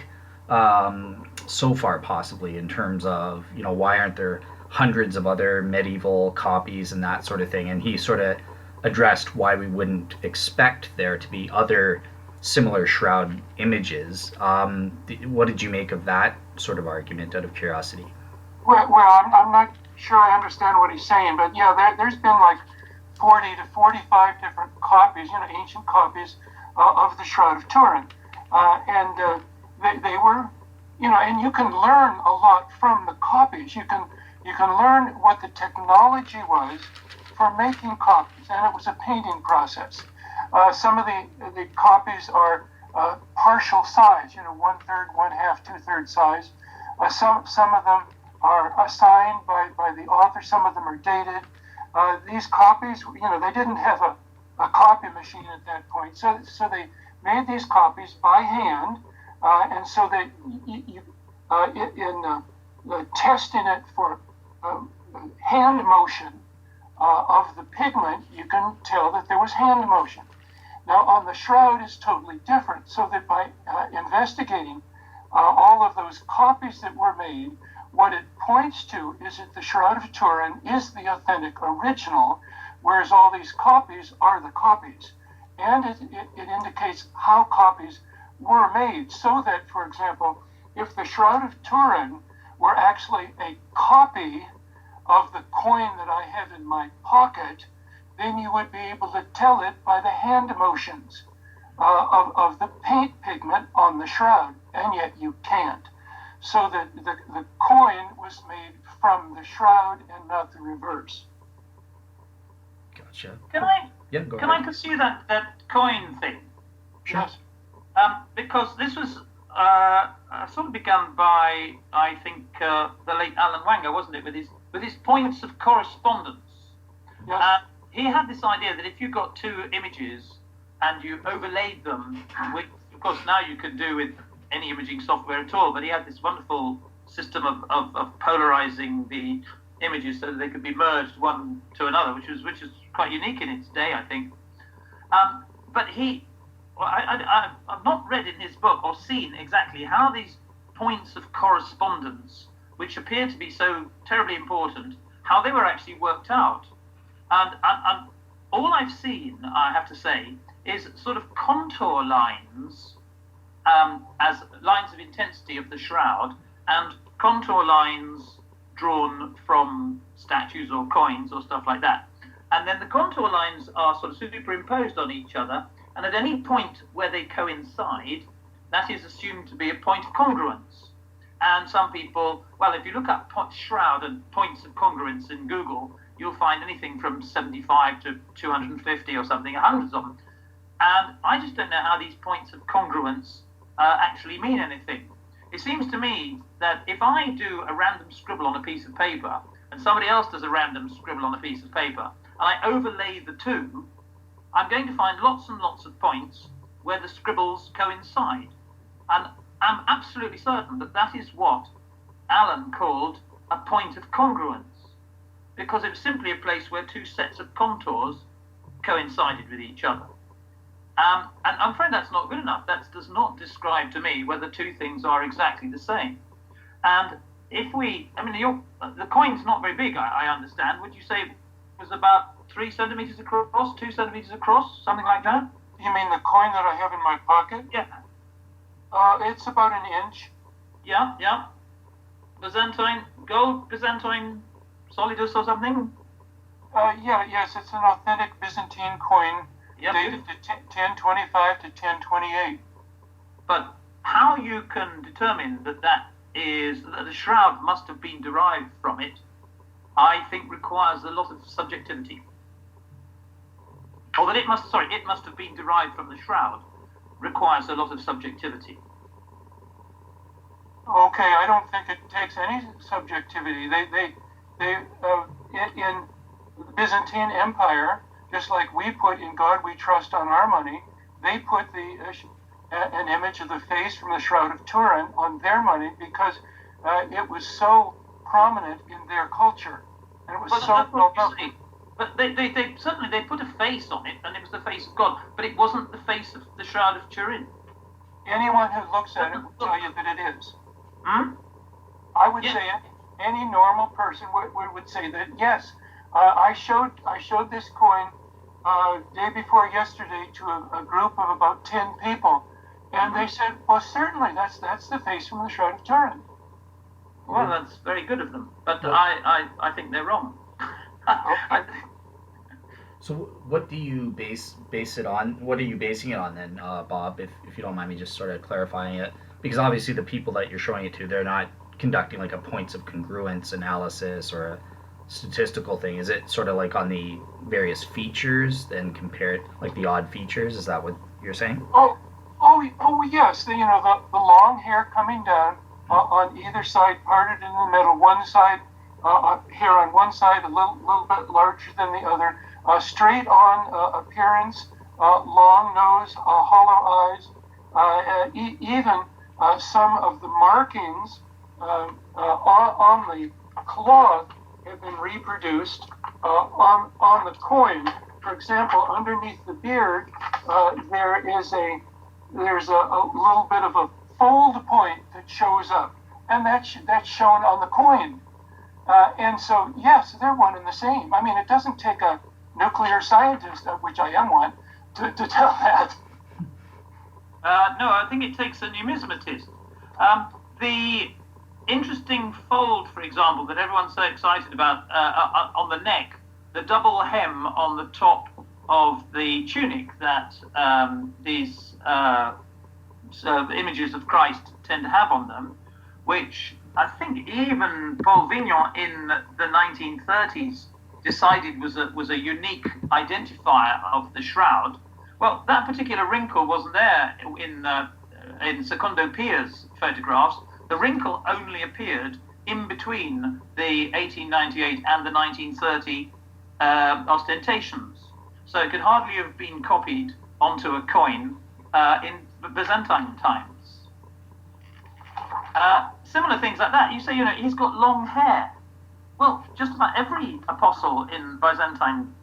so far, possibly in terms of why aren't there hundreds of other medieval copies and that sort of thing, and he sort of addressed why we wouldn't expect there to be other similar shroud images. What did you make of that sort of argument, out of curiosity? Well, I'm not sure I understand what he's saying, but yeah, there's been like 40 to 45 different copies, ancient copies of the Shroud of Turin, and they were, and you can learn a lot from the copies. You can learn what the technology was for making copies, and it was a painting process. Some of the copies are partial size, 1/3, 1/2, 2/3 size. Some of them are assigned by the author. Some of them are dated. These copies, they didn't have a copy machine at that point, so they made these copies by hand, and so that in testing it for hand motion of the pigment, you can tell that there was hand motion. Now on the shroud is totally different, so that by investigating all of those copies that were made, what it points to is that the Shroud of Turin is the authentic original, whereas all these copies are the copies. And it indicates how copies were made, so that, for example, if the Shroud of Turin were actually a copy of the coin that I have in my pocket, then you would be able to tell it by the hand motions of the paint pigment on the shroud, and yet you can't. So that the coin was made from the shroud and not the reverse. Gotcha. Can I? Yeah, go Can ahead. I pursue that coin thing? Sure. Yes. Because this was sort of begun by, I think, the late Alan Wanger, wasn't it, with his points of correspondence. Yes. He had this idea that if you got two images and you overlaid them, which of course now you can do with any imaging software at all, but he had this wonderful system of polarizing the images so that they could be merged one to another, which is quite unique in its day, I think. But I've not read in his book or seen exactly how these points of correspondence, which appear to be so terribly important, how they were actually worked out. And all I've seen, I have to say, is sort of contour lines as lines of intensity of the shroud, and contour lines drawn from statues or coins or stuff like that. And then the contour lines are sort of superimposed on each other, and at any point where they coincide, that is assumed to be a point of congruence. And some people, well, if you look up shroud and points of congruence in Google, you'll find anything from 75 to 250 or something, hundreds of them. And I just don't know how these points of congruence actually mean anything. It seems to me that if I do a random scribble on a piece of paper, and somebody else does a random scribble on a piece of paper, and I overlay the two, I'm going to find lots and lots of points, where the scribbles coincide. And I'm absolutely certain that that is what Allen called a point of congruence, because it was simply a place where two sets of contours coincided with each other. And I'm afraid that's not good enough. That does not describe to me whether two things are exactly the same. And if we, I mean, the coin's not very big, I understand. Would you say it was about 3 centimeters across, 2 centimeters across, something like that? You mean the coin that I have in my pocket? Yeah. It's about an inch. Yeah, yeah. Byzantine, gold Byzantine solidus or something? Yes, it's an authentic Byzantine coin. Yep. Dated to 1025 to 1028. But how you can determine that the shroud must have been derived from it, I think requires a lot of subjectivity. Or that it must have been derived from the shroud requires a lot of subjectivity. Okay, I don't think it takes any subjectivity. They in the Byzantine Empire, just like we put "In God We Trust" on our money, they put an image of the face from the Shroud of Turin on their money because it was so prominent in their culture, and it was so well known. But they certainly put a face on it, and it was the face of God. But it wasn't the face of the Shroud of Turin. Anyone who looks at it will tell you that it is. Hmm? I would say any normal person would say that yes. I showed this coin day before yesterday to a group of about 10 people, and they said, "Well, certainly that's the face from the Shroud of Turin." Well, that's very good of them, but I think they're wrong. So what do you base it on? What are you basing it on then, Bob, if you don't mind me just sort of clarifying it? Because obviously the people that you're showing it to, they're not conducting like a points of congruence analysis or a statistical thing. Is it sort of like on the various features, then compare it, like the odd features? Is that what you're saying? Oh, yes. The long hair coming down on either side, parted in the middle. One side, hair on one side, a little bit larger than the other. Straight on appearance, long nose, hollow eyes, even some of the markings on the cloth have been reproduced on the coin. For example, underneath the beard, there's a little bit of a fold point that shows up, and that's shown on the coin. And so, yes, they're one and the same. I mean, it doesn't take a nuclear scientist, of which I am one, to tell that. No, I think it takes a numismatist. The interesting fold, for example, that everyone's so excited about on the neck, the double hem on the top of the tunic that these images of Christ tend to have on them, which I think even Paul Vignon in the 1930s decided was a unique identifier of the shroud. Well, that particular wrinkle wasn't there in Secondo Pia's photographs. The wrinkle only appeared in between the 1898 and the 1930 ostentations. So it could hardly have been copied onto a coin in Byzantine times. Similar things like that. You say, he's got long hair. Well, just about every apostle in Byzantine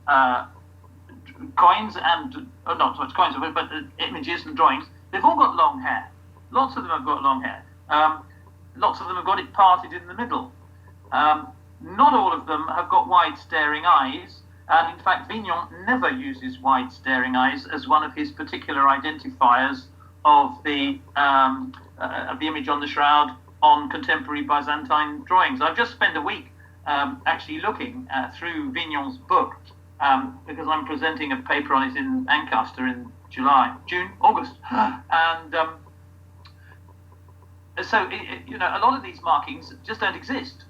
coins and, not so much coins, but images and drawings, they've all got long hair. Lots of them have got long hair. Lots of them have got it parted in the middle. Not all of them have got wide staring eyes, and in fact Vignon never uses wide staring eyes as one of his particular identifiers of the image on the shroud on contemporary Byzantine drawings. I've just spent a week actually looking through Vignon's book because I'm presenting a paper on it in Ancaster in August, and so a lot of these markings just don't exist.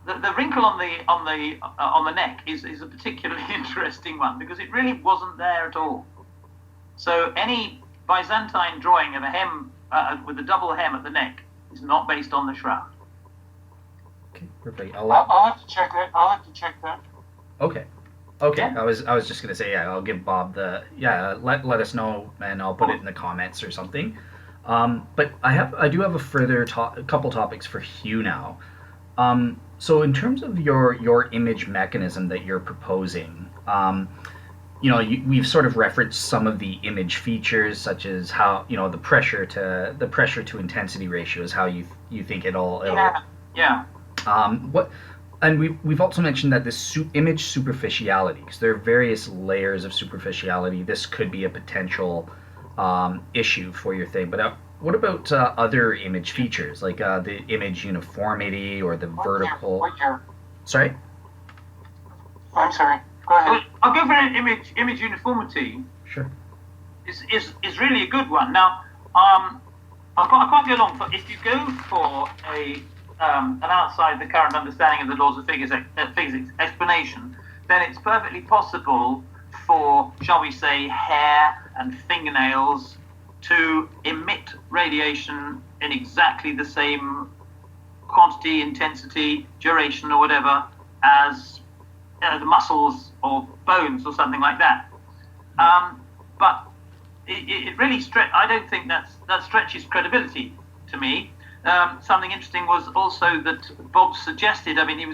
The wrinkle on the neck is a particularly interesting one because it really wasn't there at all. So any Byzantine drawing of a hem with a double hem at the neck is not based on the shroud. Okay, perfect. I'll have to check that. Okay. Okay, I was just gonna say, yeah, I'll give Bob let us know, and I'll put it in the comments or something. But I do have a couple topics for Hugh now. So in terms of your image mechanism that you're proposing, we've sort of referenced some of the image features, such as how the pressure to intensity ratio is how you think it'll Yeah. what and we've also mentioned that this image superficiality, because there are various layers of superficiality. This could be a potential issue for your thing. But what about other image features, like the image uniformity or the vertical? What year? Sorry? I'm sorry. Go ahead. I'll go for an image uniformity. Sure. Is really a good one. Now, I can't go along. If you go for an outside the current understanding of the laws of physics explanation, then it's perfectly possible for, shall we say, hair and fingernails to emit radiation in exactly the same quantity, intensity, duration, or whatever as the muscles or bones or something like that. But it really I don't think that stretches credibility to me. Something interesting was also that Bob suggested, I mean, he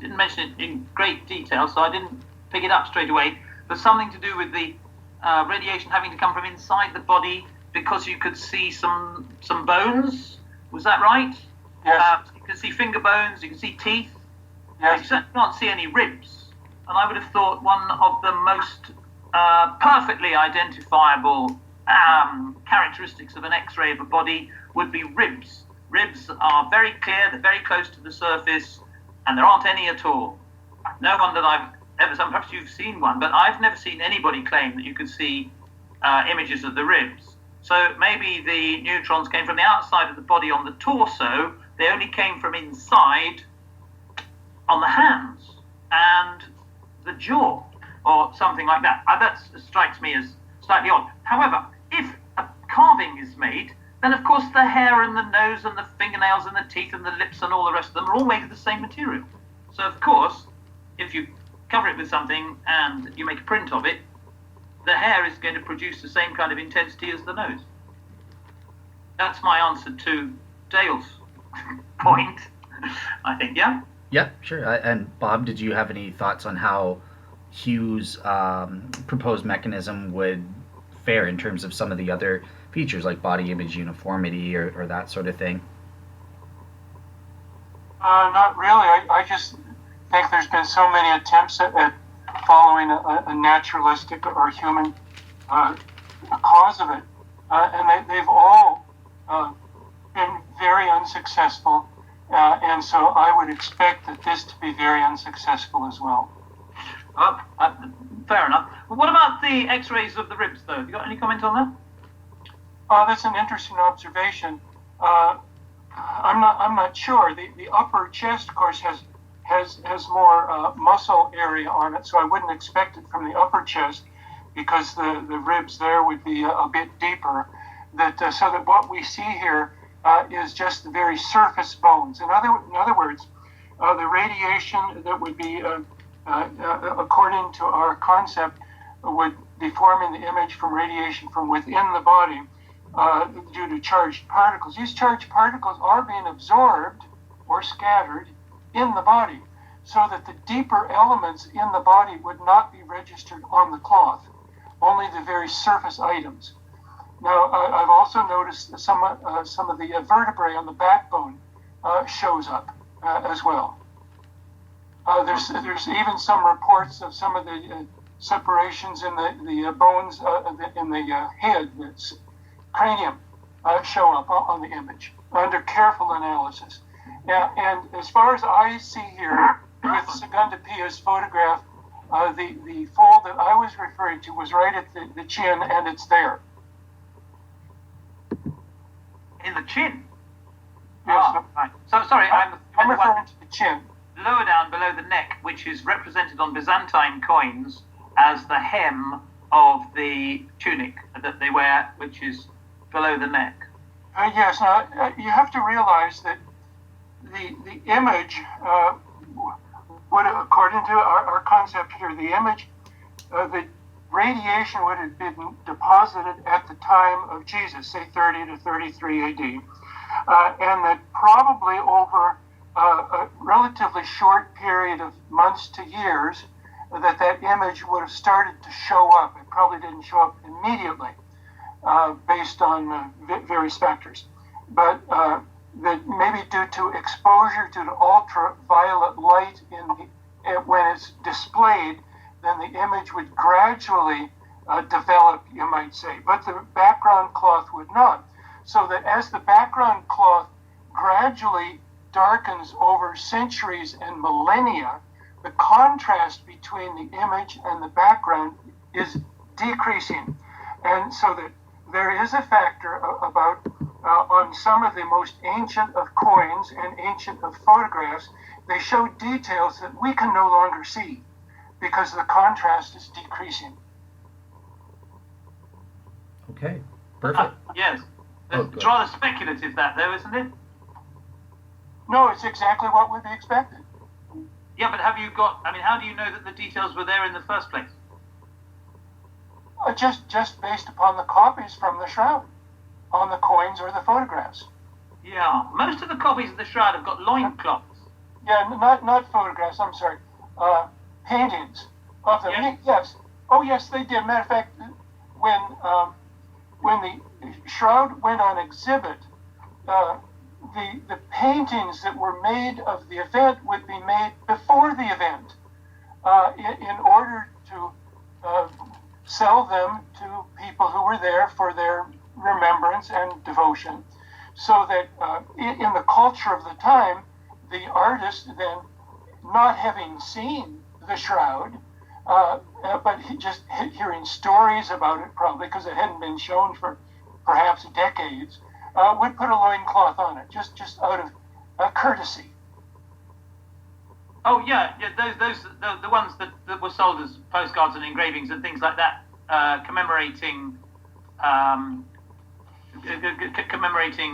didn't mention it in great detail, so I didn't pick it up straight away, but something to do with the radiation having to come from inside the body because you could see some bones. Was that right? Yes. You could see finger bones, you could see teeth. Yes. You certainly can't see any ribs. And I would have thought one of the most perfectly identifiable characteristics of an X-ray of a body would be ribs. Ribs are very clear, they're very close to the surface, and there aren't any at all. No one that I've ever seen, perhaps you've seen one, but I've never seen anybody claim that you could see images of the ribs. So maybe the neutrons came from the outside of the body on the torso, they only came from inside on the hands and the jaw, or something like that. That strikes me as slightly odd. However, if a carving is made, then of course the hair and the nose and the fingernails and the teeth and the lips and all the rest of them are all made of the same material. So of course, if you cover it with something and you make a print of it, the hair is going to produce the same kind of intensity as the nose. That's my answer to Dale's point, I think, yeah? Yeah, sure. And Bob, did you have any thoughts on how Hugh's proposed mechanism would fare in terms of some of the other features, like body image uniformity or that sort of thing? Not really. I just think there's been so many attempts at following a naturalistic or human cause of it, and they've all been very unsuccessful. And so I would expect that this to be very unsuccessful as well. Fair enough. Well, what about the X-rays of the ribs, though? Have you got any comment on that? That's an interesting observation. I'm not sure. The upper chest, of course, has more muscle area on it, so I wouldn't expect it from the upper chest because the ribs there would be a bit deeper. So that what we see here is just the very surface bones. In other words, the radiation that would be, according to our concept, would be forming the image from radiation from within the body due to charged particles. These charged particles are being absorbed or scattered in the body, so that the deeper elements in the body would not be registered on the cloth, only the very surface items. Now, I've also noticed some of the vertebrae on the backbone shows up as well. There's even some reports of some of the separations in the bones in the head, the cranium, show up on the image under careful analysis. And as far as I see here, with Segunda Pia's photograph, the fold that I was referring to was right at the chin, and it's there. In the chin? Yes. Right. So, sorry, I'm referring to the chin. Lower down below the neck, which is represented on Byzantine coins as the hem of the tunic that they wear, which is below the neck. Yes. Now, you have to realize that the image would, according to our concept here, the image, the radiation would have been deposited at the time of Jesus, say 30 to 33 AD, and that probably over a relatively short period of months to years, that image would have started to show up. It probably didn't show up immediately, based on various factors, but that maybe due to exposure to the ultraviolet light when it's displayed, then the image would gradually develop, you might say, but the background cloth would not. So that as the background cloth gradually darkens over centuries and millennia, the contrast between the image and the background is decreasing. And so that there is a factor about on some of the most ancient of coins and ancient of photographs, they show details that we can no longer see because the contrast is decreasing. Okay, perfect. Yes. It's rather speculative, that, though, isn't it? No, it's exactly what would be expected. Yeah, but have you got, I mean, how do you know that the details were there in the first place? Just based upon the copies from the Shroud, on the coins or the photographs. Yeah, most of the copies of the Shroud have got loincloths. Yeah, not photographs, I'm sorry. Paintings of them. Yes. Yes. Oh, yes, they did. Matter of fact, when the Shroud went on exhibit, the paintings that were made of the event would be made before the event in order to sell them to people who were there for their remembrance and devotion, so that in the culture of the time, the artist then, not having seen the Shroud, but just hearing stories about it probably because it hadn't been shown for perhaps decades, would put a loincloth on it, just out of courtesy. Oh yeah, the ones that were sold as postcards and engravings and things like that, commemorating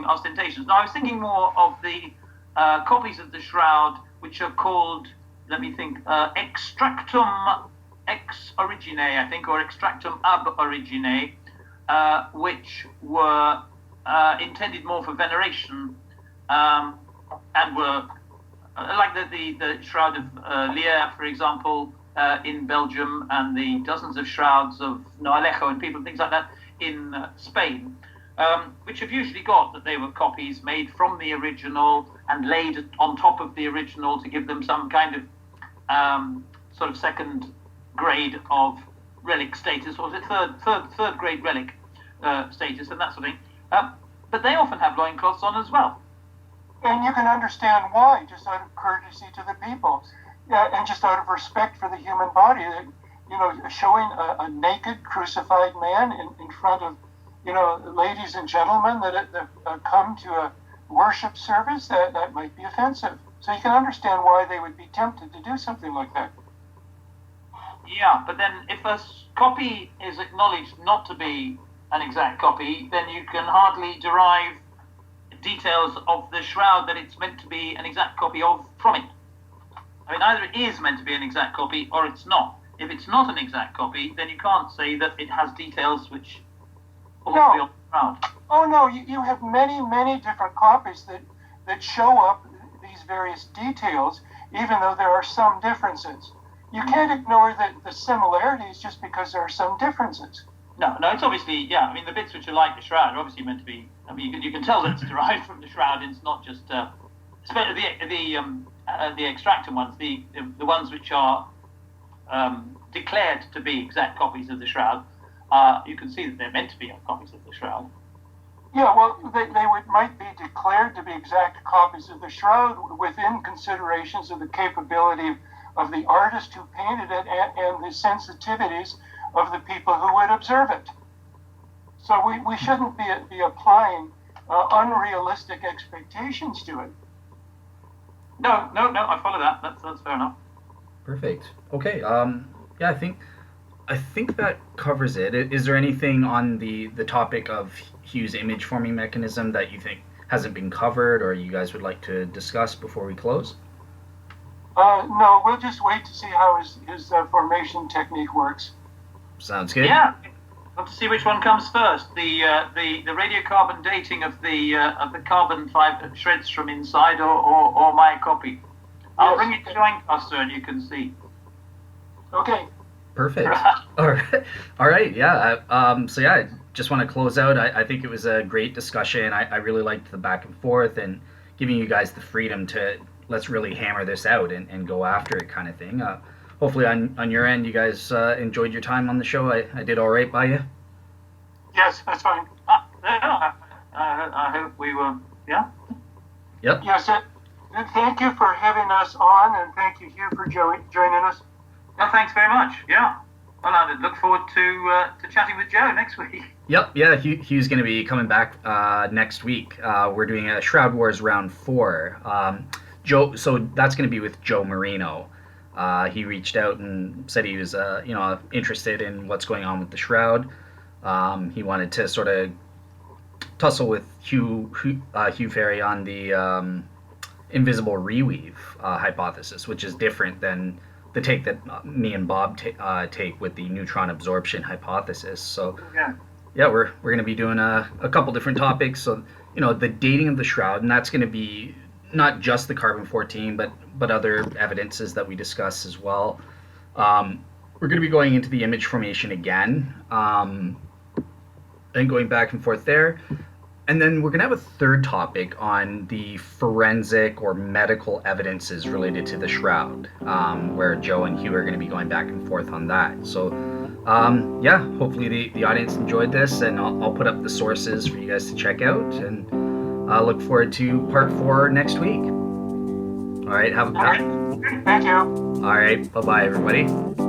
ostentations. Now I was thinking more of the copies of the Shroud, which are called, let me think, extractum ex origine, I think, or extractum ab origine, which were intended more for veneration, and were like the Shroud of Lier, for example, in Belgium, and the dozens of shrouds of Noalejo and people, things like that, in Spain, which have usually got that they were copies made from the original and laid on top of the original to give them some kind of sort of second grade of relic status, or is it third grade relic status and that sort of thing. But they often have loincloths on as well. And you can understand why, just out of courtesy to the people, and just out of respect for the human body. That, showing a naked, crucified man in front of, ladies and gentlemen that come to a worship service, that might be offensive. So you can understand why they would be tempted to do something like that. Yeah, but then if a copy is acknowledged not to be an exact copy, then you can hardly derive details of the Shroud that it's meant to be an exact copy of from it. I mean, either it is meant to be an exact copy or it's not. If it's not an exact copy, then you can't say that it has details which ought to be on the Shroud. Oh no, you have many, many different copies that show up these various details, even though there are some differences. You can't ignore the similarities just because there are some differences. No, it's obviously, yeah, I mean, the bits which are like the Shroud are obviously meant to be, I mean, you can tell that it's derived from the Shroud. It's not just, especially the extractum ones, the ones which are declared to be exact copies of the Shroud, you can see that they're meant to be copies of the Shroud. Yeah, well, they might be declared to be exact copies of the Shroud within considerations of the capability of the artist who painted it and the sensitivities of the people who would observe it. So we shouldn't be applying unrealistic expectations to it. No, I follow that. That's fair enough. Perfect. Okay. Yeah, I think that covers it. Is there anything on the topic of Hugh's image forming mechanism that you think hasn't been covered, or you guys would like to discuss before we close? No, we'll just wait to see how his formation technique works. Sounds good. Yeah. Let's see which one comes first. The radiocarbon dating of the carbon fiber shreds from inside, or my copy. I'll bring it to join cluster and you can see. Okay. Perfect. All right. Yeah. So yeah, I just want to close out. I think it was a great discussion. I really liked the back and forth and giving you guys the freedom to let's really hammer this out and go after it kind of thing. Hopefully on your end, you guys enjoyed your time on the show. I did all right by you. Yes, that's fine. I hope we were. Yeah. Yep. Yes. Thank you for having us on, and thank you, Hugh, for joining us. Well, thanks very much. Yeah. Well, I look forward to chatting with Joe next week. Yep. Yeah. Hugh's going to be coming back next week. We're doing a Shroud Wars round 4. Joe. So that's going to be with Joe Marino. He reached out and said he was, interested in what's going on with the Shroud. He wanted to sort of tussle with Hugh Farey on the invisible reweave hypothesis, which is different than the take that me and Bob take with the neutron absorption hypothesis. So yeah, we're going to be doing a couple different topics. So the dating of the Shroud, and that's going to be not just the carbon-14, but other evidences that we discuss as well. We're going to be going into the image formation again, and going back and forth there. And then we're going to have a third topic on the forensic or medical evidences related to the Shroud, where Joe and Hugh are going to be going back and forth on that. So, yeah, hopefully the audience enjoyed this, and I'll put up the sources for you guys to check out, and I look forward to part 4 next week. All right, have a All right. Thank you. All right, bye-bye, everybody.